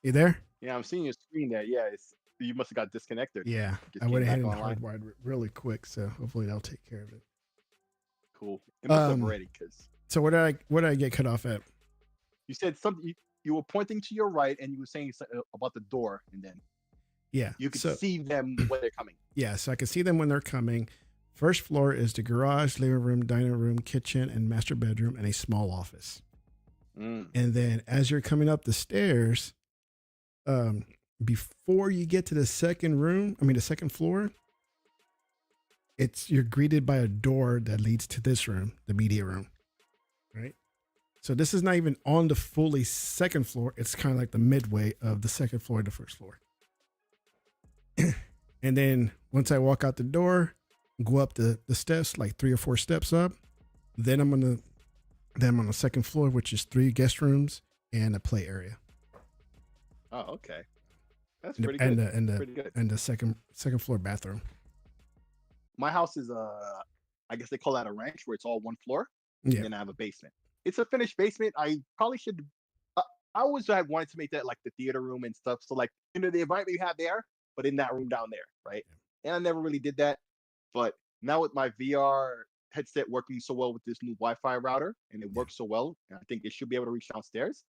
You there? Yeah, I'm seeing your screen there. Yeah, you must have got disconnected. Yeah, I went ahead and hardwired really quick, so hopefully that'll take care of it. Cool. It must have already, because. So where did I get cut off at? You said something. You were pointing to your right, and you were saying something about the door, and then. Yeah, you could see them when they're coming. Yeah, so I can see them when they're coming. First floor is the garage, living room, dining room, kitchen, and master bedroom, and a small office. And then as you're coming up the stairs, before you get to the second floor, you're greeted by a door that leads to this room, the media room, right? So this is not even on the fully second floor. It's kind of like the midway of the second floor and the first floor. And then once I walk out the door, go up the steps, like 3 or 4 steps up, then I'm on the second floor, which is 3 guest rooms and a play area. Oh, okay. That's pretty good. And the second floor bathroom. My house is I guess they call that a ranch, where it's all one floor. Yeah. And then I have a basement. It's a finished basement. I probably should. I always had wanted to make that like the theater room and stuff. So like the environment you have there, but in that room down there, right? Yeah. And I never really did that. But now with my VR headset working so well with this new Wi-Fi router, and it works so well, I think it should be able to reach downstairs.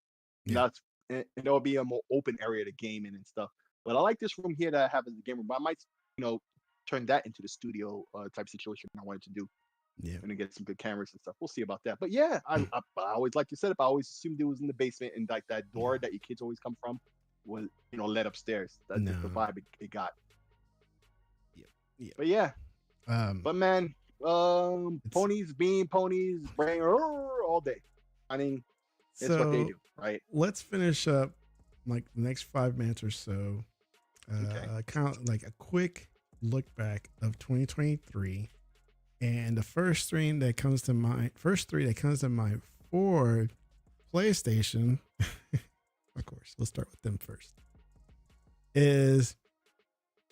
Yeah. And it'll be a more open area to game in and stuff. But I like this room here that I have as a game room. But I might, turn that into the studio type situation I wanted to do. Yeah. And get some good cameras and stuff. We'll see about that. But yeah, I always, like you said, I always assumed it was in the basement, and like that door that your kids always come from was, led upstairs. That's just the vibe it got. Yeah. But yeah. But man, ponies being ponies, bring all day. I mean, it's what they do, right? Let's finish up like the next 5 minutes or so. Kind of like a quick look back of 2023, and the first three that comes to mind for PlayStation, of course, let's start with them first, is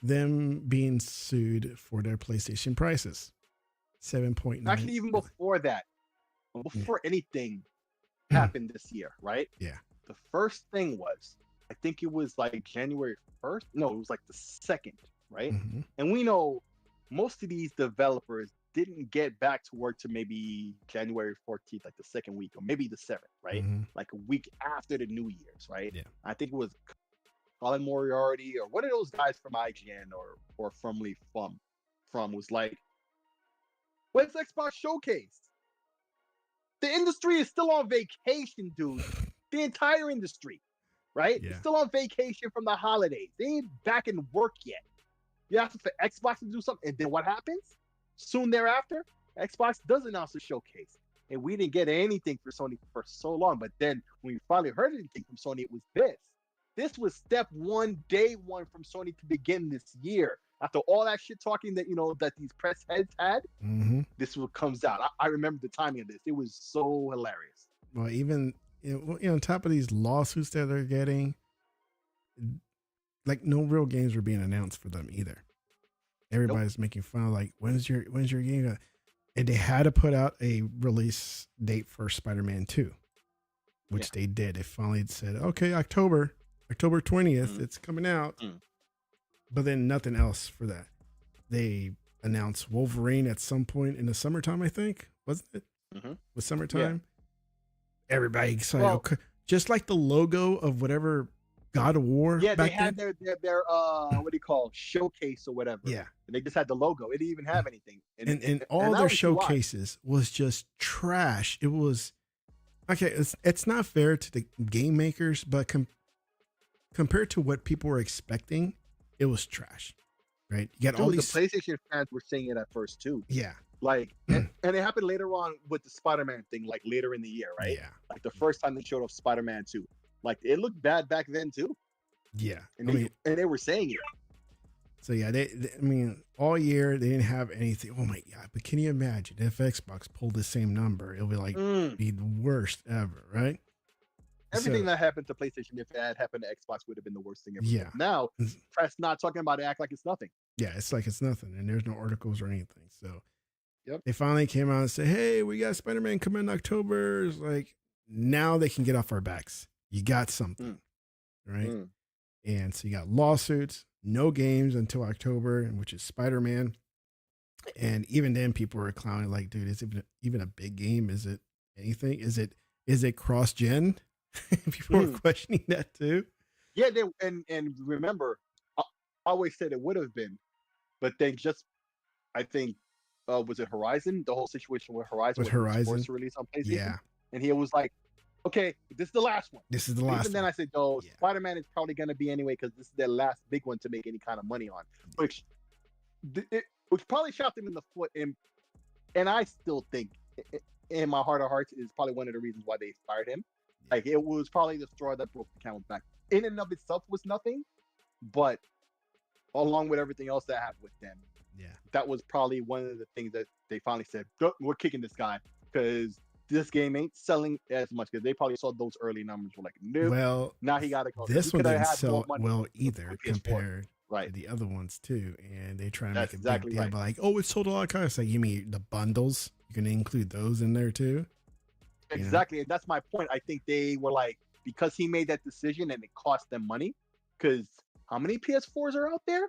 them being sued for their PlayStation prices. 7.9. Actually, even before that, before anything happened this year, right? Yeah. The first thing was, I think it was like January 1st. No, it was like the 2nd, right? And we know most of these developers didn't get back to work to maybe January 14th, like the second week, or maybe the 7th, right? Mm-hmm. Like a week after the New Year's, right? Yeah. I think it was Colin Moriarty or one of those guys from IGN or from was like, when's Xbox Showcase? The industry is still on vacation, dude. The entire industry, right? Yeah. It's still on vacation from the holidays. They ain't back in work yet. You ask for Xbox to do something, and then what happens? Soon thereafter, Xbox does announce a showcase. And we didn't get anything for Sony for so long. But then when we finally heard anything from Sony, it was this. This was step one, day one from Sony to begin this year. After all that shit talking that that these press heads had, Mm-hmm. this what comes out. I remember the timing of this. It was so hilarious. Well, even on top of these lawsuits that they're getting, like no real games were being announced for them either. Everybody's making fun of like, when's your game? And they had to put out a release date for Spider-Man 2, which they did. They finally said, okay, October 20th, it's coming out. But then nothing else for that. They announced Wolverine at some point in the summertime, I think, wasn't it? Was summertime? Yeah. Everybody excited. Well, just like the logo of whatever God of War. Yeah, they had their what do you call showcase or whatever. Yeah, and they just had the logo. It didn't even have anything. And all their showcases was just trash. It was okay. It's not fair to the game makers, but compared to what people were expecting, it was trash, right? You got all these. The PlayStation fans were saying it at first too. Yeah, like and it happened later on with the Spider-Man thing, like later in the year, right? Yeah, like the first time they showed off Spider-Man 2. Like it looked bad back then too. Yeah, and they were saying it. So yeah, they I mean, all year they didn't have anything. Oh my god! But can you imagine if Xbox pulled the same number? It'll be like be the worst ever, right? Everything that happened to PlayStation, if it had happened to Xbox, would have been the worst thing ever. Yeah. Now, press not talking about it, act like it's nothing. Yeah, it's like it's nothing, and there's no articles or anything. So, yep. They finally came out and said, "Hey, we got Spider-Man coming in October." It's like now they can get off our backs. You got something, right? And so you got lawsuits, no games until October, which is Spider-Man. And even then, people were clowning like, "Dude, is it even a big game? Is it anything? Is it cross-gen?" People were questioning that too. Yeah, and remember, I always said it would have been, but they just, I think, was it Horizon? The whole situation with Horizon, with Horizon forced to release on PlayStation. Yeah, and he was like, "Okay, this is the last one. This is the last." And then I said, "No, Spider-Man is probably going to be anyway because this is their last big one to make any kind of money on," which probably shot them in the foot. And I still think, in my heart of hearts, is probably one of the reasons why they fired him. Like it was probably the straw that broke the camel's back. In and of itself was nothing, but along with everything else that happened with them, that was probably one of the things that they finally said, "We're kicking this guy because this game ain't selling as much." Because they probably saw those early numbers, were like, "Nope." Well, now he got to go. This one didn't sell well either compared to the other ones too, and they try to make a exactly big deal, but like, "Oh, it sold a lot of cars." Like, you mean the bundles? You're gonna include those in there too? Exactly, and that's my point. I think they were like, because he made that decision and it cost them money. Because how many PS4s are out there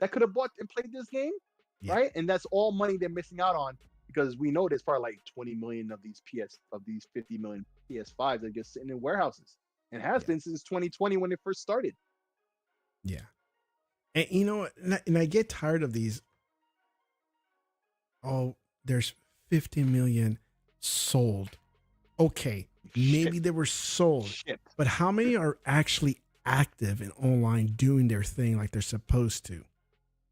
that could have bought and played this game, right? And that's all money they're missing out on, because we know there's probably like 20 million of these 50 million PS5s that just sitting in warehouses, and has been since 2020 when it first started. Yeah, and you know what? And I get tired of these. Oh, there's 50 million sold. Okay, maybe they were sold, but how many are actually active and online doing their thing like they're supposed to,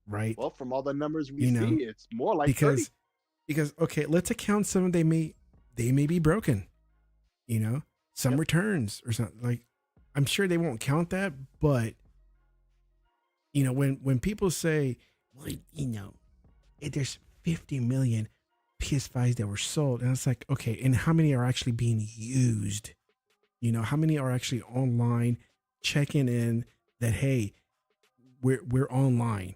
right? Well, from all the numbers we see, it's more like because 30. Because okay, let's account some. They may be broken, some returns or something. Like, I'm sure they won't count that, but when people say, well, there's 50 million PS5s that were sold, and it's like, okay, and how many are actually being used? How many are actually online checking in that, hey, we're online,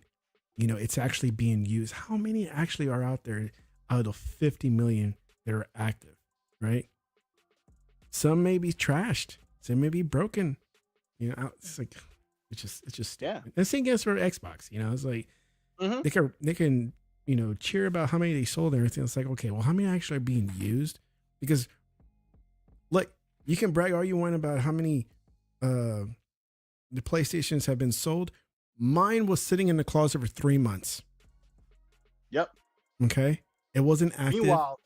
it's actually being used. How many actually are out there out of 50 million that are active, right? Some may be trashed, some may be broken. It's like, it's just yeah. And same goes for Xbox. It's like, Mhm. They can cheer about how many they sold and everything. It's like, okay, well, how many actually are being used? Because look, you can brag all you want about how many the PlayStations have been sold. Mine was sitting in the closet for 3 months. Yep. Okay, it wasn't active. Meanwhile,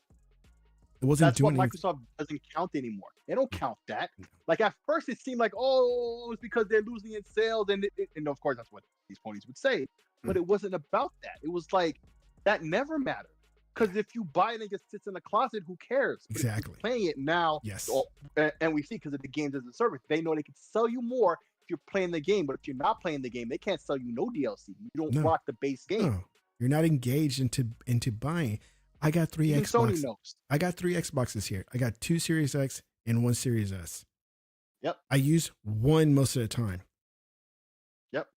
it wasn't that's what doing anything. Microsoft doesn't count anymore. They don't Yeah. count that. No. Like at first, it seemed like, oh, it's because they're losing in sales, and of course that's what these ponies would say. But it wasn't about that. It was like that never mattered. Because if you buy it and it just sits in the closet, who cares? But Exactly. if you're playing it now, Yes. and we see because of the games as a service, they know they can sell you more if you're playing the game. But if you're not playing the game, they can't sell you no DLC. You don't rock the base game. No, you're not engaged into buying. I got 3 Even Xboxes. Sony knows. I got 3 Xboxes here. I got 2 Series X and 1 Series S. Yep. I use one most of the time. Yep.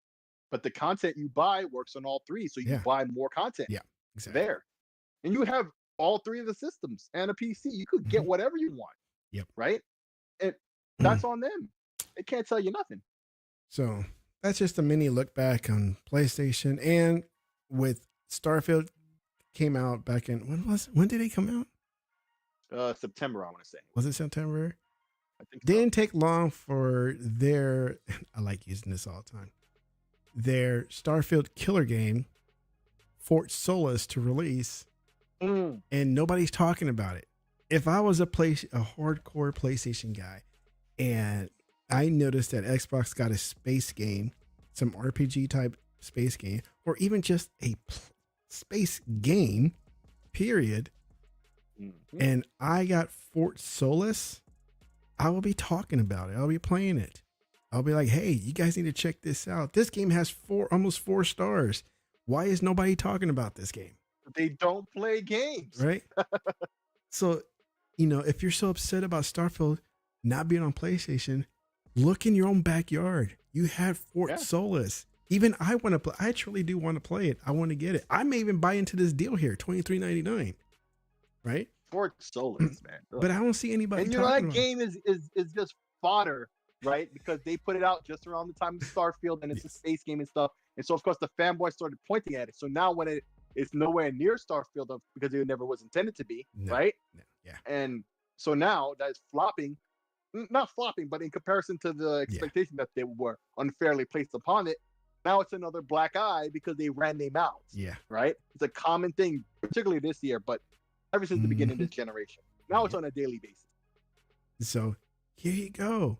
But the content you buy works on all 3, so you buy more content. Yeah, exactly. There. And you have all 3 of the systems and a PC. You could get whatever you want. Yep. Right? And that's on them. They can't tell you nothing. So that's just a mini look back on PlayStation. And with Starfield came out back in, when did it come out? September, I want to say. Was it September? I think Didn't take long for their, I like using this all the time, their Starfield killer game, Fort Solis, to release. And nobody's talking about it. If I was a hardcore PlayStation guy and I noticed that Xbox got a space game, some RPG type space game, or even just a space game, period, and I got Fort Solis, I will be talking about it. I'll be playing it. I'll be like, hey, you guys need to check this out. This game has almost 4 stars. Why is nobody talking about this game? They don't play games. Right? So, if you're so upset about Starfield not being on PlayStation, look in your own backyard. You had Fort Solis. Even I want to play. I truly do want to play it. I want to get it. I may even buy into this deal here, $23.99. Right? Fort Solis, man. But I don't see anybody. And that game is just fodder, right? Because they put it out just around the time of Starfield, and it's a space game and stuff. And so, of course, the fanboys started pointing at it. So now when it's nowhere near Starfield because it never was intended to be, right? No, yeah. And so now that's flopping. Not flopping, but in comparison to the expectation that they were unfairly placed upon it, now it's another black eye because they ran their mouths. Yeah. Right? It's a common thing, particularly this year, but ever since the beginning of this generation. Now it's on a daily basis. So here you go.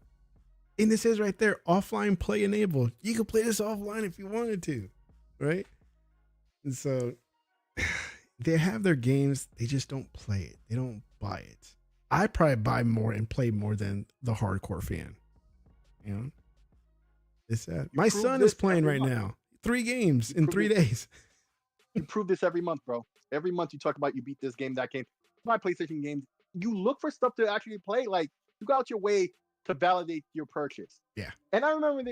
And this is right there, offline play enabled. You can play this offline if you wanted to. Right? And so they have their games, they just don't play it. They don't buy it. I probably buy more and play more than the hardcore fan. It's sad. My son is playing right now. 3 games in 3 days. You prove this every month, bro. Every month you talk about you beat this game, that game. My PlayStation games, you look for stuff to actually play. Like, you go out your way to validate your purchase. Yeah. And I remember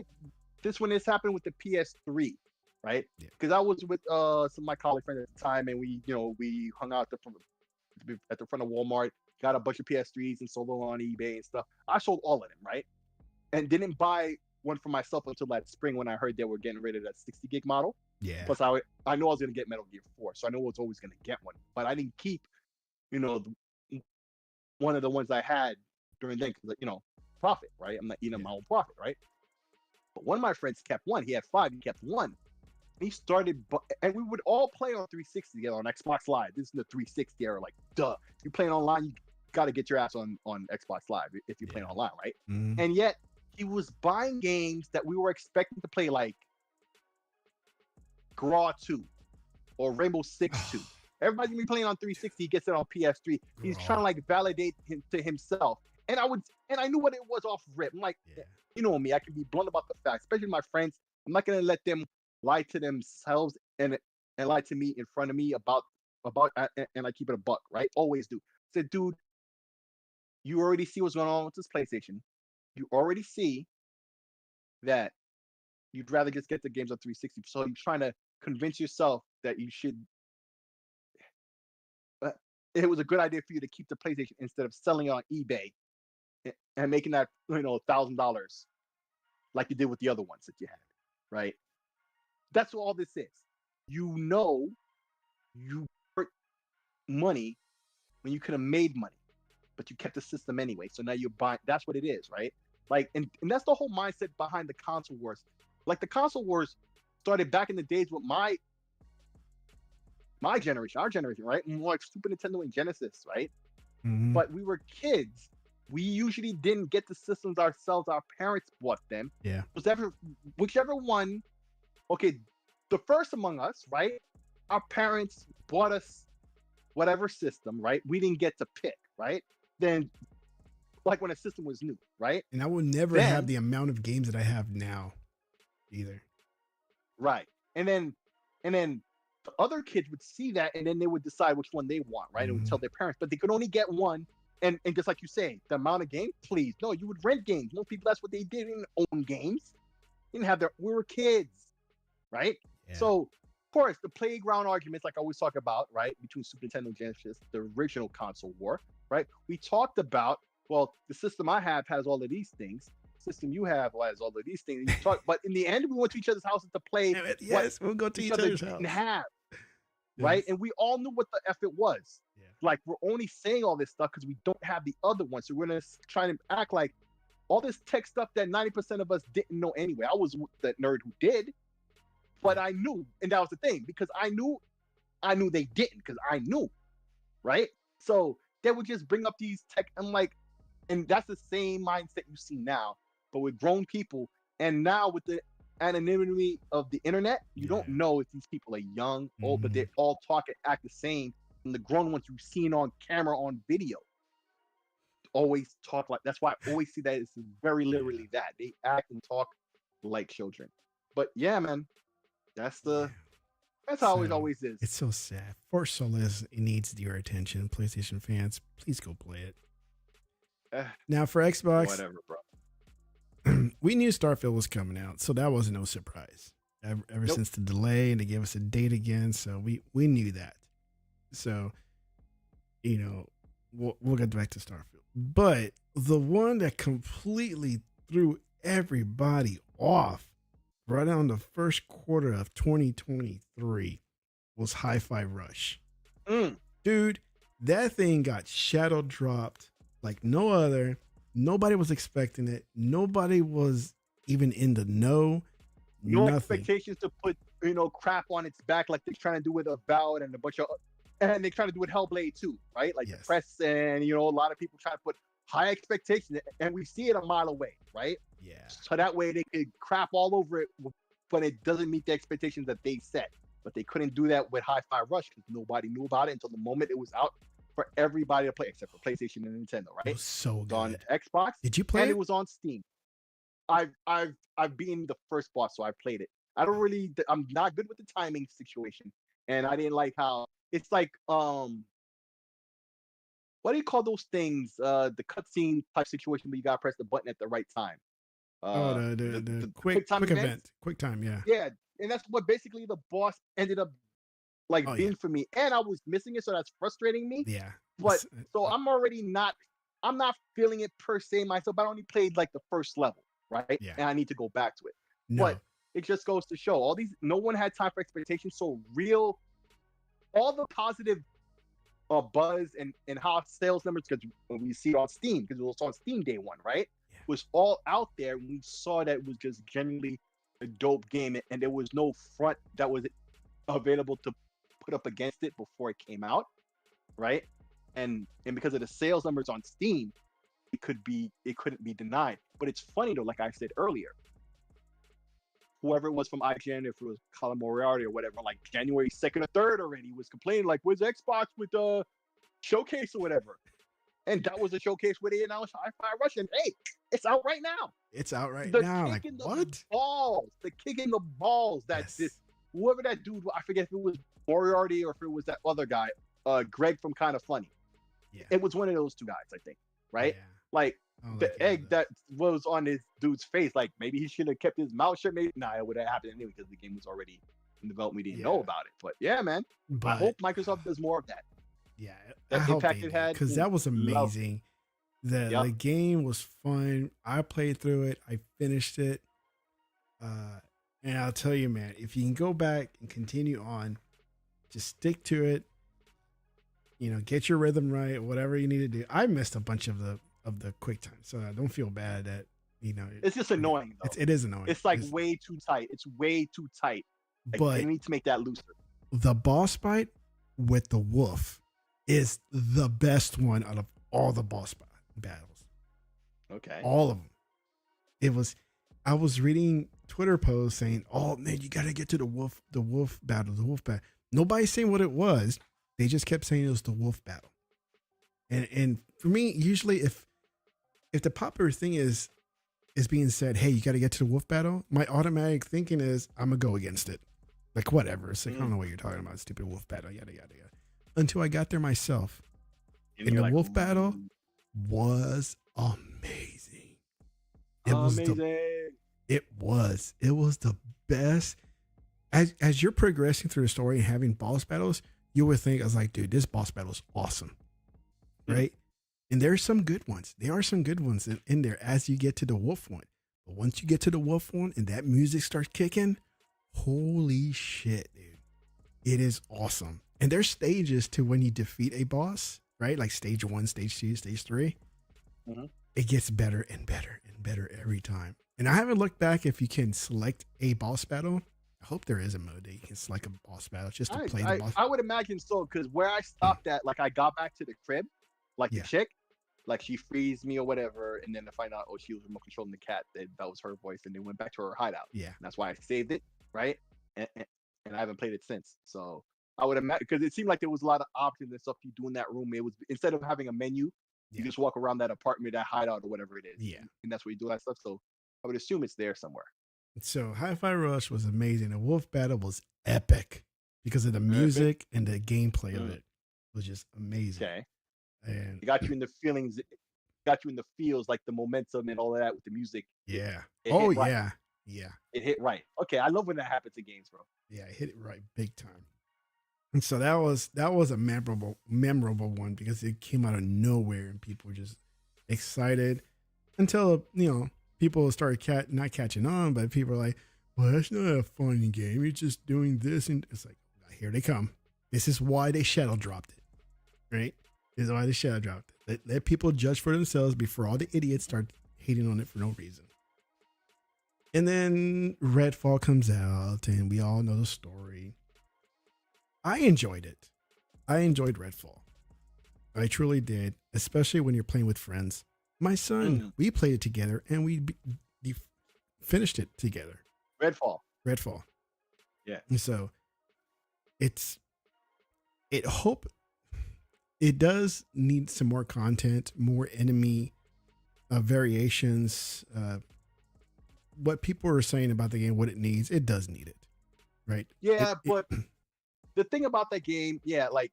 this when this happened with the PS3, right? Because I was with some of my college friends at the time, and we hung out at the front of Walmart, got a bunch of PS3s and sold them on eBay and stuff. I sold all of them, right? And didn't buy one for myself until that spring when I heard they were getting rid of that 60 gig model. Yeah. Plus, I know I was going to get Metal Gear 4, so I know I was always going to get one. But I didn't keep, one of the ones I had during then, because, profit, right? I'm not eating my own profit, right? But one of my friends kept one. He had 5. He kept one. He started, and we would all play on 360 together on Xbox Live. This is the 360 era. Like, duh. If you're playing online, you got to get your ass on Xbox Live if you're playing online, right? Mm-hmm. And yet, he was buying games that we were expecting to play, like Graw 2 or Rainbow Six 2. Everybody's gonna be playing on 360. He gets it on PS3. He's trying to like validate him to himself. And I knew what it was off rip. I'm like, you know me, I can be blunt about the facts, especially my friends. I'm not gonna let them lie to themselves and lie to me in front of me about and I keep it a buck, right? Always do. I said, dude, you already see what's going on with this PlayStation. You already see that you'd rather just get the games on 360. So you're trying to convince yourself that you should. It was a good idea for you to keep the PlayStation instead of selling it on eBay and making that $1,000 like you did with the other ones that you had, right? That's what all this is. you know, you put money when you could have made money, but you kept the system anyway. So now you're buying. That's what it is, right? Like, and that's the whole mindset behind the console wars. Like the console wars started back in the days with my generation, our generation, right? More like Super Nintendo and Genesis, right? Mm-hmm. But we were kids. We usually didn't get the systems ourselves. Our parents bought them. Yeah. Whichever one. Okay, the first among us, right? Our parents bought us whatever system, right? We didn't get to pick, right? Then, like when a system was new, right? And I will never have the amount of games that I have now, either. Right. And then the other kids would see that, and then they would decide which one they want, right? Mm-hmm. And would tell their parents, but they could only get one. And just like you say, the amount of games, please, no, you would rent games. Most people, that's what they did. They didn't own games. They didn't have we were kids, right? Yeah. So, of course, the playground arguments, like I always talk about, right, between Super Nintendo and Genesis, the original console war, right? We talked about, well, the system I have has all of these things. The system you have has all of these things. But in the end, we went to each other's houses to play. Yes, we'll go to each other's house. Didn't have, right? And we all knew what the F it was. Yeah. Like, we're only saying all this stuff because we don't have the other one. So we're going to try to act like all this tech stuff that 90% of us didn't know anyway. I was the nerd who did. But I knew, and that was the thing, because I knew they didn't, because I knew, right? So they would just bring up these tech, and that's the same mindset you see now, but with grown people, and now with the anonymity of the internet, you don't know if these people are young, old, but they all talk and act the same, and the grown ones you've seen on camera, on video, always talk like, that's why I always see that it's very literally that. They act and talk like children. But yeah, man. That's how it always is. It's so sad. Force Solis needs your attention, PlayStation fans. Please go play it. Now for Xbox, whatever, bro. We knew Starfield was coming out, so that was no surprise. Ever since the delay, and they gave us a date again, so we knew that. So, we'll get back to Starfield. But the one that completely threw everybody off right on the first quarter of 2023 was Hi-Fi Rush. Dude, that thing got shadow dropped like no other. Nobody was expecting it. Nobody was even in the know. No expectations to put, crap on its back like they're trying to do with Avowed and a bunch of, and they're trying to do with Hellblade too, right? Like the press and, a lot of people try to put high expectations, and we see it a mile away, right? Yeah. So that way they could crap all over it, but it doesn't meet the expectations that they set. But they couldn't do that with Hi-Fi Rush because nobody knew about it until the moment it was out for everybody to play, except for PlayStation and Nintendo, right? It was so good. On Xbox. Did you play it? And it was on Steam. I've been the first boss, so I played it. I'm not good with the timing situation, and I didn't like how it's like what do you call those things? The cutscene type situation where you gotta press the button at the right time. The quick event. Quick time, yeah. Yeah, and that's what basically the boss ended up being for me. And I was missing it, so that's frustrating me. Yeah. But so I'm not feeling it per se myself, but I only played like the first level, right? Yeah. And I need to go back to it. No. But it just goes to show no one had time for expectations. So all the positive buzz and how sales numbers, because when we see it on Steam, because it was on Steam day one, right? Yeah. Was all out there, and we saw that it was just genuinely a dope game, and there was no front that was available to put up against it before it came out, right? And because of the sales numbers on Steam, it couldn't be denied. But it's funny though, like I said earlier, whoever it was from IGN, if it was Colin Moriarty or whatever, like January 2nd or 3rd already was complaining, like, where's Xbox with the showcase or whatever? And that was a showcase where they announced Hi-Fi Rush, and hey, it's out right now. It's out right now. Like, what? The kick in the balls that whoever that dude, I forget if it was Moriarty or if it was that other guy, Greg from Kind of Funny. Yeah. It was one of those two guys, I think, right? Yeah. Like, the egg that was on this dude's face, like maybe he should have kept his mouth shut. Maybe it would have happened anyway because the game was already in development. We didn't know about it. But yeah, man, I hope Microsoft does more of that. Yeah, I hope they did, because that was amazing. The game was fun. I played through it. I finished it, And I'll tell you, man, if you can go back and continue on, just stick to it. You know, get your rhythm right, whatever you need to do. I missed a bunch of the quick time, so I don't feel bad that, you know, It's just annoying though. It is annoying. It's like way too tight. It's way too tight. Like, but they need to make that looser. The boss fight with the wolf is the best one out of all the boss battles. Okay. All of them. I was reading Twitter posts saying, "Oh man, you got to get to the wolf battle. Nobody's saying what it was. They just kept saying it was the wolf battle. And for me, usually if the popular thing is being said, hey, you got to get to the wolf battle, my automatic thinking is I'm gonna go against it. Like, whatever. It's like, I don't know what you're talking about, stupid wolf battle, yada yada yada. Until I got there myself. And the wolf battle was amazing. It was the best. As you're progressing through the story and having boss battles, you would think, I was like, dude, this boss battle is awesome. Right? And there's some good ones. There are some good ones in there as you get to the wolf one. But once you get to the wolf one and that music starts kicking, holy shit, dude. It is awesome. And there's stages to when you defeat a boss, right? Like stage 1, stage 2, stage 3. Mm-hmm. It gets better and better and better every time. And I haven't looked back if you can select a boss battle. I hope there is a mode that you can select a boss battle just to play the boss. I would imagine so, because where I stopped at, like I got back to the crib, like the chick, like she frees me or whatever, and then to find out, oh, she was remote controlling the cat, that was her voice, and then went back to her hideout. Yeah. And that's why I saved it, right? And I haven't played it since. So I would imagine, because it seemed like there was a lot of options and stuff you do in that room. It was, instead of having a menu, you just walk around that apartment, that hideout or whatever it is. Yeah. And that's where you do that stuff. So I would assume it's there somewhere. So Hi-Fi Rush was amazing. The wolf battle was epic because of the music and the gameplay of it. It was just amazing. Okay. And it got you in the feelings, got you in the feels, like the momentum and all of that with the music. Yeah. Right. Yeah. It hit right. Okay. I love when that happens in games, bro. Yeah, it hit it right big time. And so that was a memorable one because it came out of nowhere and people were just excited until, you know, people started not catching on, but people are like, well, that's not a fun game. You're just doing this. And it's like, here they come. This is why they shadow dropped it, right? This is why they shadow dropped it. Let people judge for themselves before all the idiots start hating on it for no reason. And then Redfall comes out and we all know the story. I enjoyed it. I enjoyed Redfall. I truly did, especially when you're playing with friends. My son, we played it together and we finished it together. Redfall. Yeah. And so it does need some more content, more enemy variations. What people are saying about the game, what it needs, it does need it. Right. Yeah. But the thing about that game, like,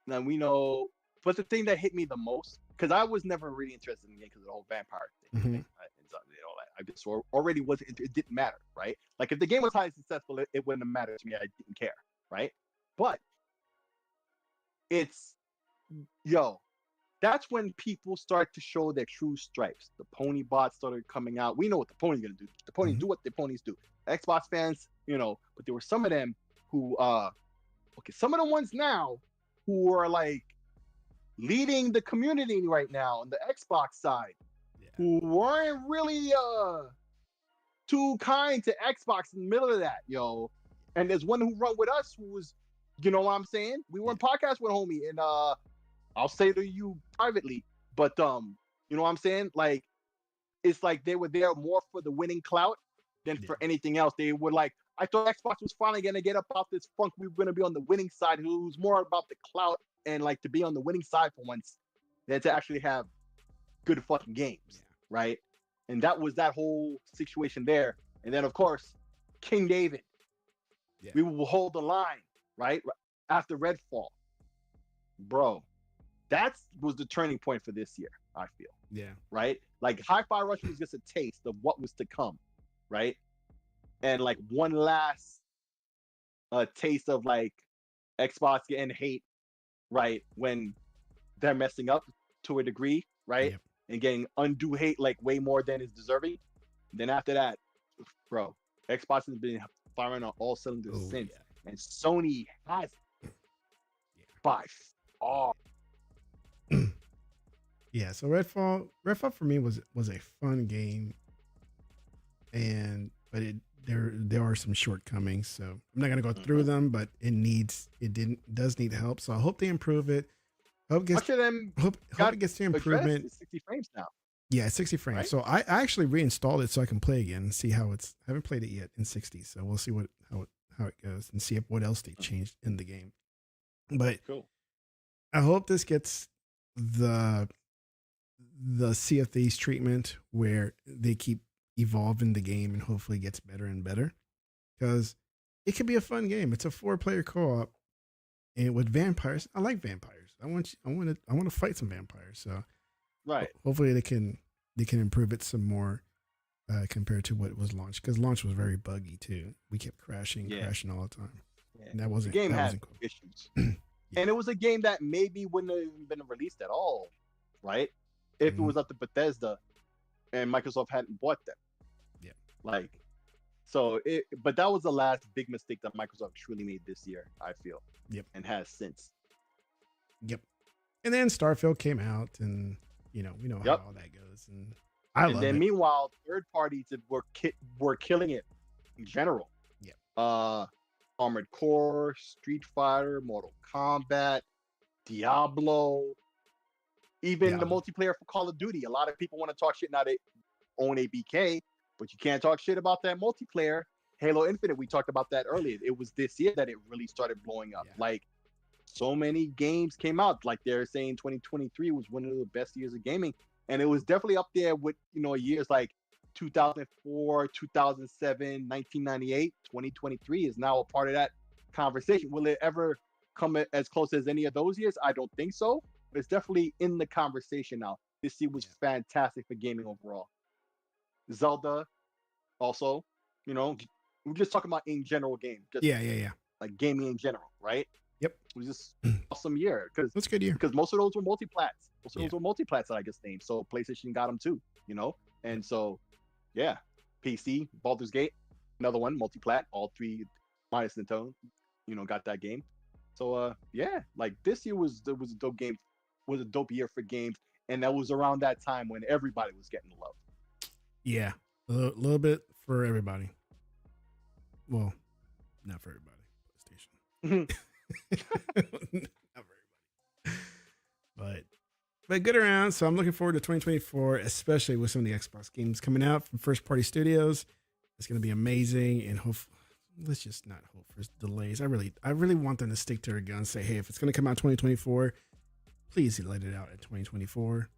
now we know, but the thing that hit me the most, because I was never really interested in the game because of the whole vampire thing. Mm-hmm. I just already wasn't. It didn't matter, right? Like if the game was highly successful, it wouldn't have mattered to me. I didn't care, right? But that's when people start to show their true stripes. The pony bots started coming out. We know what the pony's gonna do. The ponies do what the ponies do. Xbox fans, but there were some of them who, some of the ones now who are like leading the community right now on the Xbox side, who weren't really too kind to Xbox in the middle of that, And there's one who run with us who was, you know what I'm saying? We were in podcast with homie, and I'll say to you privately, but you know what I'm saying? Like, it's like they were there more for the winning clout than for anything else. They were like, I thought Xbox was finally gonna get up off this funk. We were gonna be on the winning side. It was more about the clout and like to be on the winning side for once than to actually have good fucking games, right? And that was that whole situation there. And then of course, King David. We will hold the line, right? After Redfall. Bro, that was the turning point for this year, I feel. Yeah. Right? Like Hi-Fi Rush was just a taste of what was to come, right? And like one last taste of like Xbox getting hate, right? When they're messing up to a degree, right? And getting undue hate like way more than is deserving. Then after that, bro, Xbox has been firing on all cylinders since, yeah. and Sony has by far. Yeah, so Redfall for me was a fun game, but there are some shortcomings. So I'm not gonna go through them, but it does need help. So I hope they improve it. Hope it gets to improvement. It's 60 frames now. Yeah, 60 frames. Right? So I actually reinstalled it so I can play again and see how it's. I haven't played it yet in 60, so we'll see how it goes and see what else they changed in the game. But cool. I hope this gets the Sea of Thieves treatment where they keep evolving the game and hopefully it gets better and better, because it could be a fun game. It's a 4-player co-op, and with vampires, I like vampires. I want to fight some vampires. So right. Hopefully they can improve it some more compared to what was launched, because launch was very buggy too. We kept crashing all the time. Yeah. And that wasn't the game had wasn't cool. issues. And it was a game that maybe wouldn't have even been released at all, right? If it was up to Bethesda and Microsoft hadn't bought them. Yeah. But that was the last big mistake that Microsoft truly made this year, I feel. Yep. And has since. Yep. And then Starfield came out, and we know how all that goes. And I love it. Meanwhile, third parties were killing it in general. Yeah. Armored Core, Street Fighter, Mortal Kombat, Diablo, even the multiplayer for Call of Duty. A lot of people want to talk shit now they own a BK, but you can't talk shit about that multiplayer. Halo Infinite, we talked about that earlier. It was this year that it really started blowing up. Yeah. So many games came out. They're saying 2023 was one of the best years of gaming. And it was definitely up there with, years like 2004, 2007, 1998, 2023 is now a part of that conversation. Will it ever come as close as any of those years? I don't think so, but it's definitely in the conversation now. This year was fantastic for gaming overall. Zelda, also, we're just talking about in general games. Like gaming in general, right? Yep. It was just awesome year. That's a good year. Because most of those were multiplats. Those were multiplats that I just named. So PlayStation got them too, And so, PC, Baldur's Gate, another one, multiplat, all three minus Nintendo, got that game. So, this year was a dope game, was a dope year for games. And that was around that time when everybody was getting love. Yeah. A little bit for everybody. Well, not for everybody. PlayStation. Not for everybody. But good around. So I'm looking forward to 2024, especially with some of the Xbox games coming out from first party studios. It's going to be amazing. And let's just not hope for delays. I really want them to stick to their guns. Say, hey, if it's going to come out 2024, please let it out in 2024.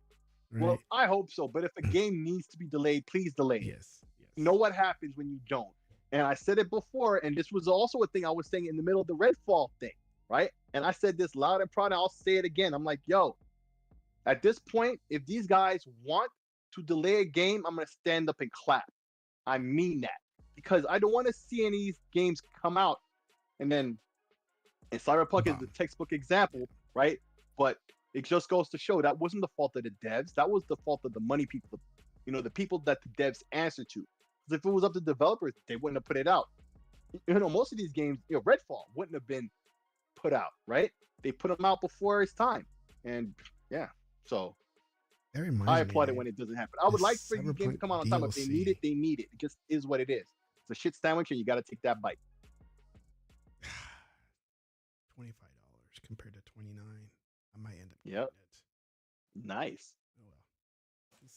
Right? Well, I hope so. But if a game needs to be delayed, please delay it. Yes. You know what happens when you don't. And I said it before, and this was also a thing I was saying in the middle of the Redfall thing, right? And I said this loud and proud, and I'll say it again. I'm like, yo, at this point, if these guys want to delay a game, I'm going to stand up and clap. I mean that. Because I don't want to see any of these games come out. And Cyberpunk is the textbook example, right? But it just goes to show that wasn't the fault of the devs. That was the fault of the money people, the people that the devs answer to. Because if it was up to developers, they wouldn't have put it out. Most of these games, Redfall wouldn't have been put out, right? They put them out before its time. And so I applaud it when it doesn't happen. I would like for these games to come out on time. If they need it, they need it. It just is what it is. It's a shit sandwich, and you got to take that bite. $25 compared to $29. I might end up getting it. Nice. Oh well. We'll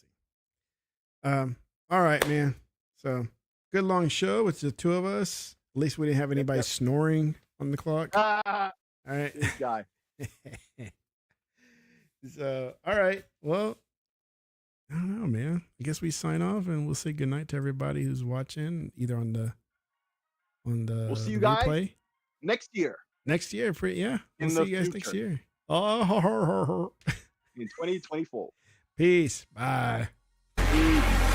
see. All right, man. So good long show with the two of us. At least we didn't have anybody snoring on the clock. All right. This guy. So, all right. Well, I don't know, man. I guess we sign off and we'll say goodnight to everybody who's watching, either on the we'll see you replay. Guys next year. Next year, we'll see you guys next year. Oh, in 2024. Peace. Bye. Peace.